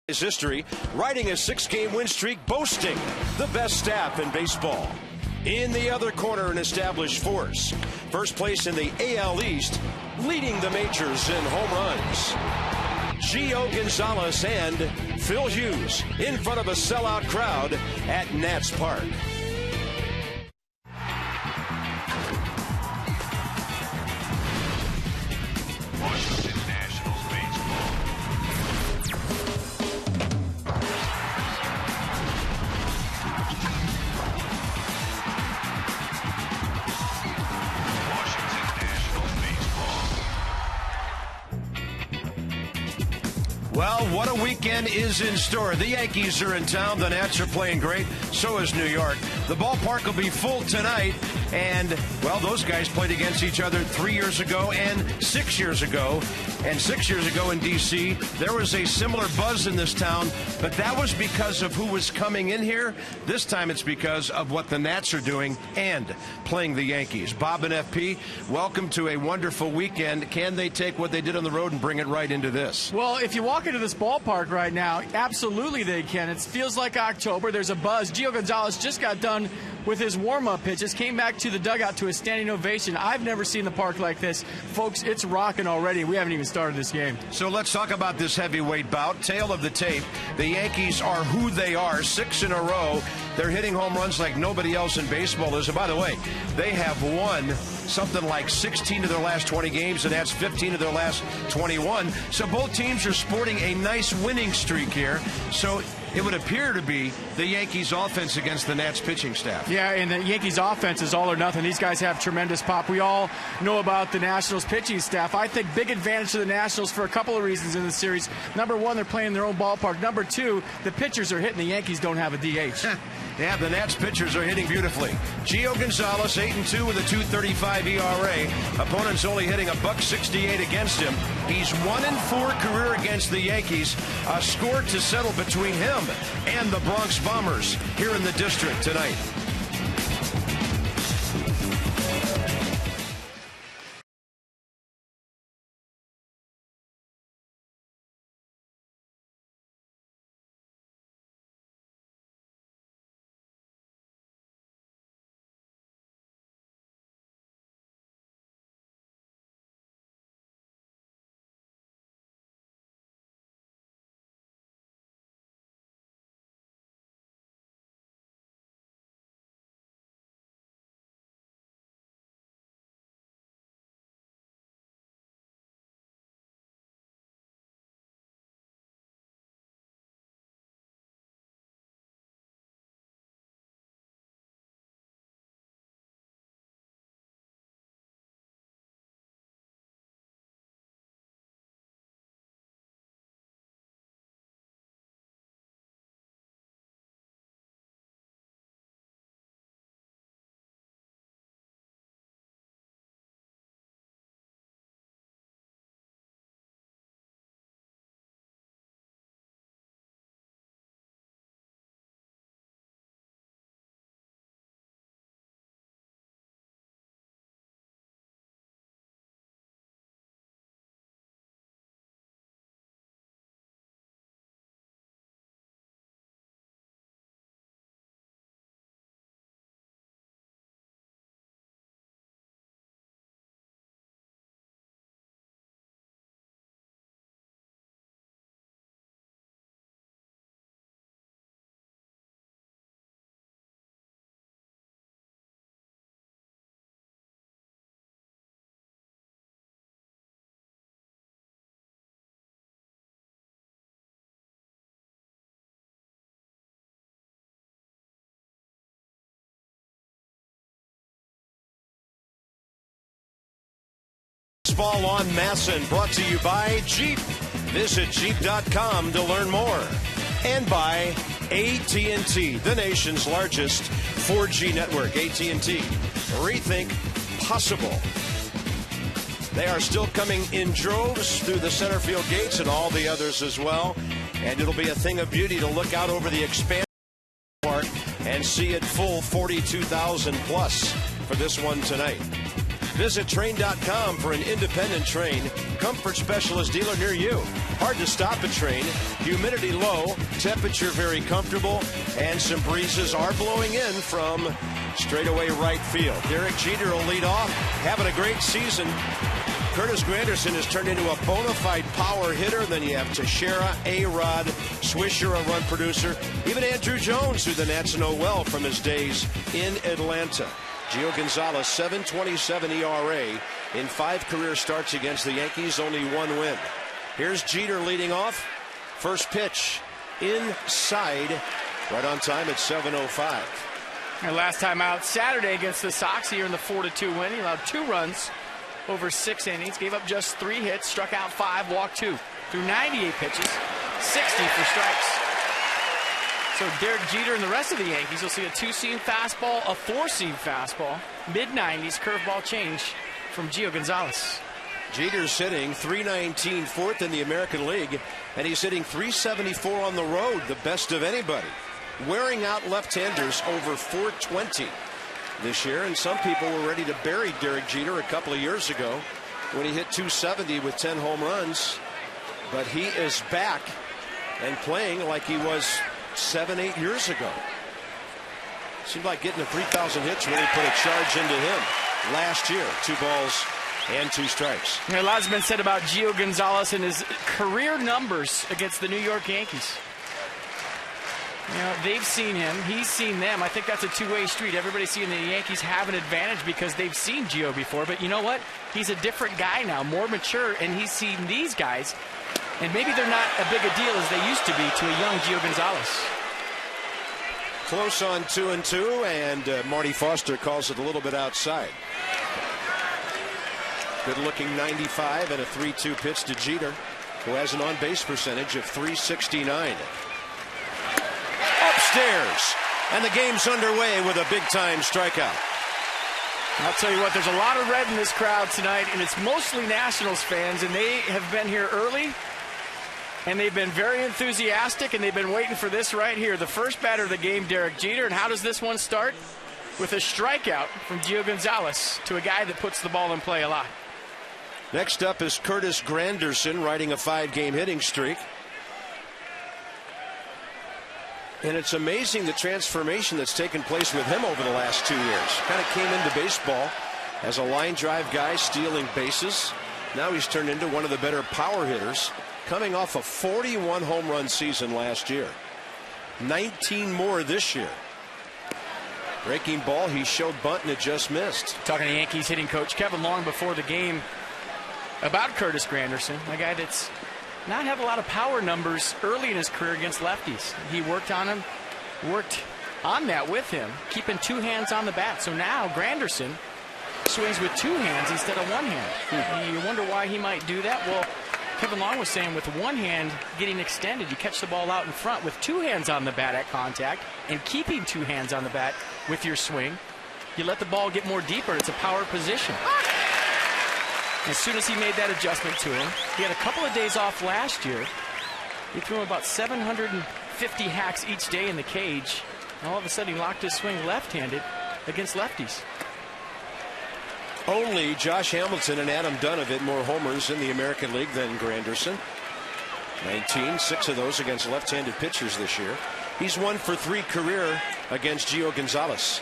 His history, riding a 6-game win streak, boasting the best staff in baseball. In the other corner, an established force. First place in the AL East, leading the majors in home runs. Gio Gonzalez and Phil Hughes in front of a sellout crowd at Nats Park. Well, what a weekend is in store. The Yankees are in town. The Nats are playing great. So is New York. The ballpark will be full tonight. And, well, those guys played against each other 3 years ago and 6 years ago. And 6 years ago in D.C., there was a similar buzz in this town. But that was because of who was coming in here. This time it's because of what the Nats are doing and playing the Yankees. Bob and FP, welcome to a wonderful weekend. Can they take what they did on the road and bring it right into this? Well, if you walk into this ballpark right now, absolutely they can. It feels like October. There's a buzz. Gio Gonzalez just got done with his warm-up pitches, came back to the dugout to a standing ovation. I've never seen the park like this. Folks, it's rocking already. We haven't even started this game. So let's talk about this heavyweight bout. Tail of the tape. The Yankees are who they are, 6 in a row. They're hitting home runs like nobody else in baseball is. And by the way, they have won something like 16 of their last 20 games, and that's 15 of their last 21. So both teams are sporting a nice winning streak here. So it would appear to be the Yankees' offense against the Nats pitching staff. Yeah, and the Yankees' offense is all or nothing. These guys have tremendous pop. We all know about the Nationals' pitching staff. I think big advantage to the Nationals for a couple of reasons in this series. Number one, they're playing their own ballpark. Number two, the pitchers are hitting. The Yankees don't have a DH. Yeah, the Nats pitchers are hitting beautifully. Gio Gonzalez, 8-2 with a 2.35 ERA. Opponents only hitting $1.68 against him. He's 1-4 career against the Yankees. A score to settle between him and the Bronx Bombers here in the district tonight. Baseball on Masson, brought to you by Jeep. Visit Jeep.com to learn more. And by AT&T, the nation's largest 4G network. AT&T, rethink possible. They are still coming in droves through the center field gates and all the others as well. And it'll be a thing of beauty to look out over the expansion park and see it full 42,000 plus for this one tonight. Visit Train.com for an independent Train comfort specialist dealer near you. Hard to stop a Train. Humidity low, temperature very comfortable, and some breezes are blowing in from straightaway right field. Derek Jeter will lead off, having a great season. Curtis Granderson has turned into a bona fide power hitter. Then you have Teixeira, A-Rod, Swisher, a run producer. Even Andrew Jones, who the Nats know well from his days in Atlanta. Gio Gonzalez, 7.27 ERA in 5 career starts against the Yankees, only 1 win. Here's Jeter leading off. First pitch inside, right on time at 7:05. And last time out Saturday against the Sox here in the 4-2 win, he allowed 2 runs over 6 innings, gave up just 3 hits, struck out 5, walked 2. Through 98 pitches, 60 for strikes. So Derek Jeter and the rest of the Yankees will see a 2-seam fastball, a 4-seam fastball, mid-90s curveball change from Gio Gonzalez. Jeter's hitting .319 fourth in the American League, and he's hitting .374 on the road, the best of anybody. Wearing out left-handers over .420 this year, and some people were ready to bury Derek Jeter a couple of years ago when he hit .270 with 10 home runs. But he is back and playing like he was 7-8 years ago. Seemed like getting to 3,000 hits really put a charge into him last year. 2 balls and 2 strikes. A lot has been said about Gio Gonzalez and his career numbers against the New York Yankees. You know, they've seen him, he's seen them. I think that's a two-way street. Everybody's seeing the Yankees have an advantage because they've seen Gio before. But you know what? He's a different guy now, more mature, and he's seen these guys. And maybe they're not a big a deal as they used to be to a young Gio Gonzalez. Close on 2-2, and Marty Foster calls it a little bit outside. Good-looking 95 and a 3-2 pitch to Jeter, who has an on-base percentage of .369. Upstairs, and the game's underway with a big-time strikeout. I'll tell you what, there's a lot of red in this crowd tonight, and it's mostly Nationals fans, and they have been here early, and they've been very enthusiastic, and they've been waiting for this right here. The first batter of the game, Derek Jeter, and how does this one start? With a strikeout from Gio Gonzalez to a guy that puts the ball in play a lot. Next up is Curtis Granderson, riding a 5-game hitting streak. And it's amazing the transformation that's taken place with him over the last 2 years. Kind of came into baseball as a line drive guy, stealing bases. Now he's turned into one of the better power hitters, coming off a 41 home run season last year. 19 more this year. Breaking ball, he showed bunt and it just missed. Talking to Yankees hitting coach Kevin Long before the game about Curtis Granderson, a guy that's not have a lot of power numbers early in his career against lefties. He worked on him, worked on that with him, keeping 2 hands on the bat. So now Granderson swings with 2 hands instead of 1 hand. You wonder why he might do that. Well, Kevin Long was saying with 1 hand getting extended, you catch the ball out in front with 2 hands on the bat at contact and keeping 2 hands on the bat with your swing. You let the ball get more deeper. It's a power position. As soon as he made that adjustment to him, he had a couple of days off last year. He threw him about 750 hacks each day in the cage. And all of a sudden, he locked his swing left-handed against lefties. Only Josh Hamilton and Adam Dunn have hit more homers in the American League than Granderson. 19, 6 of those against left-handed pitchers this year. He's 1 for 3 career against Gio Gonzalez.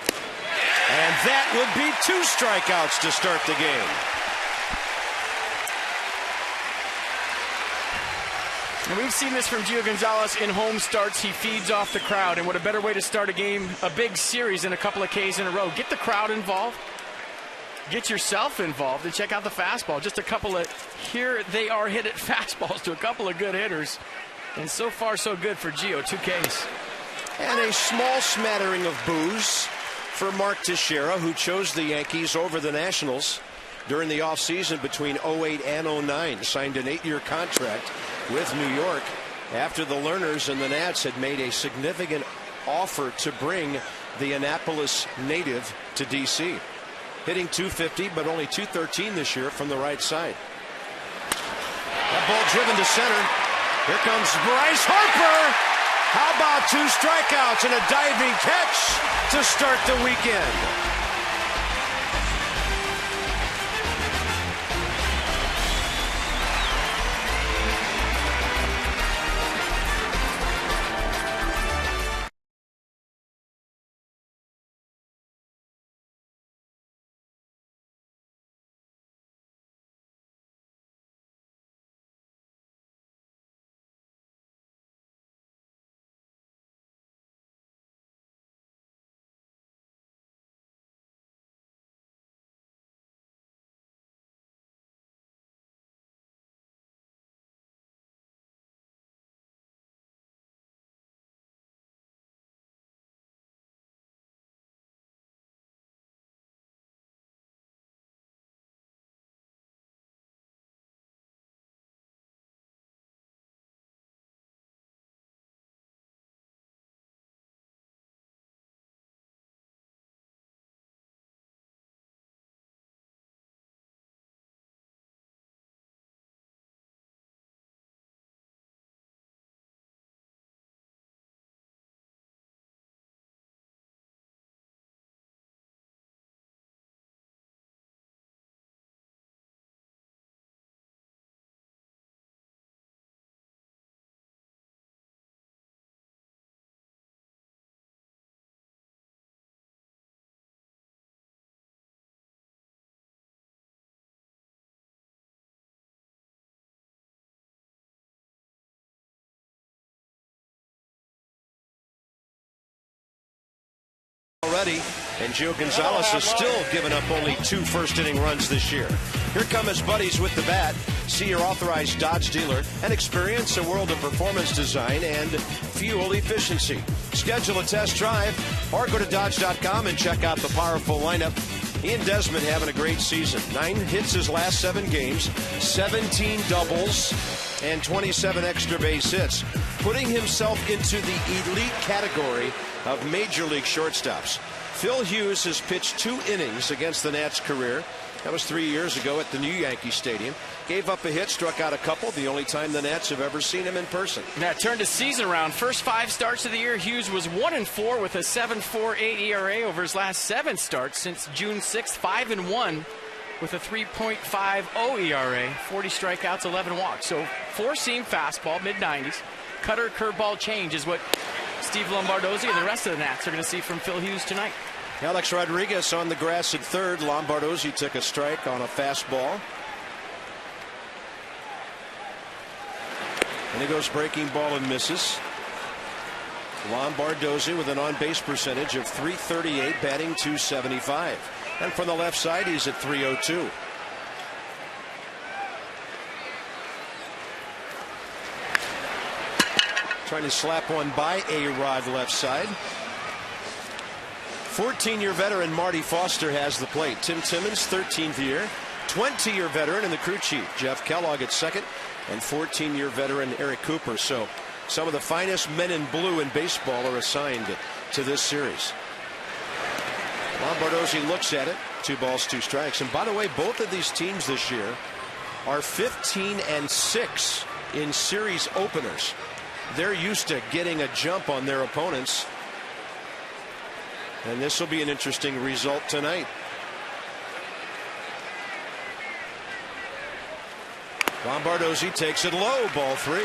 And that would be 2 strikeouts to start the game. And we've seen this from Gio Gonzalez in home starts. He feeds off the crowd. And what a better way to start a game, a big series, than a couple of Ks in a row. Get the crowd involved. Get yourself involved and check out the fastball. Just a couple of, here they are hit at fastballs to a couple of good hitters. And so far, so good for Gio. 2 Ks. And a small smattering of boos for Mark Teixeira, who chose the Yankees over the Nationals during the offseason between 08 and 09. Signed an 8-year contract with New York after the Lerners and the Nats had made a significant offer to bring the Annapolis native to D.C. Hitting .250, but only .213 this year from the right side. That ball driven to center. Here comes Bryce Harper. How about 2 strikeouts and a diving catch to start the weekend? already, and Gio Gonzalez has still given up only 2 first-inning runs this year. Here come his buddies with the bat. See your authorized Dodge dealer and experience a world of performance design and fuel efficiency. Schedule a test drive or go to Dodge.com and check out the powerful lineup. Ian Desmond having a great season. 9 hits his last 7 games, 17 doubles, and 27 extra base hits, putting himself into the elite category of Major League shortstops. Phil Hughes has pitched 2 innings against the Nats' career. That was 3 years ago at the new Yankee Stadium. Gave up a hit, struck out a couple, the only time the Nats have ever seen him in person. That turned his season around. First 5 starts of the year, Hughes was 1-4 with a 7.48 ERA over his last 7 starts since June 6th, 5-1 with a 3.50 ERA, 40 strikeouts, 11 walks. So 4-seam fastball, mid-90s. Cutter, curveball change is what Steve Lombardozzi and the rest of the Nats are going to see from Phil Hughes tonight. Alex Rodriguez on the grass at third. Lombardozzi took a strike on a fastball. And he goes breaking ball and misses. Lombardozzi with an on-base percentage of .338, batting .275. And from the left side, he's at .302. Trying to slap one by A-Rod left side. 14-year veteran Marty Foster has the plate. Tim Timmons, 13th year. 20-year veteran in the crew chief, Jeff Kellogg at second. And 14-year veteran Eric Cooper. So some of the finest men in blue in baseball are assigned to this series. Lombardozzi looks at it. 2 balls, 2 strikes. And by the way, both of these teams this year are 15-6 in series openers. They're used to getting a jump on their opponents. And this will be an interesting result tonight. Lombardozzi takes it low, ball 3.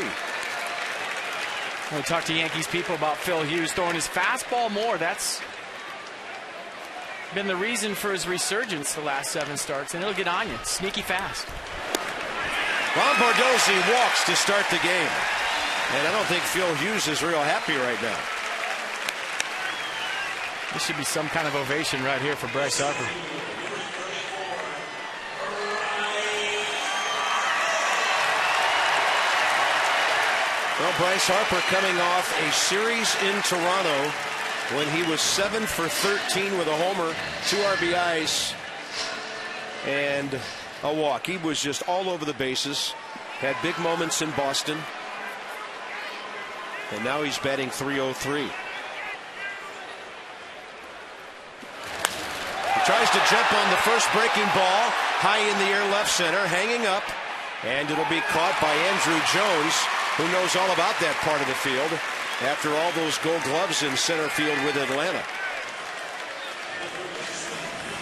We talked to Yankees people about Phil Hughes throwing his fastball more. That's been the reason for his resurgence the last 7 starts, and it'll get on you. Sneaky fast. Lombardozzi walks to start the game. And I don't think Phil Hughes is real happy right now. This should be some kind of ovation right here for Bryce Harper. Well, Bryce Harper coming off a series in Toronto when he was 7 for 13 with a homer, 2 RBIs, and a walk. He was just all over the bases. Had big moments in Boston. And now he's batting .303. He tries to jump on the first breaking ball, high in the air left center, hanging up, and it'll be caught by Andrew Jones, who knows all about that part of the field after all those gold gloves in center field with Atlanta.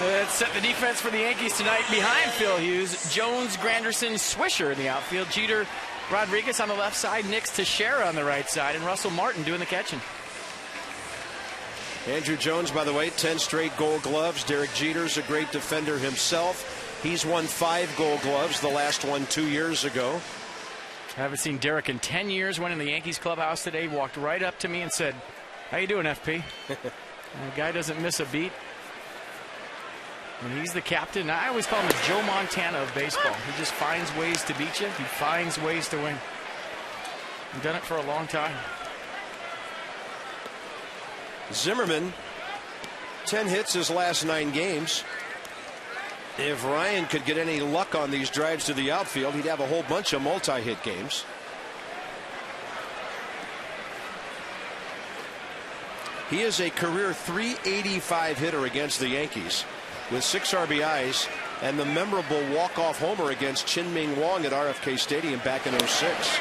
That set the defense for the Yankees tonight behind Phil Hughes. Jones, Granderson, Swisher in the outfield. Jeter, Rodriguez on the left side, Nix, Teixeira on the right side, and Russell Martin doing the catching. Andrew Jones, by the way, 10 straight gold gloves. Derek Jeter's a great defender himself. He's won 5 gold gloves, the last one 2 years ago. I haven't seen Derek in 10 years. Went in the Yankees clubhouse today, walked right up to me and said, "How you doing, FP?" The guy doesn't miss a beat. And he's the captain. I always call him the Joe Montana of baseball. He just finds ways to beat you. He finds ways to win. He's done it for a long time. Zimmerman, 10 hits his last 9 games. If Ryan could get any luck on these drives to the outfield, he'd have a whole bunch of multi-hit games. He is a career .385 hitter against the Yankees with 6 RBIs and the memorable walk-off homer against Chin-Ming Wong at RFK Stadium back in '06.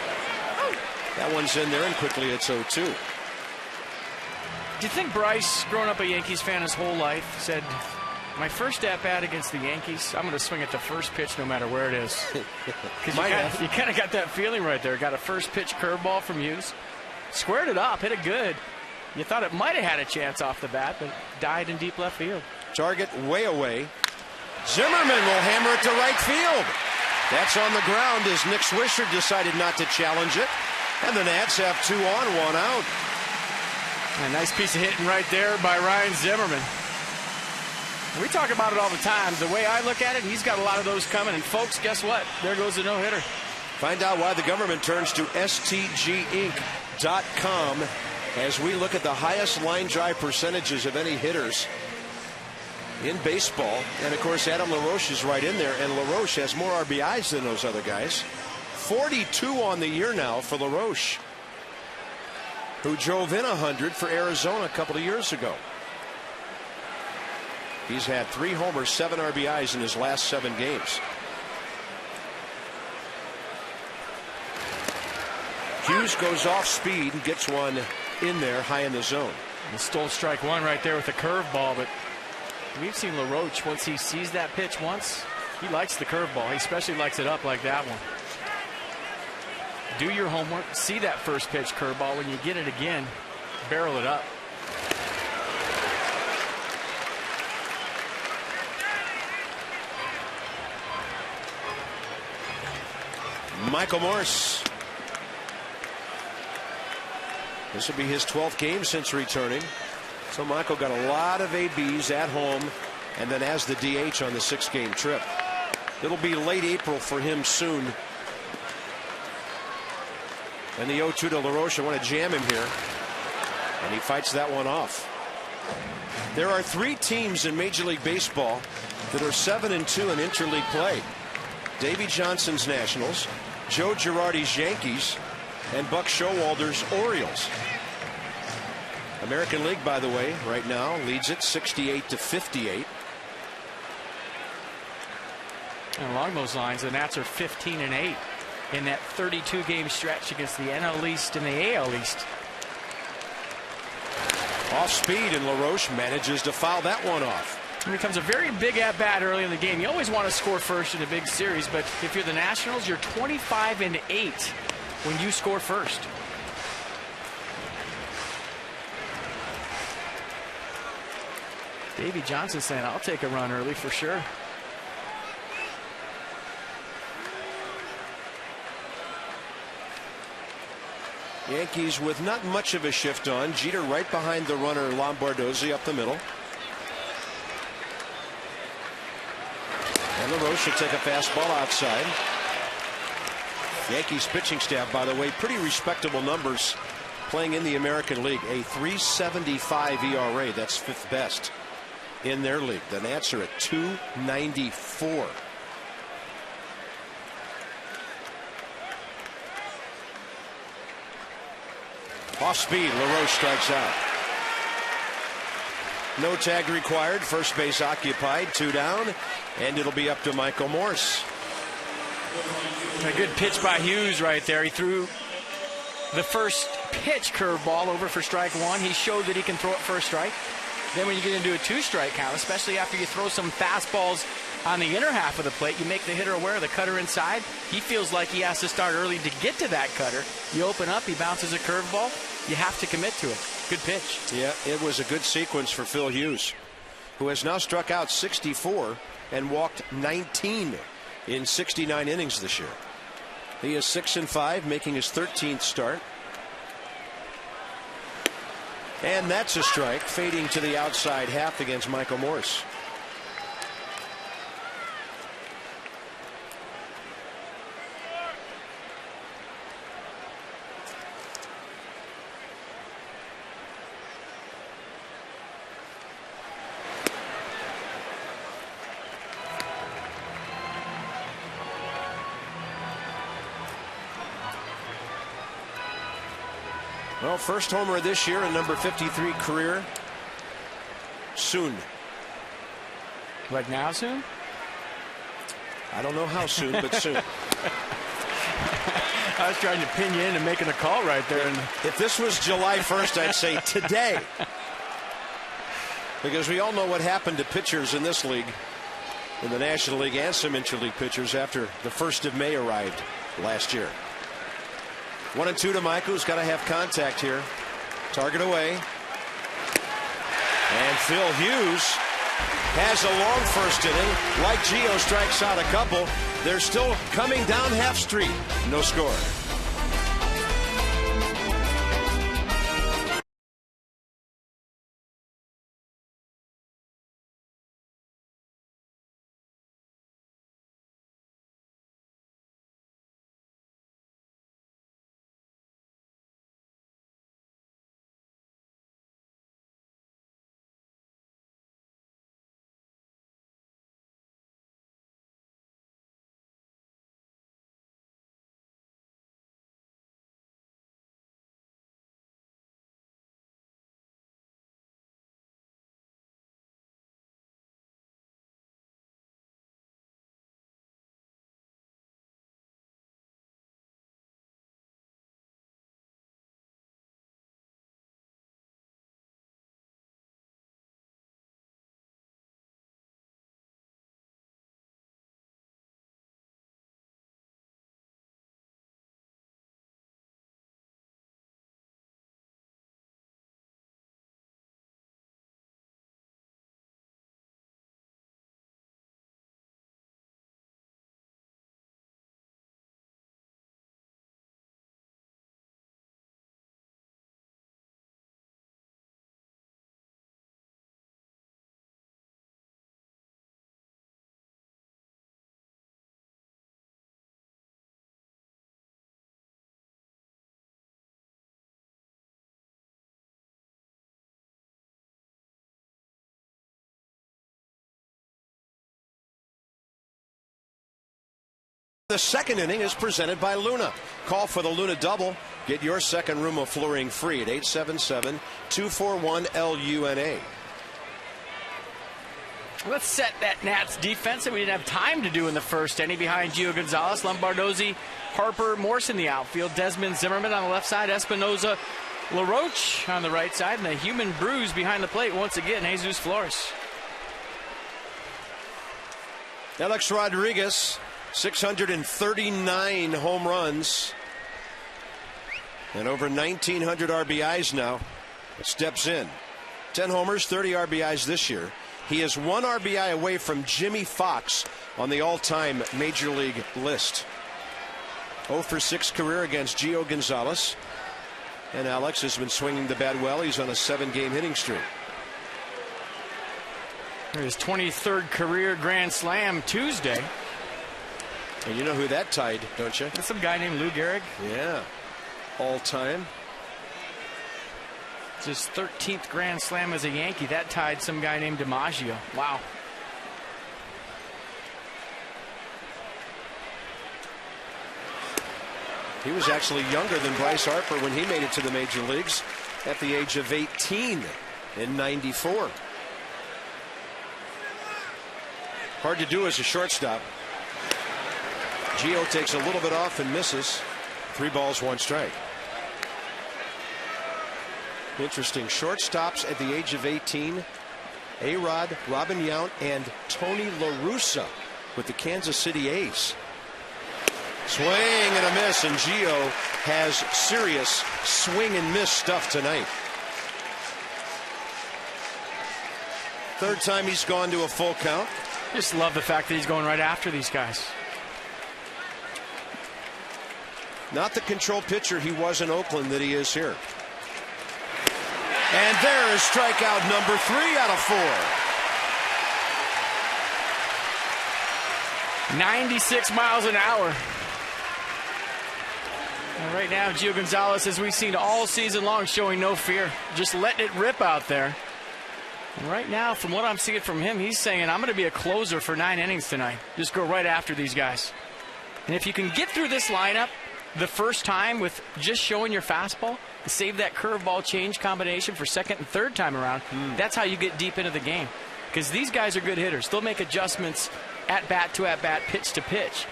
That one's in there, and quickly it's 0-2. Do you think Bryce, growing up a Yankees fan his whole life, said, my first at-bat against the Yankees, I'm going to swing at the first pitch no matter where it is? Because you kind of got that feeling right there. Got a first pitch curveball from Hughes. Squared it up, hit it good. You thought it might have had a chance off the bat, but died in deep left field. Target way away. Zimmerman will hammer it to right field. That's on the ground as Nick Swisher decided not to challenge it. And the Nats have 2 on, 1 out. A nice piece of hitting right there by Ryan Zimmerman. We talk about it all the time. The way I look at it, he's got a lot of those coming. And folks, guess what? There goes the no-hitter. Find out why the government turns to stginc.com as we look at the highest line drive percentages of any hitters in baseball. And, of course, Adam LaRoche is right in there. And LaRoche has more RBIs than those other guys. 42 on the year now for LaRoche, who drove in 100 for Arizona a couple of years ago. He's had 3 homers, 7 RBIs in his last 7 games. Hughes goes off speed and gets one in there high in the zone. He stole strike one right there with the curveball, but we've seen LaRoche, once he sees that pitch once, he likes the curveball. He especially likes it up like that one. Do your homework, see that first pitch curveball. When you get it again, barrel it up. Michael Morse. This will be his 12th game since returning. So Michael got a lot of ABs at home and then as the DH on the 6-game trip. It'll be late April for him soon. And the 0-2 to LaRoche. I want to jam him here. And he fights that one off. There are 3 teams in Major League Baseball that are 7-2 in interleague play. Davey Johnson's Nationals, Joe Girardi's Yankees, and Buck Showalter's Orioles. American League, by the way, right now leads it 68-58. And along those lines, the Nats are 15-8 in that 32-game stretch against the NL East and the AL East. Off speed, and LaRoche manages to foul that one off. It becomes a very big at-bat early in the game. You always want to score first in a big series, but if you're the Nationals, you're 25-8 when you score first. Davey Johnson saying, I'll take a run early for sure. Yankees with not much of a shift on. Jeter right behind the runner Lombardozzi up the middle. And LaRoche will take a fastball outside. Yankees pitching staff, by the way, pretty respectable numbers playing in the American League. A 3.75 ERA. That's 5th best in their league. The Nats are at 2.94. Off speed, LaRoche strikes out. No tag required. First base occupied. 2 down. And it'll be up to Michael Morse. A good pitch by Hughes right there. He threw the first pitch curveball over for strike 1. He showed that he can throw it for a strike. Then when you get into a 2-strike count, especially after you throw some fastballs on the inner half of the plate, you make the hitter aware of the cutter inside. He feels like he has to start early to get to that cutter. You open up, he bounces a curveball. You have to commit to it. Good pitch. Yeah, it was a good sequence for Phil Hughes, who has now struck out 64 and walked 19 in 69 innings this year. He is 6-5, making his 13th start. And that's a strike, fading to the outside half against Michael Morse. Well, first homer of this year and number 53 career soon. Like now soon? I don't know how soon, but soon. I was trying to pin you in and making a call right there. And if this was July 1st, I'd say today. Because we all know what happened to pitchers in this league, in the National League and some interleague pitchers after the 1st of May arrived last year. 1-2 to Michael, who's got to have contact here. Target away. And Phil Hughes has a long first inning. Like Gio strikes out a couple. They're still coming down half street. No score. The second inning is presented by Luna. Call for the Luna double. Get your second room of flooring free at 877-241-LUNA. Let's set that Nats defense that we didn't have time to do in the first inning. Behind Gio Gonzalez, Lombardozzi, Harper, Morse in the outfield, Desmond Zimmerman on the left side, Espinoza, LaRoche on the right side, and the human bruise behind the plate once again, Jesus Flores. Alex Rodriguez, 639 home runs and over 1,900 RBIs now. Steps in. 10 homers, 30 RBIs this year. He is 1 RBI away from Jimmy Fox on the all-time Major League list. 0 for 6 career against Gio Gonzalez. And Alex has been swinging the bat well. He's on a 7-game hitting streak. His 23rd career Grand Slam Tuesday. And you know who that tied, don't you? That's some guy named Lou Gehrig. Yeah. All time. It's his 13th Grand Slam as a Yankee. That tied some guy named DiMaggio. Wow. He was actually younger than Bryce Harper when he made it to the major leagues at the age of 18 in '94. Hard to do as a shortstop. Gio takes a little bit off and misses. 3 balls, 1 strike. Interesting. Shortstops at the age of 18. A-Rod, Robin Yount, and Tony La Russa with the Kansas City A's. Swing and a miss, and Gio has serious swing and miss stuff tonight. Third time he's gone to a full count. Just love the fact that he's going right after these guys. Not the control pitcher he was in Oakland that he is here. And there is strikeout number 3 out of 4. 96 miles an hour. And right now, Gio Gonzalez, as we've seen all season long, showing no fear. Just letting it rip out there. And right now, from what I'm seeing from him, he's saying, I'm going to be a closer for 9 innings tonight. Just go right after these guys. And if you can get through this lineup the first time with just showing your fastball, save that curveball change combination for second and third time around, that's how you get deep into the game. Because these guys are good hitters. They'll make adjustments at bat to at bat, pitch to pitch.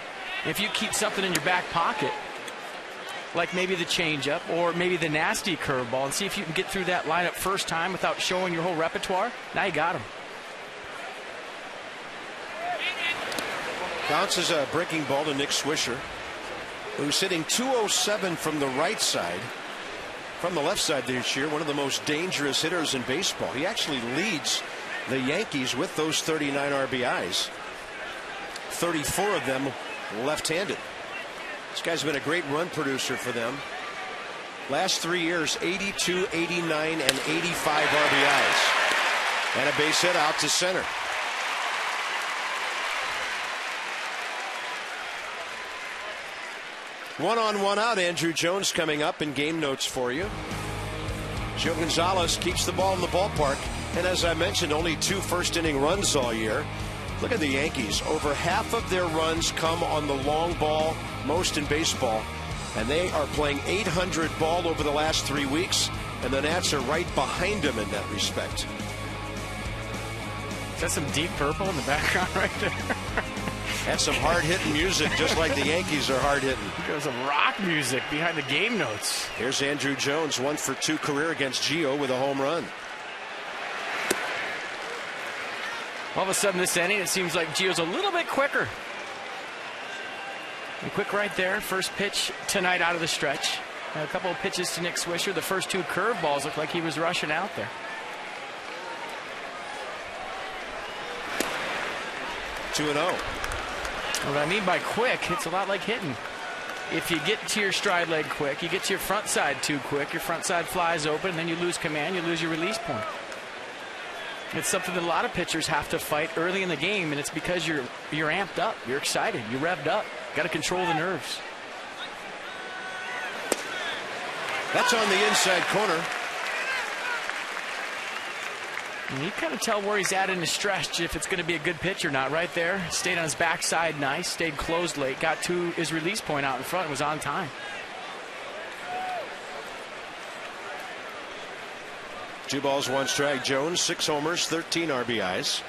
If you keep something in your back pocket, like maybe the changeup or maybe the nasty curveball, and see if you can get through that lineup first time without showing your whole repertoire, now you got him. Bounces a breaking ball to Nick Swisher, who's hitting .207 from the right side. From the left side this year, one of the most dangerous hitters in baseball. He actually leads the Yankees with those 39 RBIs. 34 of them left-handed. This guy's been a great run producer for them. Last 3 years, 82, 89, and 85 RBIs. And a base hit out to center. One on, one out. Andrew Jones coming up in game notes for you. Gio Gonzalez keeps the ball in the ballpark. And as I mentioned, only 2 first-inning runs all year. Look at the Yankees. Over half of their runs come on the long ball, most in baseball. And they are playing 800 ball over the last 3 weeks. And the Nats are right behind them in that respect. Is that some Deep Purple in the background right there? That's some hard-hitting music, just like the Yankees are hard-hitting. There's some rock music behind the game notes. Here's Andrew Jones, 1 for 2 career against Gio with a home run. All of a sudden this inning, it seems like Gio's a little bit quicker. And quick right there. First pitch tonight out of the stretch. And a couple of pitches to Nick Swisher. The first 2 curveballs looked like he was rushing out there. 2-0. What I mean by quick, it's a lot like hitting. If you get to your stride leg quick, you get to your front side too quick, your front side flies open, and then you lose command, you lose your release point. It's something that a lot of pitchers have to fight early in the game, and it's because you're amped up, you're excited, you're revved up. Got to control the nerves. That's on the inside corner. And you kind of tell where he's at in his stretch, if it's going to be a good pitch or not. Right there, stayed on his backside nice, stayed closed late, got to his release point out in front, and was on time. 2 balls, 1 strike. Jones, 6 homers, 13 RBIs.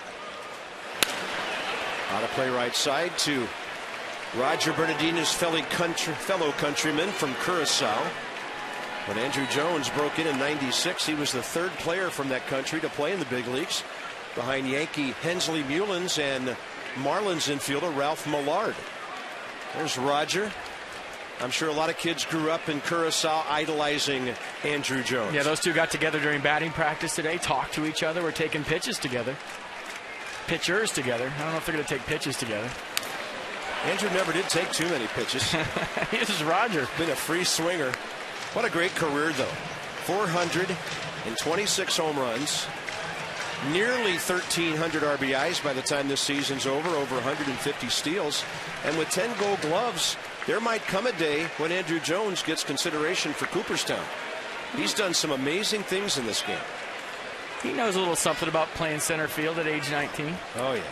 On a play right side to Roger Bernardino's fellow countryman from Curacao. When Andrew Jones broke in '96, he was the 3rd player from that country to play in the big leagues, behind Yankee Hensley Mullins and Marlins infielder Ralph Millard. There's Roger. I'm sure a lot of kids grew up in Curacao idolizing Andrew Jones. Yeah, those two got together during batting practice today, talked to each other, were taking pitches together. Pitchers together. I don't know if they're going to take pitches together. Andrew never did take too many pitches. This is Roger. Been a free swinger. What a great career, though. 426 home runs, nearly 1,300 RBIs by the time this season's over 150 steals. And with 10 gold gloves, there might come a day when Andrew Jones gets consideration for Cooperstown. He's done some amazing things in this game. He knows a little something about playing center field at age 19. Oh, yeah.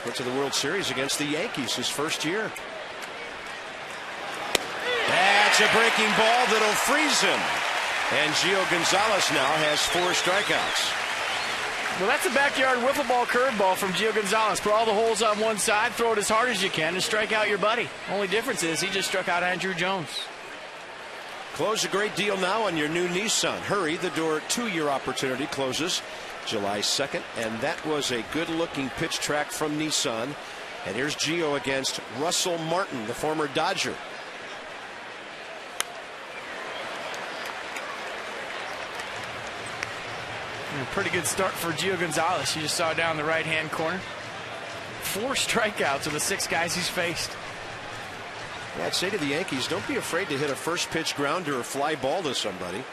Went to the World Series against the Yankees his first year. That's a breaking ball that'll freeze him. And Gio Gonzalez now has 4 strikeouts. Well, that's a backyard wiffle ball curveball from Gio Gonzalez. Put all the holes on one side, throw it as hard as you can, and strike out your buddy. Only difference is he just struck out Andrew Jones. Close a great deal now on your new Nissan. Hurry, the door 2-year opportunity closes July 2nd. And that was a good-looking pitch track from Nissan. And here's Gio against Russell Martin, the former Dodger. A pretty good start for Gio Gonzalez. You just saw down the right-hand corner. 4 strikeouts of the 6 guys he's faced. Yeah, I'd say to the Yankees, don't be afraid to hit a first pitch grounder or fly ball to somebody.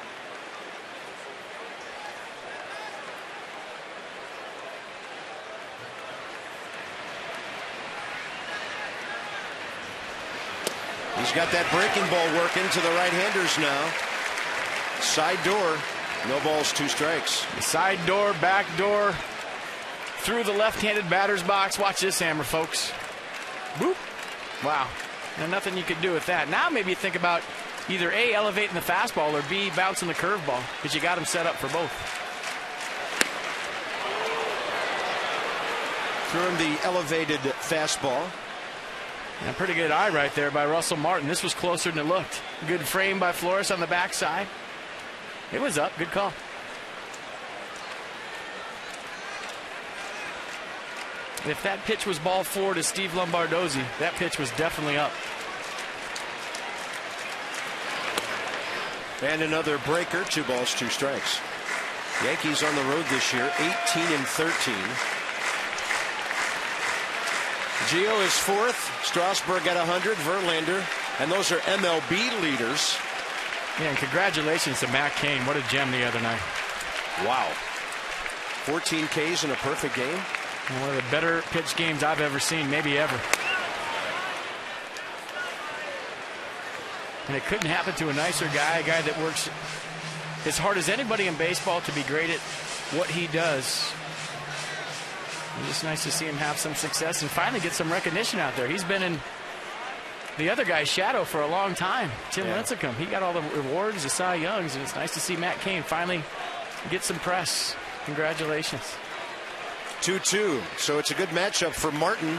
He's got that breaking ball working to the right-handers now. Side door. No balls, 2 strikes. Side door, back door, through the left-handed batter's box. Watch this hammer, folks. Boop. Wow. And nothing you could do with that. Now maybe you think about either A, elevating the fastball, or B, bouncing the curveball, because you got him set up for both. Threw him the elevated fastball. And a pretty good eye right there by Russell Martin. This was closer than it looked. Good frame by Flores on the backside. It was up. Good call. If that pitch was ball 4 to Steve Lombardozzi, that pitch was definitely up. And another breaker. 2 balls, 2 strikes. Yankees on the road this year, 18-13. Gio is 4th. Strasburg at 100. Verlander. And those are MLB leaders. Yeah, and congratulations to Matt Cain. What a gem the other night. Wow. 14 Ks in a perfect game. One of the better pitch games I've ever seen, maybe ever. And it couldn't happen to a nicer guy, a guy that works as hard as anybody in baseball to be great at what he does. It's just nice to see him have some success and finally get some recognition out there. He's been in the other guy's shadow for a long time. Tim Lincecum, he got all the rewards, the Cy Youngs, and it's nice to see Matt Cain finally get some press. Congratulations. 2-2. So it's a good matchup for Martin,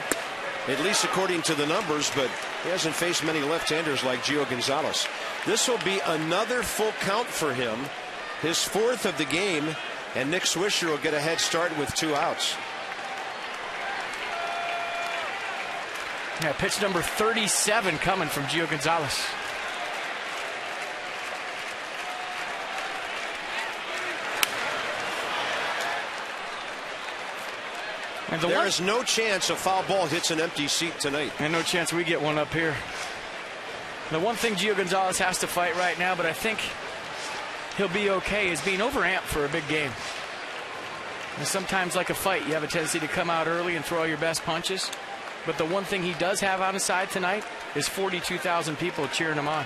at least according to the numbers, but he hasn't faced many left-handers like Gio Gonzalez. This will be another full count for him, his 4th of the game, and Nick Swisher will get a head start with 2 outs. Yeah, pitch number 37 coming from Gio Gonzalez. And there is no chance a foul ball hits an empty seat tonight. And no chance we get one up here. The one thing Gio Gonzalez has to fight right now, but I think he'll be okay, is being overamped for a big game. And sometimes, like a fight, you have a tendency to come out early and throw all your best punches. But the one thing he does have on his side tonight is 42,000 people cheering him on.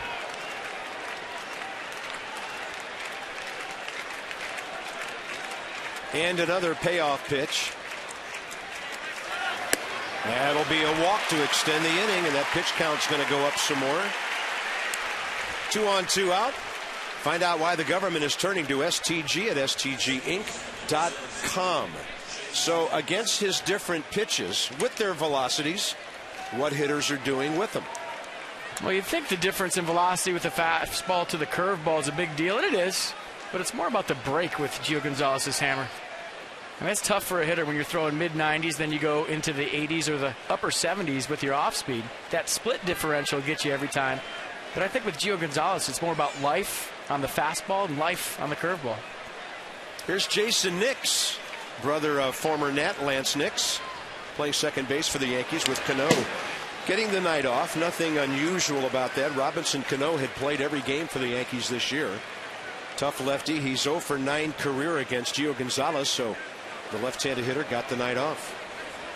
And another payoff pitch. That'll be a walk to extend the inning, and that pitch count's going to go up some more. 2 on 2 out. Find out why the government is turning to STG at stginc.com. So against his different pitches with their velocities, what hitters are doing with them. Well, you'd think the difference in velocity with the fastball to the curveball is a big deal, and it is. But it's more about the break with Gio Gonzalez's hammer. And that's tough for a hitter when you're throwing mid-90s, then you go into the 80s or the upper 70s with your off-speed. That split differential gets you every time. But I think with Gio Gonzalez, it's more about life on the fastball and life on the curveball. Here's Jason Nix, brother of former Nat Lance Nix, playing second base for the Yankees with Cano getting the night off. Nothing unusual about that. Robinson Cano had played every game for the Yankees this year. Tough lefty. He's 0 for 9 career against Gio Gonzalez, so the left-handed hitter got the night off.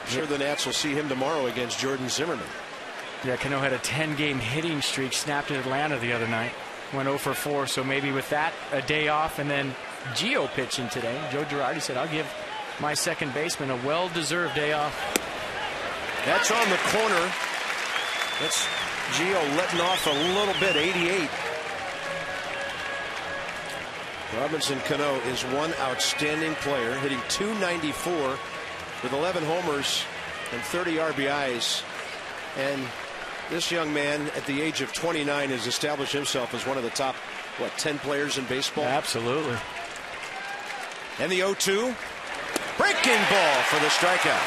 I'm sure the Nats will see him tomorrow against Jordan Zimmerman. Yeah, Cano had a 10-game hitting streak snapped in Atlanta the other night. Went 0 for 4, so maybe with that, a day off, and then Gio pitching today. Joe Girardi said, I'll give my second baseman a well-deserved day off. That's on the corner. That's Gio letting off a little bit, 88. Robinson Cano is one outstanding player, hitting .294 with 11 homers and 30 RBIs. And this young man at the age of 29 has established himself as one of the top, 10 players in baseball? Absolutely. And the 0-2. Breaking ball for the strikeout.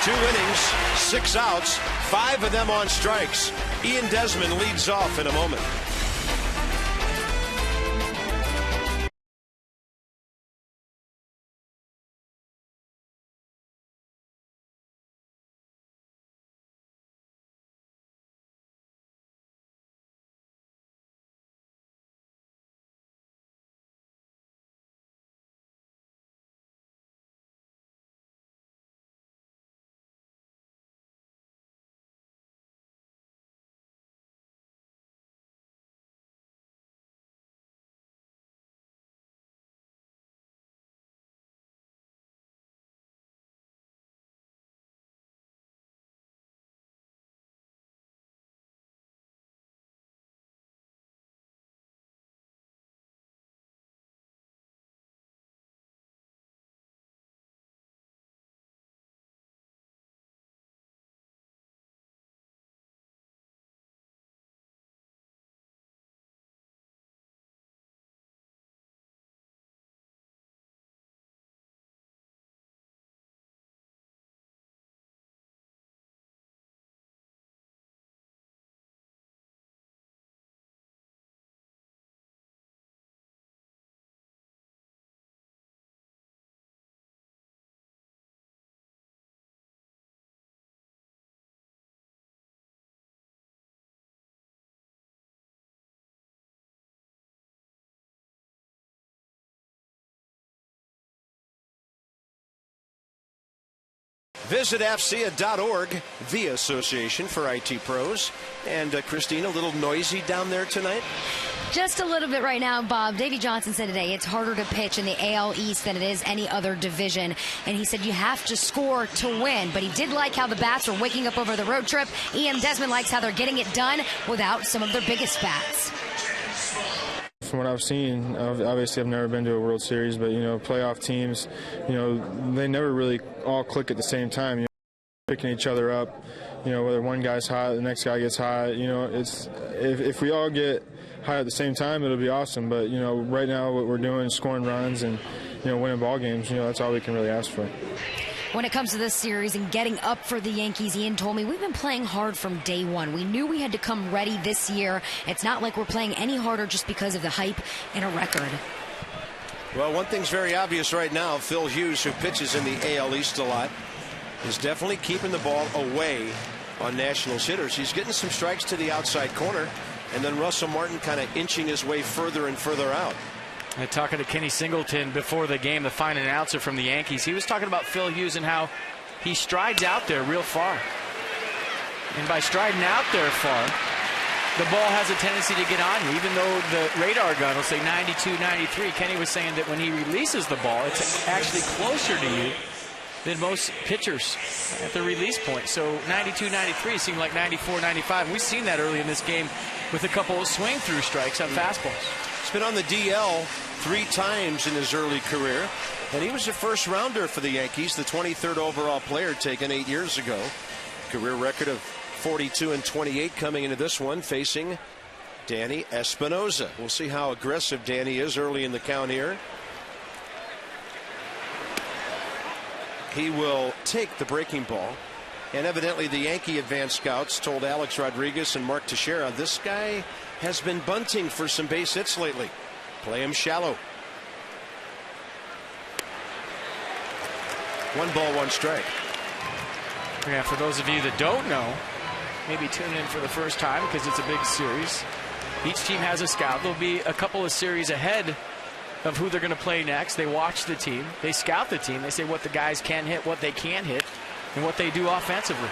2 innings, 6 outs, 5 of them on strikes. Ian Desmond leads off in a moment. Visit AFCEA.org, the Association for IT Pros. And Christine, a little noisy down there tonight? Just a little bit right now, Bob. Davey Johnson said today it's harder to pitch in the AL East than it is any other division. And he said you have to score to win. But he did like how the bats were waking up over the road trip. Ian Desmond likes how they're getting it done without some of their biggest bats. From what I've seen, obviously I've never been to a World Series, but, playoff teams, they never really all click at the same time. Picking each other up, whether one guy's hot, the next guy gets hot, it's if we all get high at the same time, it'll be awesome. But, right now what we're doing is scoring runs and, winning ball games. That's all we can really ask for. When it comes to this series and getting up for the Yankees, Ian told me we've been playing hard from day one. We knew we had to come ready this year. It's not like we're playing any harder just because of the hype and a record. Well, one thing's very obvious right now. Phil Hughes, who pitches in the AL East a lot, is definitely keeping the ball away on Nationals hitters. He's getting some strikes to the outside corner, and then Russell Martin kind of inching his way further and further out. Talking to Kenny Singleton before the game, the fine announcer from the Yankees, he was talking about Phil Hughes and how he strides out there real far. And by striding out there far, the ball has a tendency to get on you, even though the radar gun will say 92, 93. Kenny was saying that when he releases the ball, it's actually closer to you than most pitchers at the release point. So 92, 93 seemed like 94, 95. We've seen that early in this game with a couple of swing through strikes on fastballs. He's been on the DL 3 times in his early career, and he was a first rounder for the Yankees, the 23rd overall player taken 8 years ago. Career record of 42 and 28 coming into this one, facing Danny Espinosa. We'll see how aggressive Danny is early in the count here. He will take the breaking ball, and evidently the Yankee advanced scouts told Alex Rodriguez and Mark Teixeira, this guy has been bunting for some base hits lately. Play him shallow. 1 ball, 1 strike. Yeah, for those of you that don't know, maybe tune in for the first time because it's a big series. Each team has a scout. There'll be a couple of series ahead of who they're going to play next. They watch the team. They scout the team. They say what the guys can hit, what they can't hit, and what they do offensively.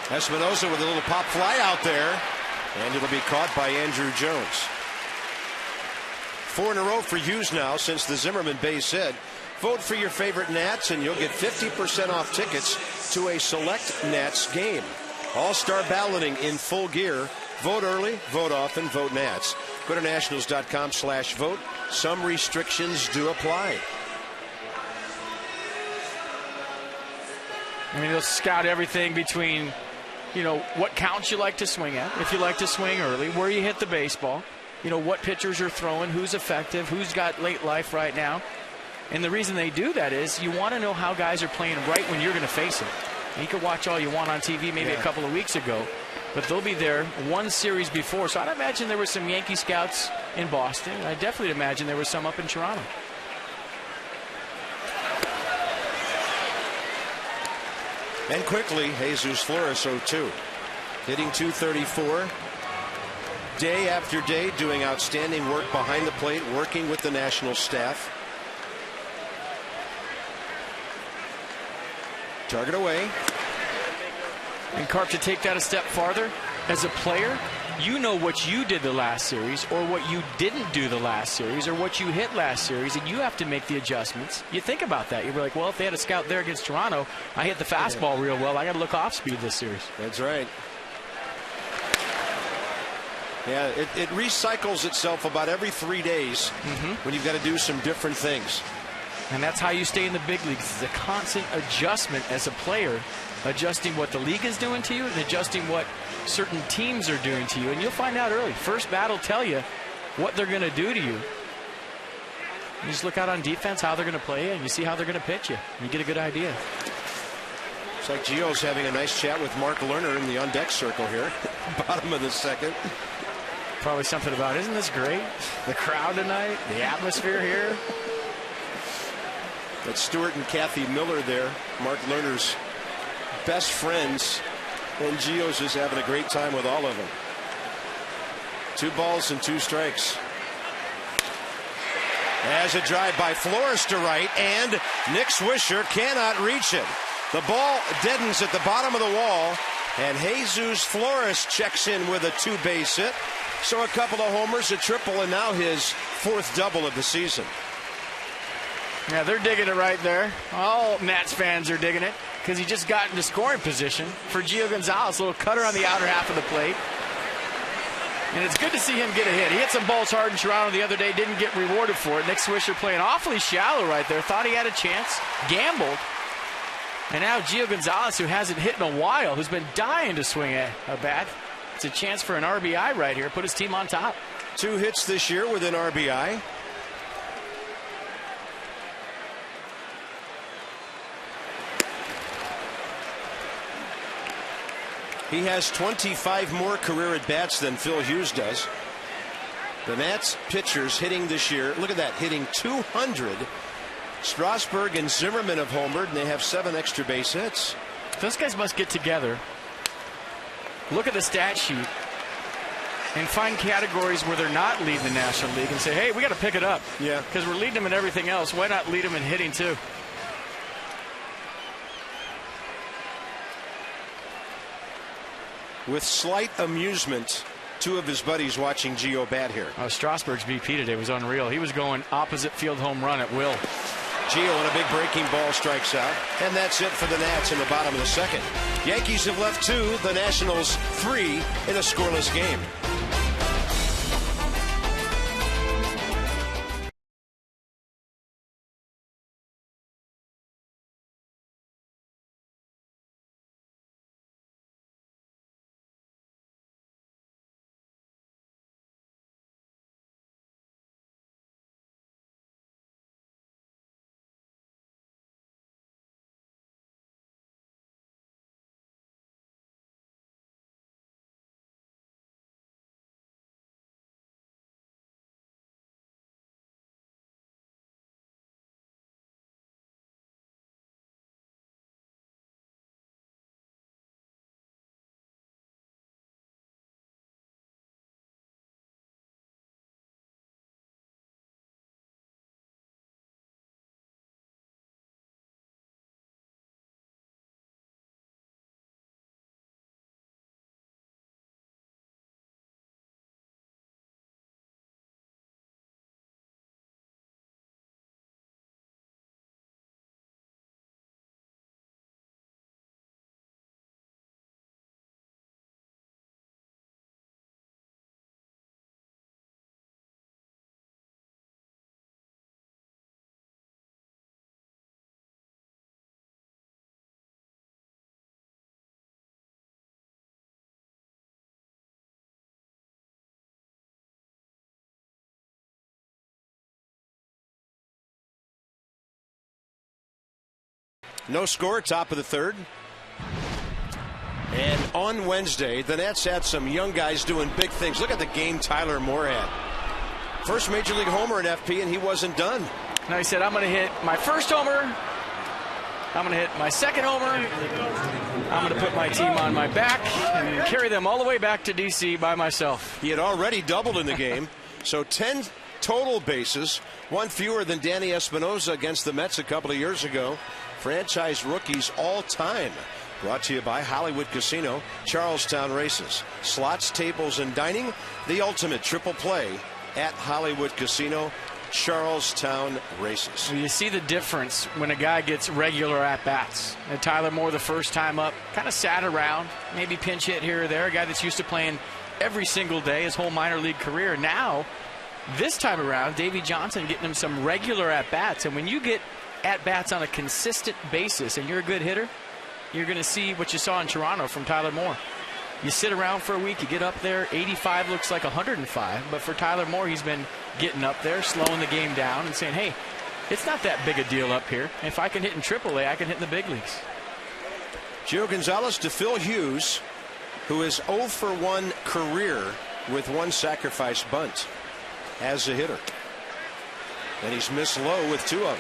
Espinosa with a little pop fly out there, and it'll be caught by Andrew Jones. 4 in a row for Hughes now since the Zimmerman base hit. Vote for your favorite Nats, and you'll get 50% off tickets to a select Nats game. All-star balloting in full gear. Vote early, vote often, vote Nats. Go to nationals.com/vote. Some restrictions do apply. I mean, they'll scout everything between, what counts you like to swing at, if you like to swing early, where you hit the baseball, what pitchers are throwing, who's effective, who's got late life right now. And the reason they do that is you want to know how guys are playing right when you're going to face them. You can watch all you want on TV maybe a couple of weeks ago, but they'll be there one series before. So I'd imagine there were some Yankee scouts in Boston. I definitely imagine there was some up in Toronto. And quickly, Jesus Flores 0-2. Hitting .234. Day after day doing outstanding work behind the plate, working with the national staff. Target away. And Carp, to take that a step farther, as a player, you know what you did the last series or what you didn't do the last series or what you hit last series, and you have to make the adjustments. You think about that. You're like, well, if they had a scout there against Toronto, I hit the fastball real well. I got to look off speed this series. That's right. Yeah, it recycles itself about every 3 days when you've got to do some different things. And that's how you stay in the big leagues. It's a constant adjustment as a player, adjusting what the league is doing to you and adjusting what certain teams are doing to you. And you'll find out early. First bat will tell you what they're going to do to you. You just look out on defense, how they're going to play you, and you see how they're going to pitch you. You get a good idea. It's like Gio's having a nice chat with Mark Lerner in the on-deck circle here. Bottom of the second. Probably something about, isn't this great? The crowd tonight, the atmosphere here. That's Stuart and Kathy Miller there, Mark Lerner's best friends, and Gio's just having a great time with all of them. 2 balls and 2 strikes. As a drive by Flores to right, and Nick Swisher cannot reach it. The ball deadens at the bottom of the wall, and Jesus Flores checks in with a 2-base hit. So a couple of homers, a triple, and now his 4th double of the season. Yeah, they're digging it right there. All Nats fans are digging it because he just got into scoring position for Gio Gonzalez. A little cutter on the outer half of the plate. And it's good to see him get a hit. He hit some balls hard in Toronto the other day, didn't get rewarded for it. Nick Swisher playing awfully shallow right there. Thought he had a chance, gambled. And now Gio Gonzalez, who hasn't hit in a while, who's been dying to swing a bat. It's a chance for an RBI right here. Put his team on top. 2 hits this year with an RBI. He has 25 more career at-bats than Phil Hughes does. The Nats pitchers hitting this year, look at that, hitting 200. Strasburg and Zimmerman have homered, and they have 7 extra base hits. Those guys must get together, look at the stat sheet, and find categories where they're not leading the National League and say, hey, we got to pick it up. Yeah. Because we're leading them in everything else. Why not lead them in hitting, too? With slight amusement, two of his buddies watching Gio bat here. Strasburg's BP today was unreal. He was going opposite field home run at will. Gio on a big breaking ball strikes out. And that's it for the Nats in the bottom of the second. Yankees have left 2, the Nationals 3 in a scoreless game. No score, top of the third. And on Wednesday, the Nats had some young guys doing big things. Look at the game Tyler Moore had. First major league homer in FP, and he wasn't done. Now he said, I'm going to hit my first homer. I'm going to hit my second homer. I'm going to put my team on my back and carry them all the way back to D.C. by myself. He had already doubled in the game, so 10 total bases, one fewer than Danny Espinosa against the Mets a couple of years ago. Franchise rookies all time. Brought to you by Hollywood Casino, Charlestown Races. Slots, tables, and dining. The ultimate triple play at Hollywood Casino, Charlestown Races. You see the difference when a guy gets regular at-bats. And Tyler Moore, the first time up, kind of sat around, maybe pinch hit here or there. A guy that's used to playing every single day his whole minor league career. Now, this time around, Davey Johnson getting him some regular at-bats. And when you get at-bats on a consistent basis and you're a good hitter, you're going to see what you saw in Toronto from Tyler Moore. You sit around for a week, you get up there, 85 looks like 105, but for Tyler Moore, he's been getting up there, slowing the game down and saying, hey, it's not that big a deal up here. If I can hit in AAA, I can hit in the big leagues. Gio Gonzalez to Phil Hughes, who is 0 for 1 career with one sacrifice bunt as a hitter. And he's missed low with 2 of them.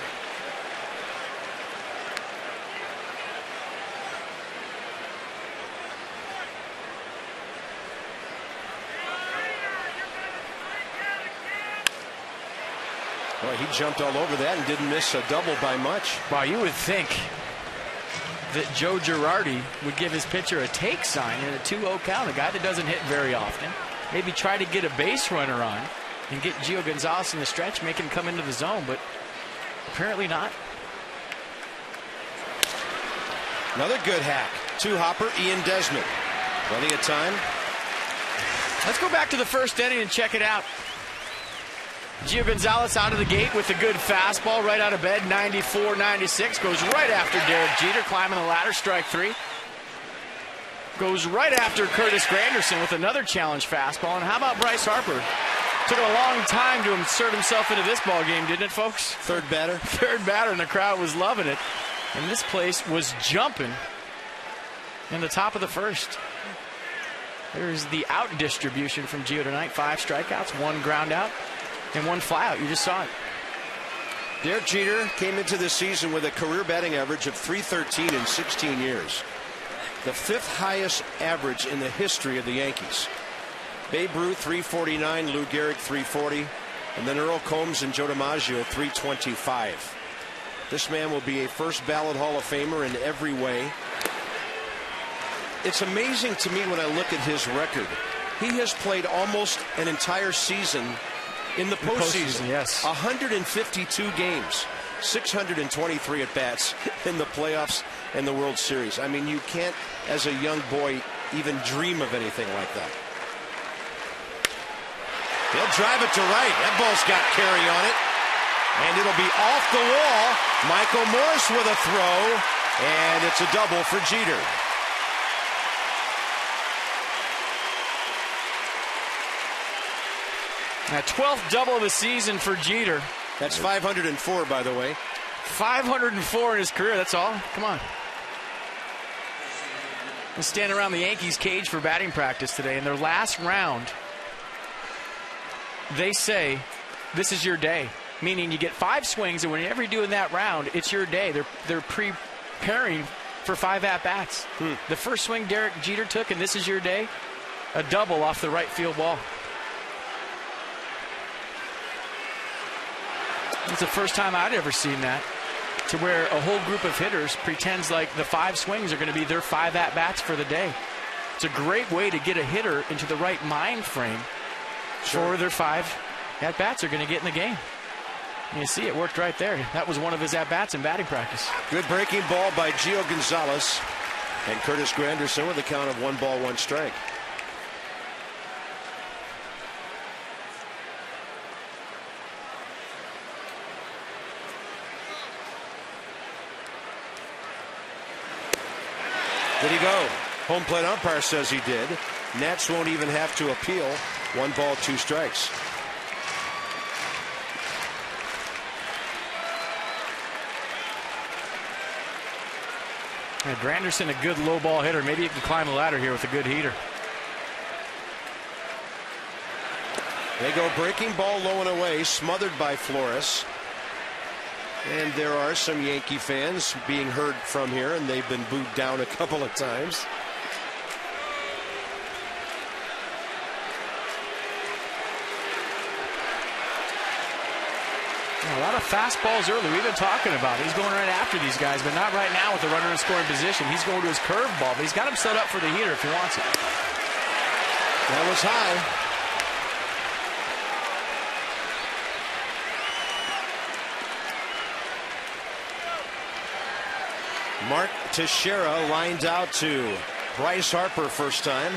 Well, he jumped all over that and didn't miss a double by much. Wow, you would think that Joe Girardi would give his pitcher a take sign in a 2-0 count, a guy that doesn't hit very often. Maybe try to get a base runner on and get Gio Gonzalez in the stretch, make him come into the zone, but apparently not. Another good hack. 2-hopper, Ian Desmond. Plenty of time. Let's go back to the first inning and check it out. Gio Gonzalez out of the gate with a good fastball right out of bed, 94-96. Goes right after Derek Jeter, climbing the ladder, strike 3. Goes right after Curtis Granderson with another challenge fastball. And how about Bryce Harper? Took a long time to insert himself into this ball game, didn't it, folks? Third batter. Third batter, and the crowd was loving it. And this place was jumping in the top of the first. There's the out distribution from Gio tonight. 5 strikeouts, 1 ground out, and 1 flyout. You just saw it. Derek Jeter came into this season with a career batting average of .313 in 16 years. The 5th highest average in the history of the Yankees. Babe Ruth, .349, Lou Gehrig, .340, and then Earl Combs and Joe DiMaggio, .325. This man will be a first ballot Hall of Famer in every way. It's amazing to me when I look at his record. He has played almost an entire season in the postseason. Yes. 152 games, 623 at-bats in the playoffs and the World Series. I mean, you can't, as a young boy, even dream of anything like that. He'll drive it to right. That ball's got carry on it. And it'll be off the wall. Michael Morse with a throw. And it's a double for Jeter. That 12th double of the season for Jeter. That's 504, by the way. 504 in his career, that's all. Come on. We'll stand around the Yankees cage for batting practice today. In their last round, they say, this is your day. Meaning you get 5 swings, and whenever you're doing that round, it's your day. They're preparing for 5 at-bats. The first swing Derek Jeter took, and this is your day, a double off the right field wall. It's the first time I'd ever seen that, to where a whole group of hitters pretends like the 5 swings are going to be their 5 at-bats for the day. It's a great way to get a hitter into the right mind frame for their 5 at-bats they're going to get in the game. And you see it worked right there. That was one of his at-bats in batting practice. Good breaking ball by Gio Gonzalez, and Curtis Granderson with a count of 1 ball, 1 strike. Did he go? Home plate umpire says he did. Nats won't even have to appeal. 1 ball, 2 strikes. Yeah, Granderson, a good low ball hitter. Maybe he can climb the ladder here with a good heater. They go breaking ball low and away, smothered by Flores. And there are some Yankee fans being heard from here, and they've been booed down a couple of times. A lot of fastballs early. We've been talking about it. He's going right after these guys, but not right now with the runner in scoring position. He's going to his curveball, but he's got him set up for the heater if he wants it. That was high. Mark Teixeira lined out to Bryce Harper first time.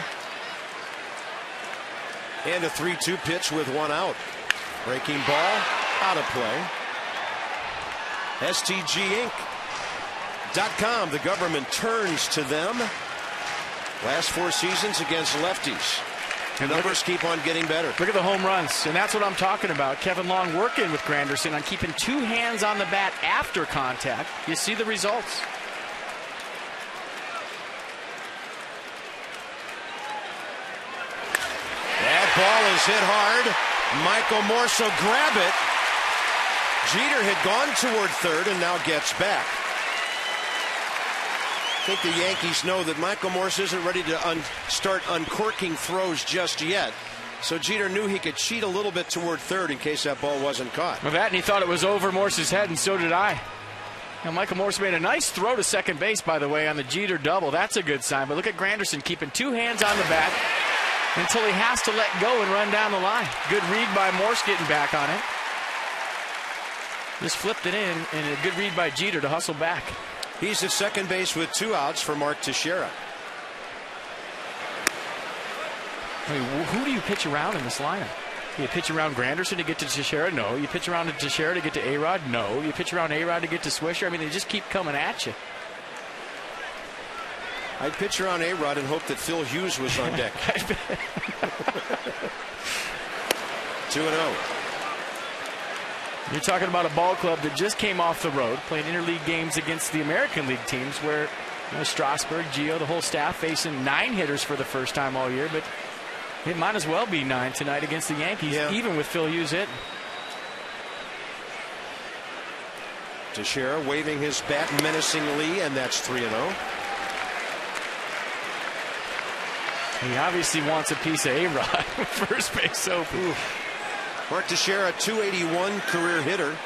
And a 3-2 pitch with 1 out. Breaking ball out of play. STGinc.com. The government turns to them. Last 4 seasons against lefties. The numbers keep on getting better. Look at the home runs, and that's what I'm talking about. Kevin Long working with Granderson on keeping 2 hands on the bat after contact. You see the results. That ball is hit hard. Michael Morse will grab it. Jeter had gone toward third and now gets back. I think the Yankees know that Michael Morse isn't ready to start uncorking throws just yet. So Jeter knew he could cheat a little bit toward third in case that ball wasn't caught. Well, that, and he thought it was over Morse's head, and so did I. Now, Michael Morse made a nice throw to second base, by the way, on the Jeter double. That's a good sign. But look at Granderson keeping 2 hands on the bat until he has to let go and run down the line. Good read by Morse getting back on it. Just flipped it in, and a good read by Jeter to hustle back. He's at second base with 2 outs for Mark Teixeira. I mean, who do you pitch around in this lineup? You pitch around Granderson to get to Teixeira? No. You pitch around Teixeira to get to A-Rod? No. You pitch around A-Rod to get to Swisher? I mean, they just keep coming at you. I'd pitch around A-Rod and hope that Phil Hughes was on deck. 2-0. You're talking about a ball club that just came off the road, playing interleague games against the American League teams where Strasburg, Gio, the whole staff facing 9 hitters for the first time all year, but it might as well be 9 tonight against the Yankees, even with Phil Hughes hitting. Teixeira waving his bat menacingly, and that's 3-0. He obviously wants a piece of A-Rod. First base open. Mark Teixeira, .281 career hitter.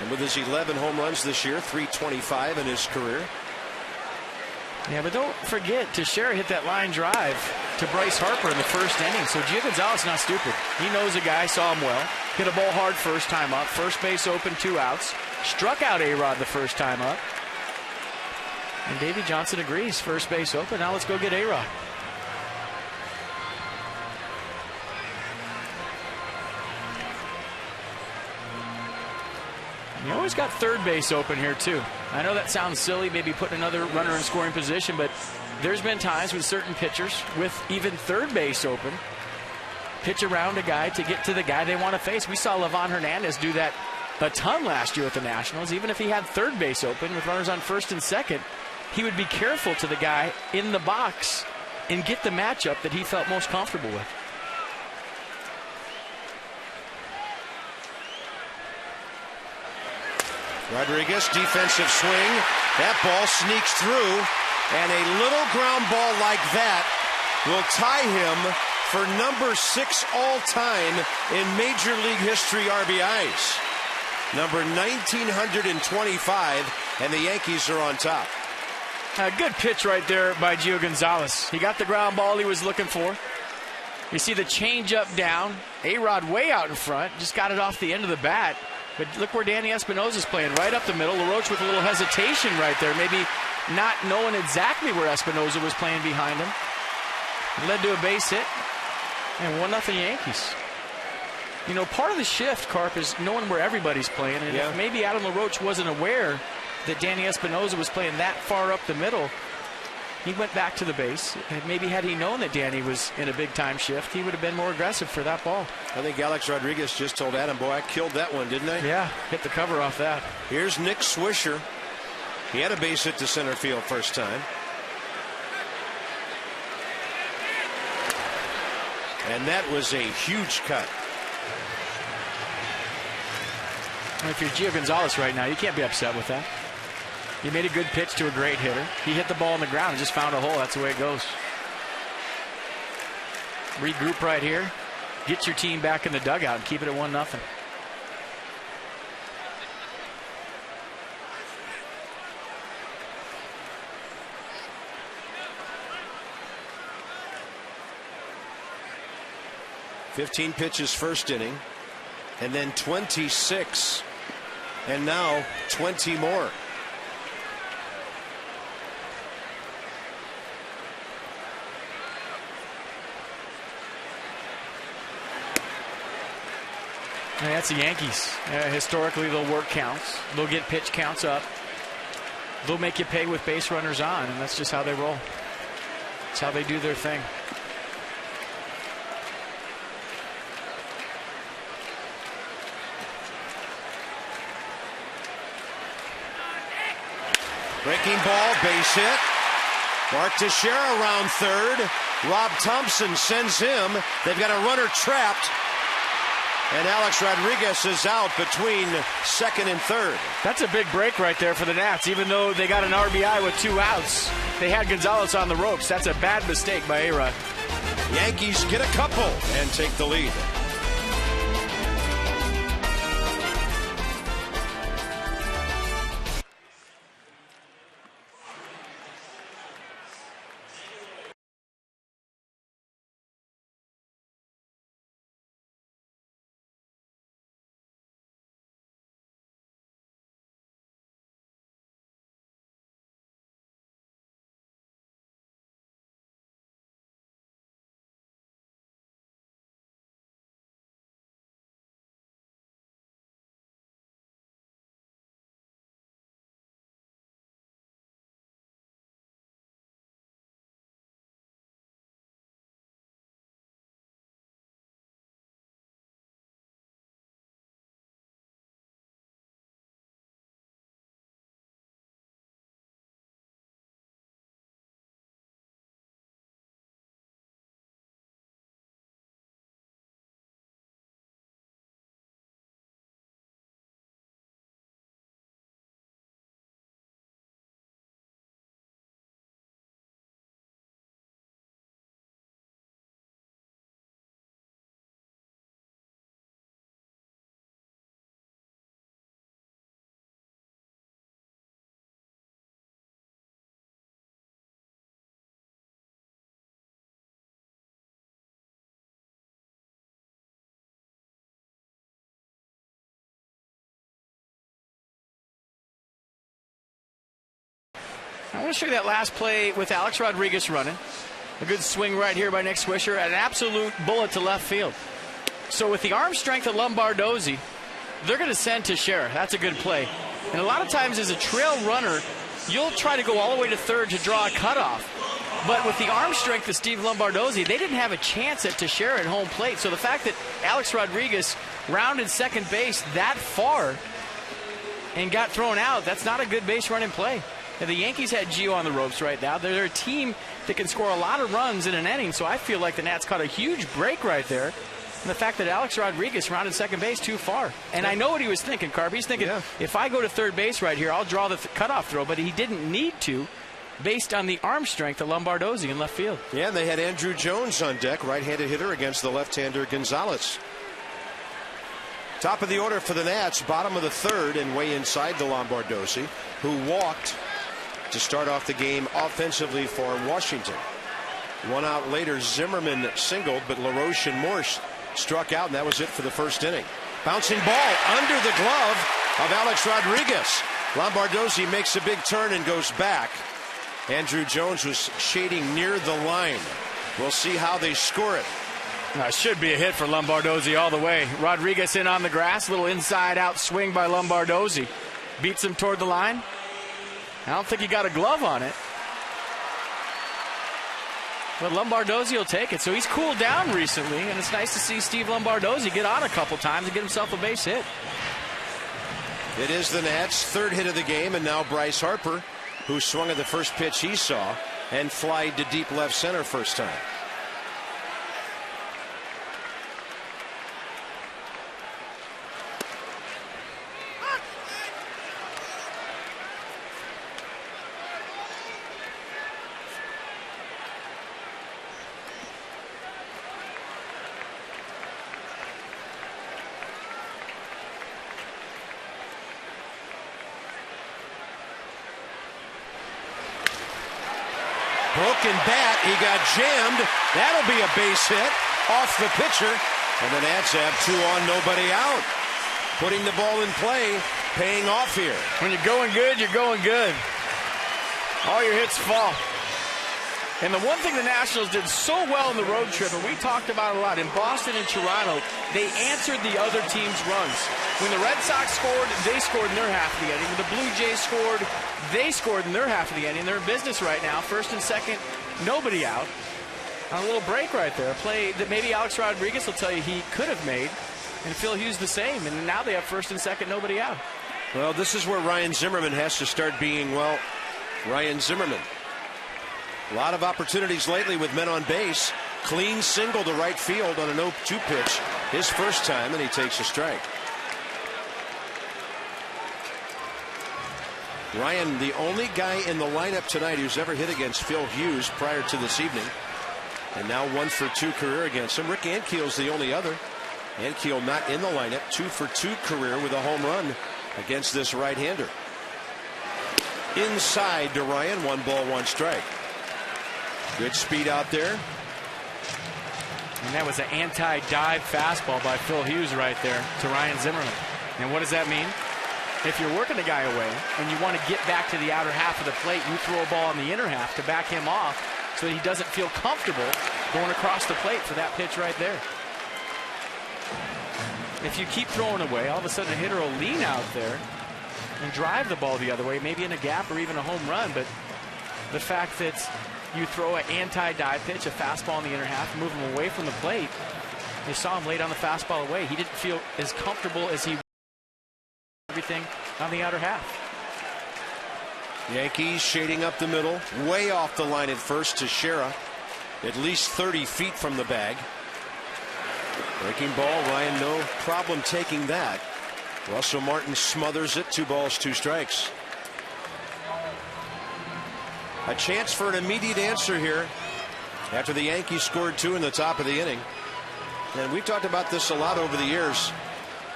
And with his 11 home runs this year, .325 in his career. Yeah, but don't forget, Teixeira hit that line drive to Bryce Harper in the first inning. So Gio Gonzalez not stupid. He knows the guy, saw him well. Hit a ball hard first time up. First base open, 2 outs. Struck out A-Rod the first time up. And Davey Johnson agrees. First base open. Now let's go get A-Rod. You always got third base open here, too. I know that sounds silly, maybe putting another runner in scoring position, but there's been times with certain pitchers with even third base open, pitch around a guy to get to the guy they want to face. We saw Livan Hernandez do that a ton last year with the Nationals. Even if he had third base open with runners on first and second, he would be careful to the guy in the box and get the matchup that he felt most comfortable with. Rodriguez, defensive swing. That ball sneaks through, and a little ground ball like that will tie him for number 6 all-time in Major League history RBIs. Number 1,925, and the Yankees are on top. A good pitch right there by Gio Gonzalez. He got the ground ball he was looking for. You see the changeup down. A-Rod way out in front. Just got it off the end of the bat. But look where Danny Espinosa's playing, right up the middle. LaRoche with a little hesitation right there, maybe not knowing exactly where Espinosa was playing behind him. It led to a base hit, and 1-0 Yankees. You know, part of the shift, Carp, is knowing where everybody's playing. And if maybe Adam LaRoche wasn't aware that Danny Espinosa was playing that far up the middle, he went back to the base. And maybe had he known that Danny was in a big-time shift, he would have been more aggressive for that ball. I think Alex Rodriguez just told Adam, boy, I killed that one, didn't I? Yeah, hit the cover off that. Here's Nick Swisher. He had a base hit to center field first time. And that was a huge cut. If you're Gio Gonzalez right now, you can't be upset with that. He made a good pitch to a great hitter. He hit the ball on the ground and just found a hole. That's the way it goes. Regroup right here. Get your team back in the dugout and keep it at 1-0. "15 pitches first inning, and then 26, and now 20 more. And that's the Yankees. Historically, they'll work counts. They'll get pitch counts up. They'll make you pay with base runners on, and that's just how they roll. That's how they do their thing. Breaking ball, base hit. Mark Teixeira around third. Rob Thompson sends him. They've got a runner trapped. And Alex Rodriguez is out between second and third. That's a big break right there for the Nats. Even though they got an RBI with 2 outs, they had Gonzalez on the ropes. That's a bad mistake by A-Rod. Yankees get a couple and take the lead. I want to show you that last play with Alex Rodriguez running. A good swing right here by Nick Swisher. An absolute bullet to left field. So with the arm strength of Lombardozzi, they're going to send Teixeira. That's a good play. And a lot of times as a trail runner, you'll try to go all the way to third to draw a cutoff. But with the arm strength of Steve Lombardozzi, they didn't have a chance at Teixeira at home plate. So the fact that Alex Rodriguez rounded second base that far and got thrown out, that's not a good base running play. And the Yankees had Gio on the ropes right now. They're a team that can score a lot of runs in an inning, so I feel like the Nats caught a huge break right there. And the fact that Alex Rodriguez rounded second base too far. And I know what he was thinking, Carp. He's thinking, if I go to third base right here, I'll draw the cutoff throw. But he didn't need to, based on the arm strength of Lombardozzi in left field. Yeah, and they had Andrew Jones on deck, right-handed hitter against the left-hander Gonzalez. Top of the order for the Nats, bottom of the third, and way inside the Lombardozzi, who walked to start off the game offensively for Washington. 1 out later, Zimmerman singled, but LaRoche and Morse struck out, and that was it for the first inning. Bouncing ball under the glove of Alex Rodriguez. Lombardozzi makes a big turn and goes back. Andrew Jones was shading near the line. We'll see how they score it. Should be a hit for Lombardozzi all the way. Rodriguez in on the grass. Little inside-out swing by Lombardozzi. Beats him toward the line. I don't think he got a glove on it. But Lombardozzi will take it. So he's cooled down recently, and it's nice to see Steve Lombardozzi get on a couple times and get himself a base hit. It is the Nats' third hit of the game, and now Bryce Harper, who swung at the first pitch he saw and flied to deep left center first time. Broken bat, he got jammed. That'll be a base hit off the pitcher. And the Nats have 2 on, nobody out. Putting the ball in play, paying off here. When you're going good, you're going good. All your hits fall. And the one thing the Nationals did so well in the road trip, and we talked about it a lot, in Boston and Toronto, they answered the other team's runs. When the Red Sox scored, they scored in their half of the inning. When the Blue Jays scored, they scored in their half of the inning. They're in business right now. First and second, nobody out. On a little break right there. A play that maybe Alex Rodriguez will tell you he could have made. And Phil Hughes the same. And now they have first and second, nobody out. Well, this is where Ryan Zimmerman has to start being, well, Ryan Zimmerman. A lot of opportunities lately with men on base. Clean single to right field on an 0-2 pitch. His first time, and he takes a strike. Ryan, the only guy in the lineup tonight who's ever hit against Phil Hughes prior to this evening. And now 1 for 2 career against him. Rick Ankiel's the only other. Ankiel not in the lineup. 2 for 2 career with a home run against this right-hander. Inside to Ryan. 1 ball, 1 strike. Good speed out there. And that was an anti-dive fastball by Phil Hughes right there to Ryan Zimmerman. And what does that mean? If you're working a guy away and you want to get back to the outer half of the plate, you throw a ball in the inner half to back him off so that he doesn't feel comfortable going across the plate for that pitch right there. If you keep throwing away, all of a sudden a hitter will lean out there and drive the ball the other way, maybe in a gap or even a home run. But the fact that you throw an anti-dive pitch, a fastball in the inner half, move him away from the plate, they saw him lay down the fastball away. He didn't feel as comfortable as he everything on the outer half. Yankees shading up the middle, way off the line at first. Teixeira at least 30 feet from the bag. Breaking ball, Ryan no problem taking that. Russell Martin smothers it. 2 balls, 2 strikes. A chance for an immediate answer here after the Yankees scored 2 in the top of the inning. And we've talked about this a lot over the years.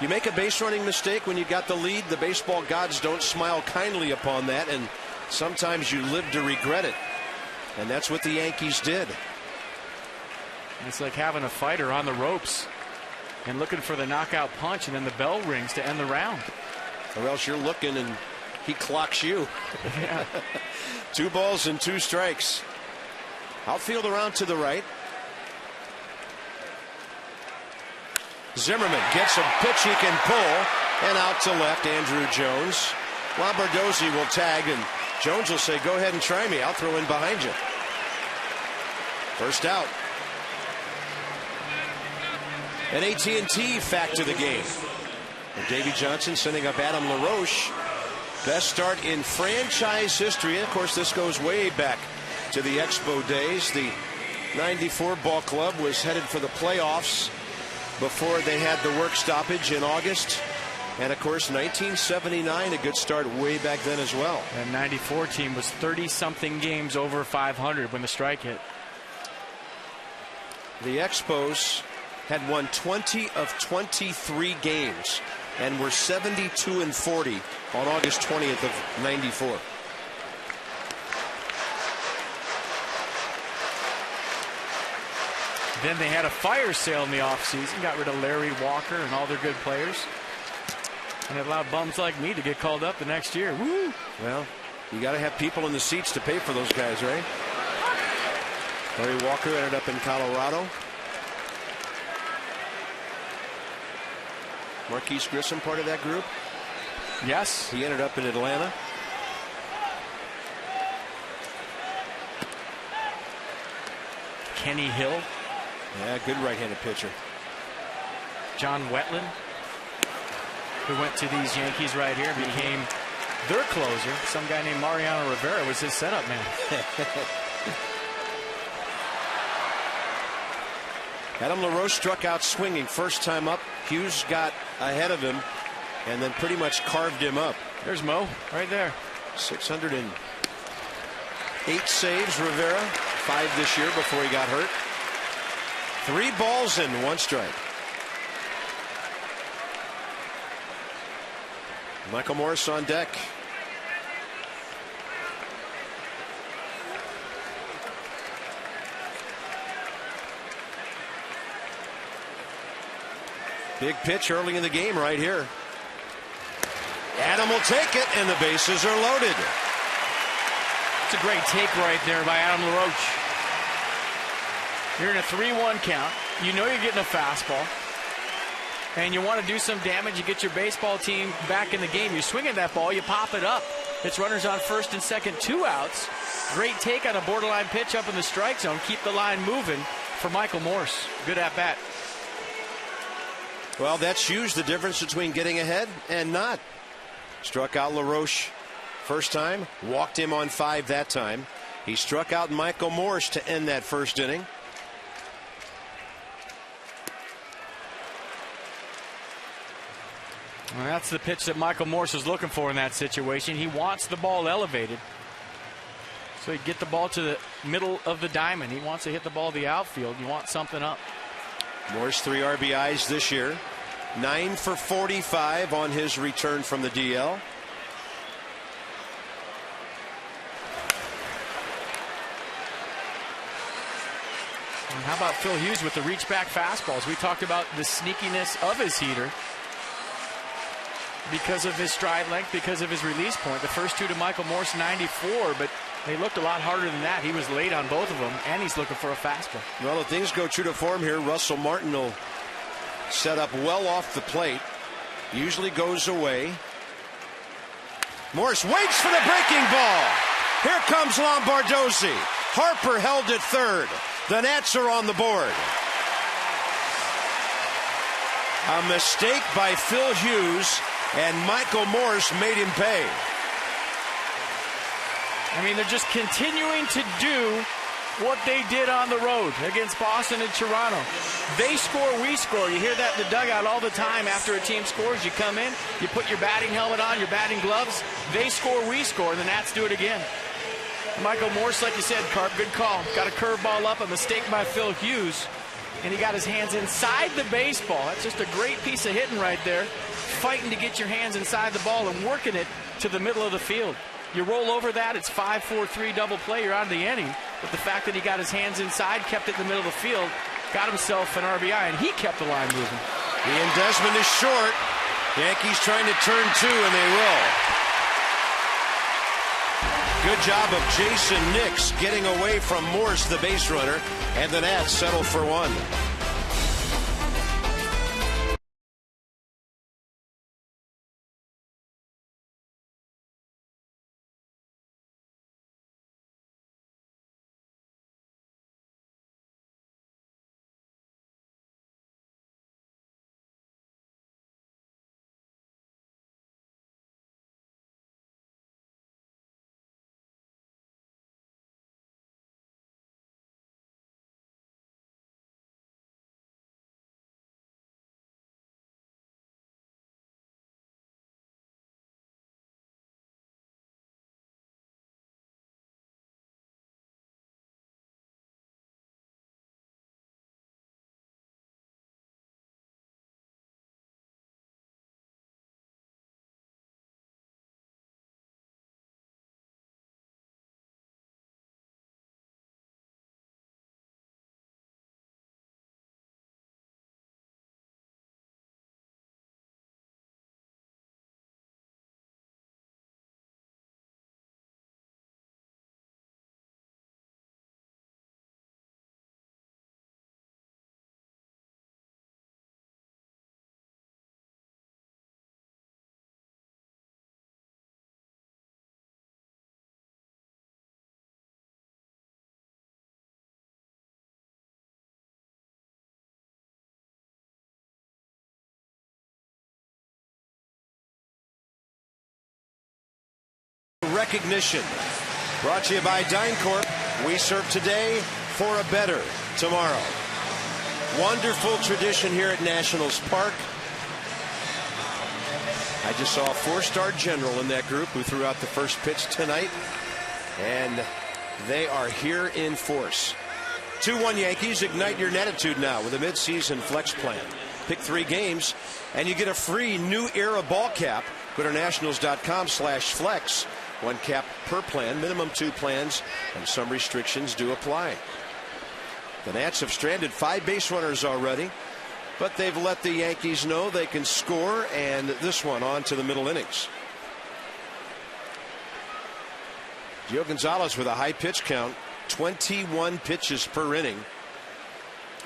You make a base running mistake when you got the lead, the baseball gods don't smile kindly upon that, and sometimes you live to regret it. And that's what the Yankees did. It's like having a fighter on the ropes and looking for the knockout punch, and then the bell rings to end the round. Or else you're looking and he clocks you. Yeah. 2 balls and 2 strikes. Outfield around to the right. Zimmerman gets a pitch he can pull, and out to left, Andrew Jones. Lombardozzi will tag, and Jones will say, go ahead and try me. I'll throw in behind you. First out. An AT&T fact of the game. And Davey Johnson sending up Adam LaRoche. Best start in franchise history. And of course, this goes way back to the Expo days. The 94 ball club was headed for the playoffs before they had the work stoppage in August. And of course, 1979, a good start way back then as well. And 94 team was 30-something games over 500 when the strike hit. The Expos had won 20 of 23 games and were 72-40 on August 20th of 94. Then they had a fire sale in the offseason, got rid of Larry Walker and all their good players. And it allowed bums like me to get called up the next year. Woo! Well, you got to have people in the seats to pay for those guys, right? Larry Walker ended up in Colorado. Marquise Grissom part of that group? Yes. He ended up in Atlanta. Kenny Hill. Yeah, good right-handed pitcher. John Wetland, who went to these Yankees right here, became their closer. Some guy named Mariano Rivera was his setup man. Adam LaRoche struck out swinging first time up. Hughes got ahead of him and then pretty much carved him up. There's Mo right there. 608 saves, Rivera. 5 this year before he got hurt. 3 balls and 1 strike. Michael Morse on deck. Big pitch early in the game right here. Adam will take it, and the bases are loaded. It's a great take right there by Adam LaRoche. You're in a 3-1 count. You know you're getting a fastball. And you want to do some damage. You get your baseball team back in the game. You swing at that ball, you pop it up. It's runners on first and second, 2 outs. Great take on a borderline pitch up in the strike zone. Keep the line moving for Michael Morse. Good at bat. Well, that's huge, the difference between getting ahead and not. Struck out LaRoche first time, walked him on 5 that time. He struck out Michael Morse to end that first inning. Well, that's the pitch that Michael Morse is looking for in that situation. He wants the ball elevated, so he get the ball to the middle of the diamond. He wants to hit the ball to the outfield. You want something up. Morse 3 RBIs this year. 9 for 45 on his return from the DL. And how about Phil Hughes with the reach back fastballs? We talked about the sneakiness of his heater because of his stride length, because of his release point. The first 2 to Michael Morse, 94, but they looked a lot harder than that. He was late on both of them, and he's looking for a fastball. Well, if things go true to form here, Russell Martin will set up well off the plate. Usually goes away. Morse waits for the breaking ball. Here comes Lombardozzi. Harper held at third. The Nats are on the board. A mistake by Phil Hughes, and Michael Morse made him pay. I mean, they're just continuing to do what they did on the road against Boston and Toronto. They score, we score. You hear that in the dugout all the time. After a team scores, you come in, you put your batting helmet on, your batting gloves. They score, we score. The Nats do it again. Michael Morse, like you said, Carp, good call. Got a curveball up, a mistake by Phil Hughes, and he got his hands inside the baseball. That's just a great piece of hitting right there. Fighting to get your hands inside the ball and working it to the middle of the field. You roll over that, it's 5-4-3 double play, you're out of the inning. But the fact that he got his hands inside, kept it in the middle of the field, got himself an RBI, and he kept the line moving. Ian Desmond is short. Yankees trying to turn 2, and they will. Good job of Jason Nix getting away from Morse, the base runner, and the Nats settle for one. Recognition brought to you by DynCorp. We serve today for a better tomorrow. Wonderful tradition here at Nationals Park. I just saw a four-star general in that group who threw out the first pitch tonight, and they are here in force. 2-1 Yankees. Ignite your attitude now with a midseason flex plan. Pick 3 games and you get a free new era ball cap. Go to nationals.com/flex. 1 cap per plan, minimum 2 plans, and some restrictions do apply. The Nats have stranded 5 base runners already, but they've let the Yankees know they can score, and this one on to the middle innings. Gio Gonzalez with a high pitch count, 21 pitches per inning,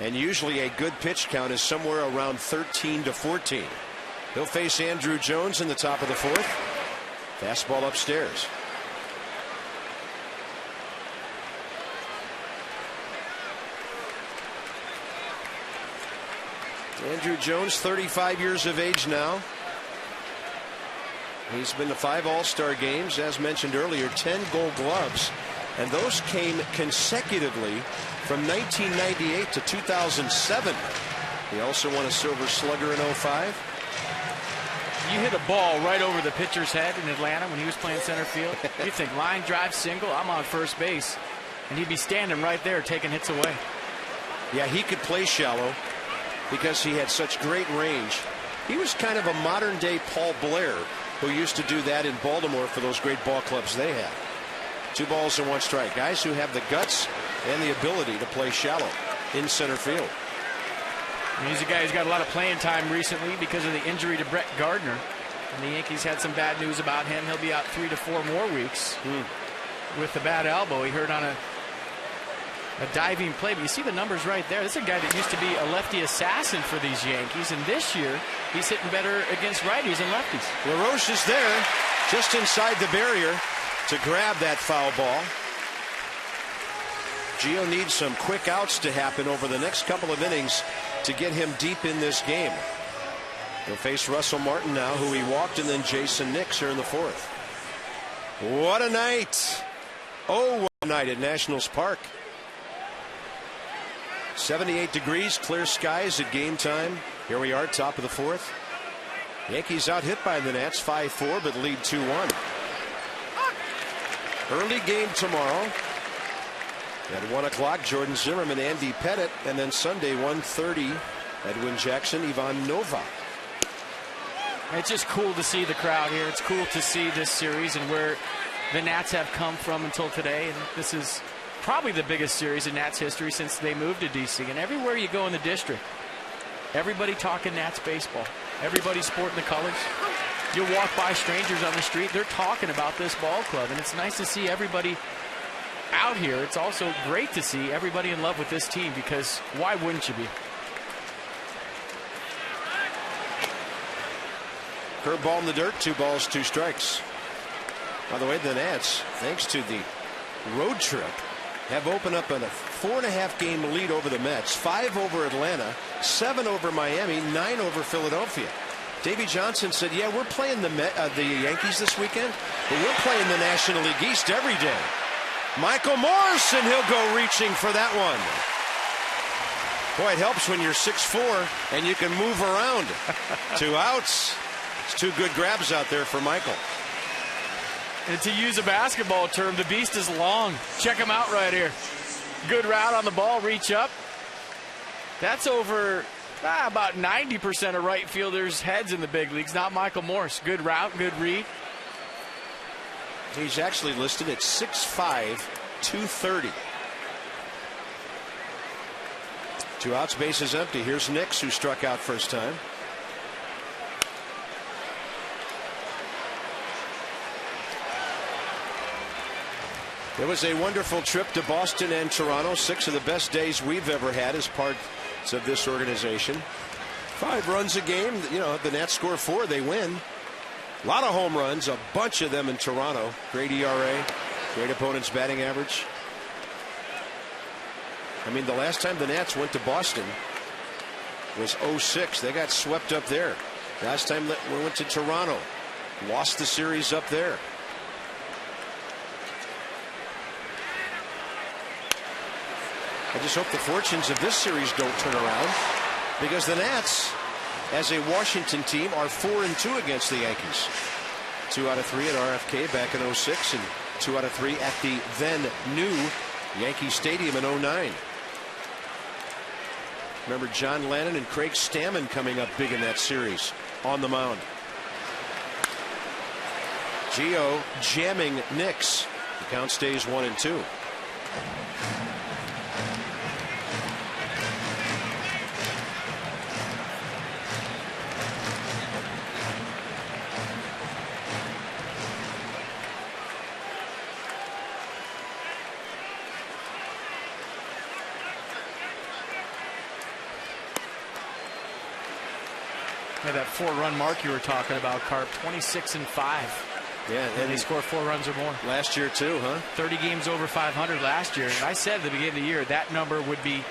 and usually a good pitch count is somewhere around 13 to 14. He'll face Andrew Jones in the top of the 4th. Fastball upstairs. Andrew Jones, 35 years of age now. He's been to 5 All-Star games, as mentioned earlier, 10 Gold Gloves, and those came consecutively from 1998 to 2007. He also won a Silver Slugger in 05. You hit a ball right over the pitcher's head in Atlanta when he was playing center field. You think line drive single, I'm on first base, and he'd be standing right there taking hits away. Yeah, he could play shallow because he had such great range. He was kind of a modern day Paul Blair, who used to do that in Baltimore for those great ball clubs they had. 2 balls and 1 strike. Guys who have the guts and the ability to play shallow in center field. He's a guy who's got a lot of playing time recently because of the injury to Brett Gardner. And the Yankees had some bad news about him. He'll be out 3 to 4 more weeks with the bad elbow. He hurt on a diving play. But you see the numbers right there. This is a guy that used to be a lefty assassin for these Yankees. And this year, he's hitting better against righties and lefties. LaRoche is there just inside the barrier to grab that foul ball. Gio needs some quick outs to happen over the next couple of innings to get him deep in this game. He'll face Russell Martin now, who he walked, and then Jason Nix here in the 4th. What a night. Oh, what a night at Nationals Park. 78 degrees, clear skies at game time. Here we are, top of the 4th. Yankees out hit by the Nats 5-4, but lead 2-1. Early game tomorrow. At 1 o'clock, Jordan Zimmerman, Andy Pettit, and then Sunday 1:30, Edwin Jackson, Ivan Nova. It's just cool to see the crowd here. It's cool to see this series and where the Nats have come from until today. And this is probably the biggest series in Nats history since they moved to D.C. And everywhere you go in the district, everybody talking Nats baseball. Everybody sporting the colors. You'll walk by strangers on the street, they're talking about this ball club, and it's nice to see everybody out here. It's also great to see everybody in love with this team, because why wouldn't you be? Curveball in the dirt, 2 balls, 2 strikes. By the way, the Nats, thanks to the road trip, have opened up a 4.5 game lead over the Mets, 5 over Atlanta, 7 over Miami, 9 over Philadelphia. Davey Johnson said, yeah, we're playing the Yankees this weekend, but we're playing the National League East every day. Michael Morse, and he'll go reaching for that one. Boy, it helps when you're 6'4" and you can move around. 2 outs. It's 2 good grabs out there for Michael. And to use a basketball term, the beast is long. Check him out right here. Good route on the ball, reach up. That's over about 90% of right fielders' heads in the big leagues, not Michael Morse. Good route, good read. He's actually listed at 6'5", 230. 2 outs, bases empty. Here's Nix, who struck out first time. It was a wonderful trip to Boston and Toronto. 6 of the best days we've ever had as parts of this organization. 5 runs a game. You know, the Nats score 4, they win. A lot of home runs, a bunch of them in Toronto. Great ERA, great opponent's batting average. I mean, the last time the Nats went to Boston was 06. They got swept up there. Last time we went to Toronto, lost the series up there. I just hope the fortunes of this series don't turn around, because the Nats, as a Washington team, are 4-2 against the Yankees. 2 out of 3 at RFK back in 06, and 2 out of 3 at the then new Yankee Stadium in 09. Remember John Lennon and Craig Stammen coming up big in that series on the mound. Gio jamming Nix. The count stays 1-2. Yeah, that 4-run mark you were talking about, Carp, 26-5. Yeah, and they score 4 runs or more. Last year too, huh? 30 games over 500 last year. And I said at the beginning of the year that number would be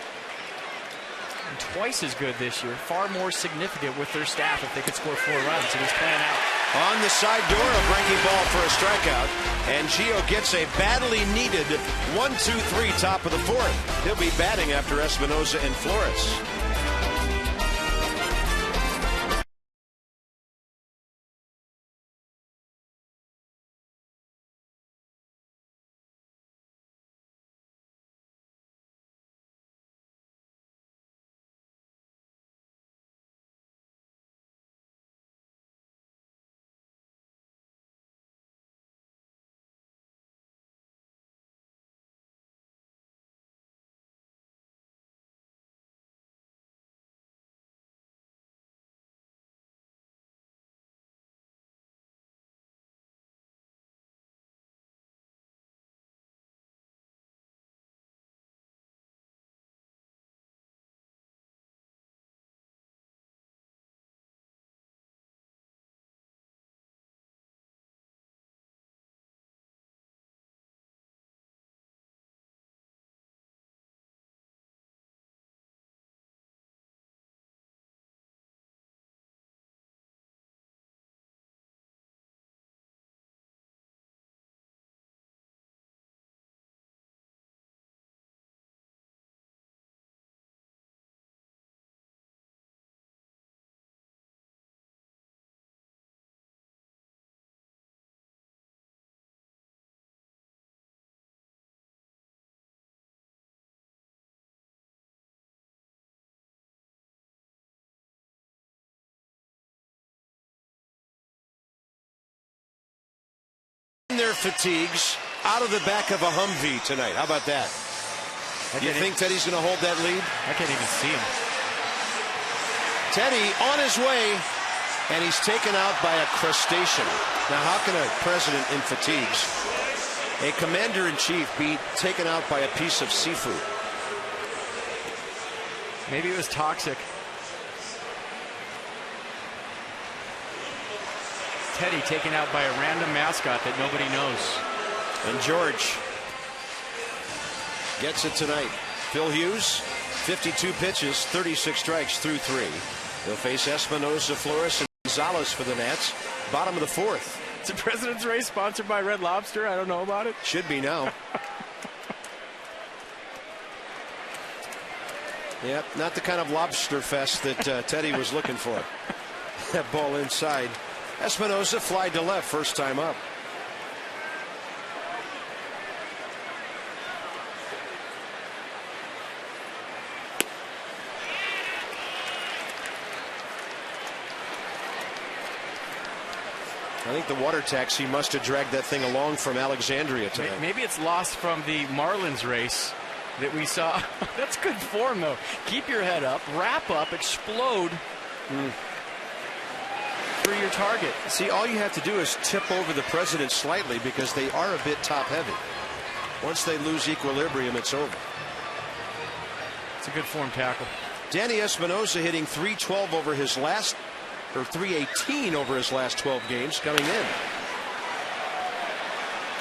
twice as good this year, far more significant with their staff if they could score 4 runs. And he's playing out. On the side door, a breaking ball for a strikeout, and Gio gets a badly needed 1-2-3 top of the 4th. He'll be batting after Espinosa and Flores. Their fatigues out of the back of a Humvee tonight. How about that? Do you think Teddy's going to hold that lead? I can't even see him. Teddy on his way And he's taken out by a crustacean. Now, how can a president in fatigues, a commander-in-chief, be taken out by a piece of seafood? Maybe it was toxic. Teddy taken out by a random mascot that nobody knows. And George gets it tonight. Phil Hughes, 52 pitches, 36 strikes through 3. They'll face Espinosa, Flores, and Gonzalez for the Nats. Bottom of the 4th. It's a President's Race sponsored by Red Lobster. I don't know about it. Should be now. Yep, not the kind of lobster fest that Teddy was looking for. That ball inside. Espinosa fly to left, first time up. I think the water taxi must have dragged that thing along from Alexandria tonight. Maybe it's lost from the Marlins race that we saw. That's good form, though. Keep your head up, wrap up, explode through your target. See, all you have to do is tip over the president slightly because they are a bit top heavy. Once they lose equilibrium, it's over. It's a good form tackle. Danny Espinosa hitting .312 over his last, or .318 over his last 12 games coming in.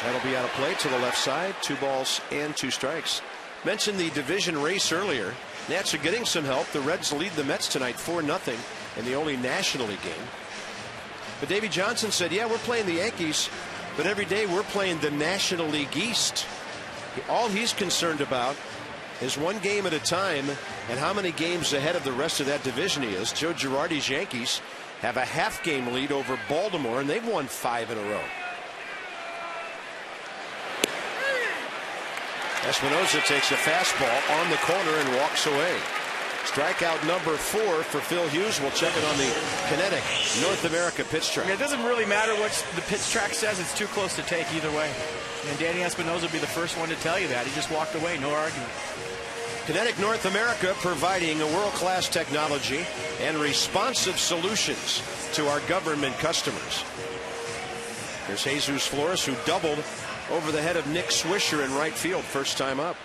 That'll be out of play to the left side. 2 balls and 2 strikes. Mentioned the division race earlier. Nats are getting some help. The Reds lead the Mets tonight 4-0 in the only National League game. But Davey Johnson said, yeah, we're playing the Yankees, but every day we're playing the National League East. All he's concerned about is one game at a time and how many games ahead of the rest of that division he is. Joe Girardi's Yankees have a half-game lead over Baltimore, and they've won 5 in a row. Espinosa takes a fastball on the corner and walks away. Strikeout number 4 for Phil Hughes. We'll check it on the Kinetic North America pitch track. It doesn't really matter what the pitch track says. It's too close to take either way. And Danny Espinosa will be the first one to tell you that. He just walked away. No argument. Kinetic North America providing a world-class technology and responsive solutions to our government customers. Here's Jesus Flores, who doubled over the head of Nick Swisher in right field, first time up.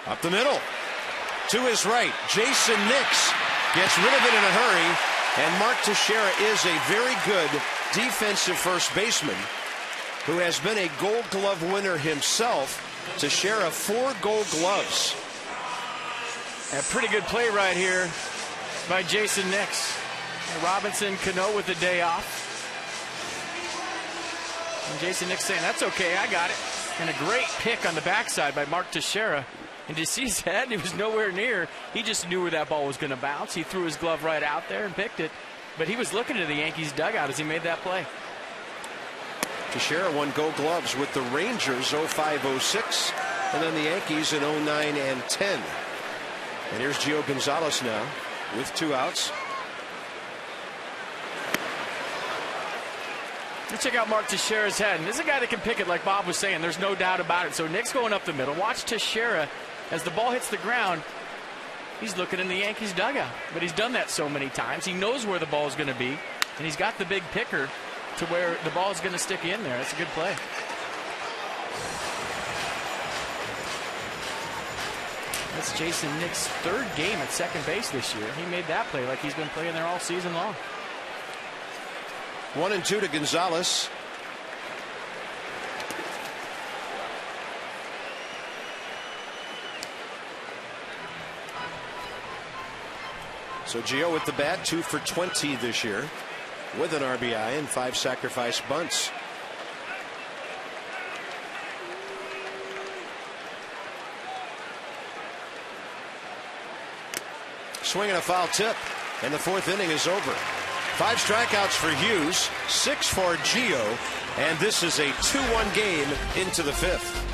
Up the middle to his right. Jason Nix gets rid of it in a hurry, and Mark Teixeira is a very good defensive first baseman who has been a Gold Glove winner himself. Teixeira 4 Gold Gloves. A pretty good play right here by Jason Nix. Robinson Cano with the day off. And Jason Nix saying, that's okay, I got it. And a great pick on the backside by Mark Teixeira. And to see his head, he was nowhere near. He just knew where that ball was going to bounce. He threw his glove right out there and picked it. But he was looking to the Yankees dugout as he made that play. Teixeira won Gold Gloves with the Rangers 05-06, and then the Yankees in 09 and 10. And here's Gio Gonzalez now with 2 outs. Let's check out Mark Teixeira's head. And this is a guy that can pick it, like Bob was saying. There's no doubt about it. So Nick's going up the middle. Watch Teixeira as the ball hits the ground. He's looking in the Yankees dugout. But he's done that so many times. He knows where the ball is going to be. And he's got the big picker to where the ball is going to stick in there. That's a good play. That's Jason Nick's 3rd game at second base this year. He made that play like he's been playing there all season long. 1-2 to Gonzalez. So Gio with the bat, 2 for 20 this year with an RBI and 5 sacrifice bunts. Swinging a foul tip, and the 4th inning is over. 5 strikeouts for Hughes, 6 for Gio, and this is a 2-1 game into the 5th.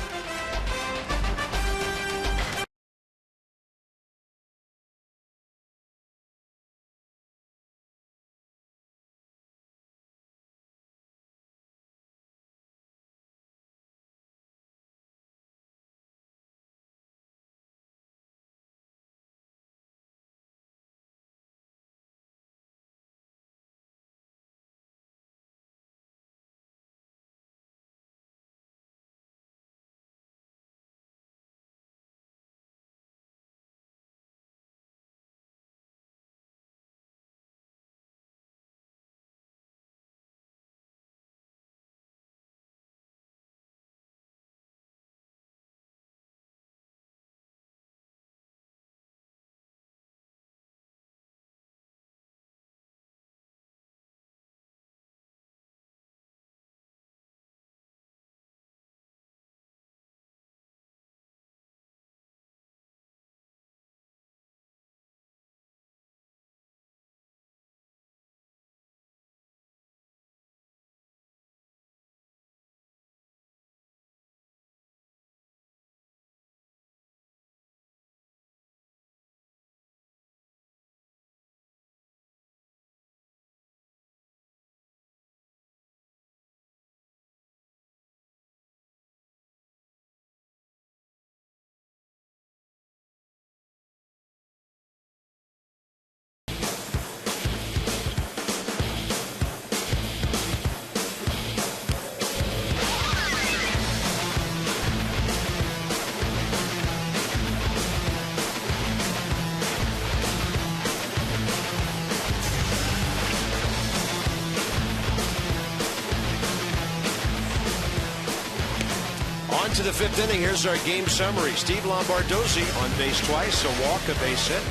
to the 5th inning. Here's our game summary. Steve Lombardozzi on base twice, a walk, a base hit,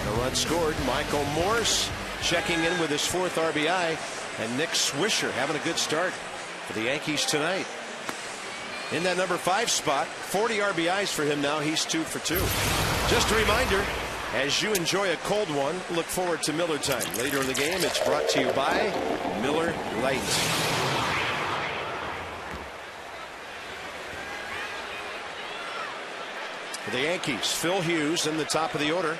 and a run scored. Michael Morse checking in with his 4th RBI, and Nick Swisher having a good start for the Yankees tonight. In that number 5 spot, 40 RBIs for him now. He's 2 for 2. Just a reminder, as you enjoy a cold one, look forward to Miller Time. Later in the game, it's brought to you by Miller Lite. For the Yankees, Phil Hughes in the top of the order.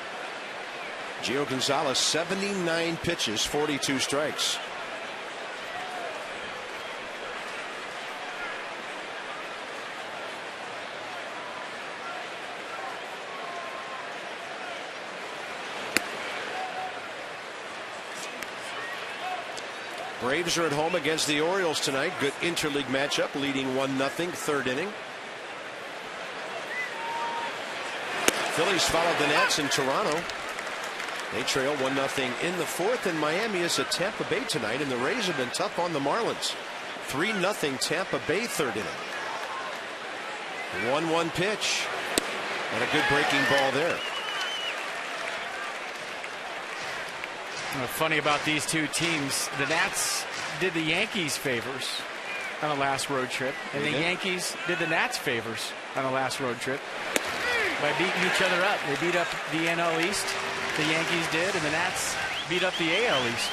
Gio Gonzalez, 79 pitches, 42 strikes. Braves are at home against the Orioles tonight. Good interleague matchup, leading 1-0, 3rd inning. Phillies followed the Nats in Toronto. They trail 1-0 in the 4th, and Miami is at Tampa Bay tonight, and the Rays have been tough on the Marlins. 3-0 Tampa Bay, 3rd inning. 1-1 pitch, and a good breaking ball there. Funny about these two teams, the Nats did the Yankees favors on the last road trip, and the Yankees did the Nats favors on the last road trip by beating each other up. They beat up the NL East, the Yankees did, and the Nats beat up the AL East.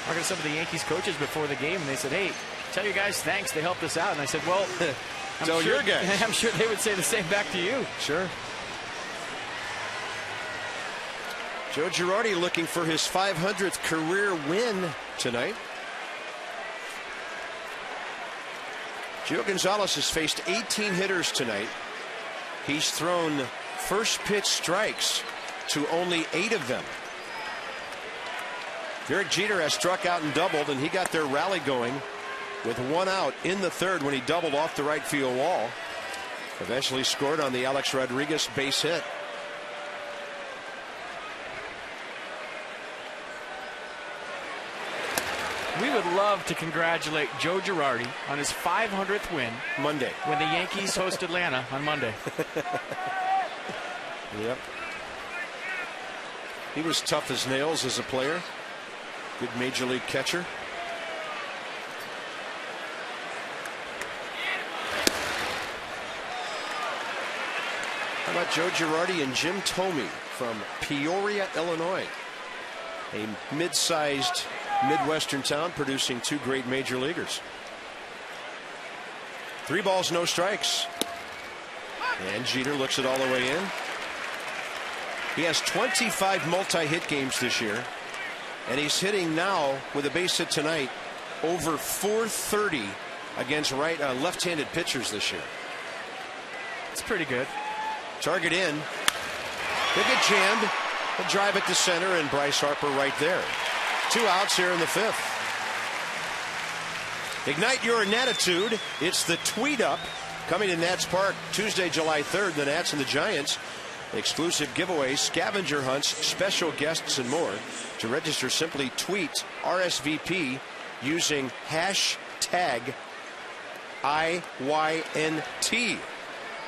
Talking to some of the Yankees coaches before the game, and they said, hey, tell your guys thanks, they helped us out. And I said, well, tell your guys. I'm sure they would say the same back to you. Sure. Joe Girardi looking for his 500th career win tonight. Gio Gonzalez has faced 18 hitters tonight. He's thrown first pitch strikes to only 8 of them. Derek Jeter has struck out and doubled, and he got their rally going with 1 out in the 3rd when he doubled off the right field wall. Eventually scored on the Alex Rodriguez base hit. We would love to congratulate Joe Girardi on his 500th win Monday when the Yankees host Atlanta on Monday. Yep. He was tough as nails as a player. Good major league catcher. How about Joe Girardi and Jim Thome from Peoria, Illinois? A mid-sized Midwestern town producing 2 great major leaguers. 3 balls, no strikes. And Jeter looks it all the way in. He has 25 multi-hit games this year, and he's hitting now with a base hit tonight over 430 against left-handed pitchers this year. It's pretty good. Target in. They get jammed. He'll drive it to center, and Bryce Harper right there. 2 outs here in the 5th. Ignite your Natitude. It's the Tweet Up coming to Nats Park Tuesday, July 3rd. The Nats and the Giants. Exclusive giveaways, scavenger hunts, special guests, and more. To register, simply tweet RSVP using hashtag IYNT.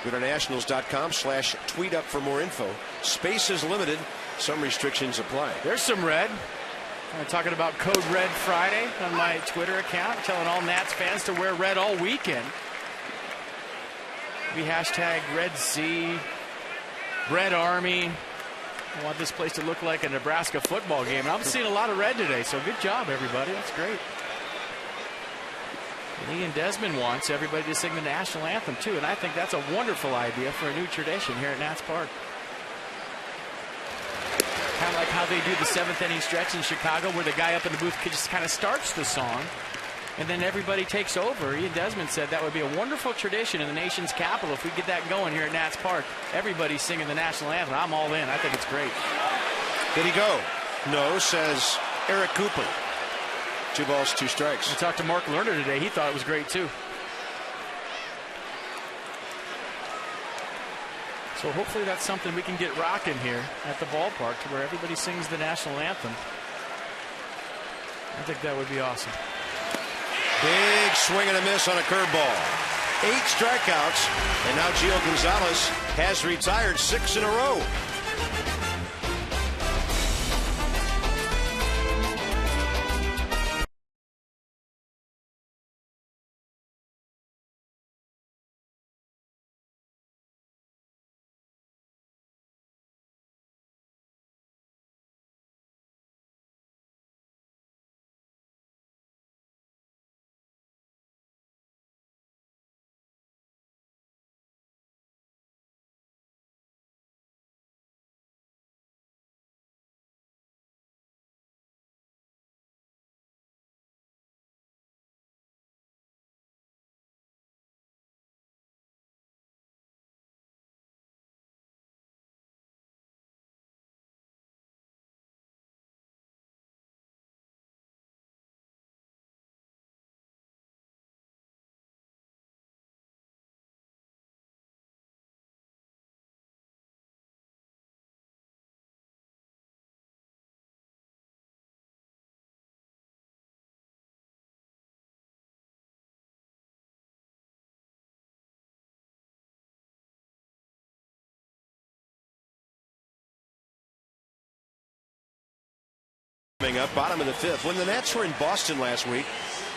Go to nationals.com/tweetup for more info. Space is limited. Some restrictions apply. There's some red. I'm talking about Code Red Friday on my Twitter account, telling all Nats fans to wear red all weekend. We hashtag Red Sea, Red Army. I want this place to look like a Nebraska football game. And I'm seeing a lot of red today, so good job, everybody. That's great. And Ian Desmond wants everybody to sing the national anthem, too, and I think that's a wonderful idea for a new tradition here at Nats Park. Kind of like how they do the 7th inning stretch in Chicago, where the guy up in the booth just kind of starts the song, and then everybody takes over. Ian Desmond said that would be a wonderful tradition in the nation's capital if we get that going here at Nats Park. Everybody's singing the national anthem. I'm all in. I think it's great. Did he go? No, says Eric Cooper. 2 balls, 2 strikes. I talked to Mark Lerner today. He thought it was great, too. So hopefully that's something we can get rocking here at the ballpark, to where everybody sings the national anthem. I think that would be awesome. Big swing and a miss on a curveball. 8 strikeouts, and now Gio Gonzalez has retired 6 in a row. Coming up, bottom of the 5th. When the Nats were in Boston last week,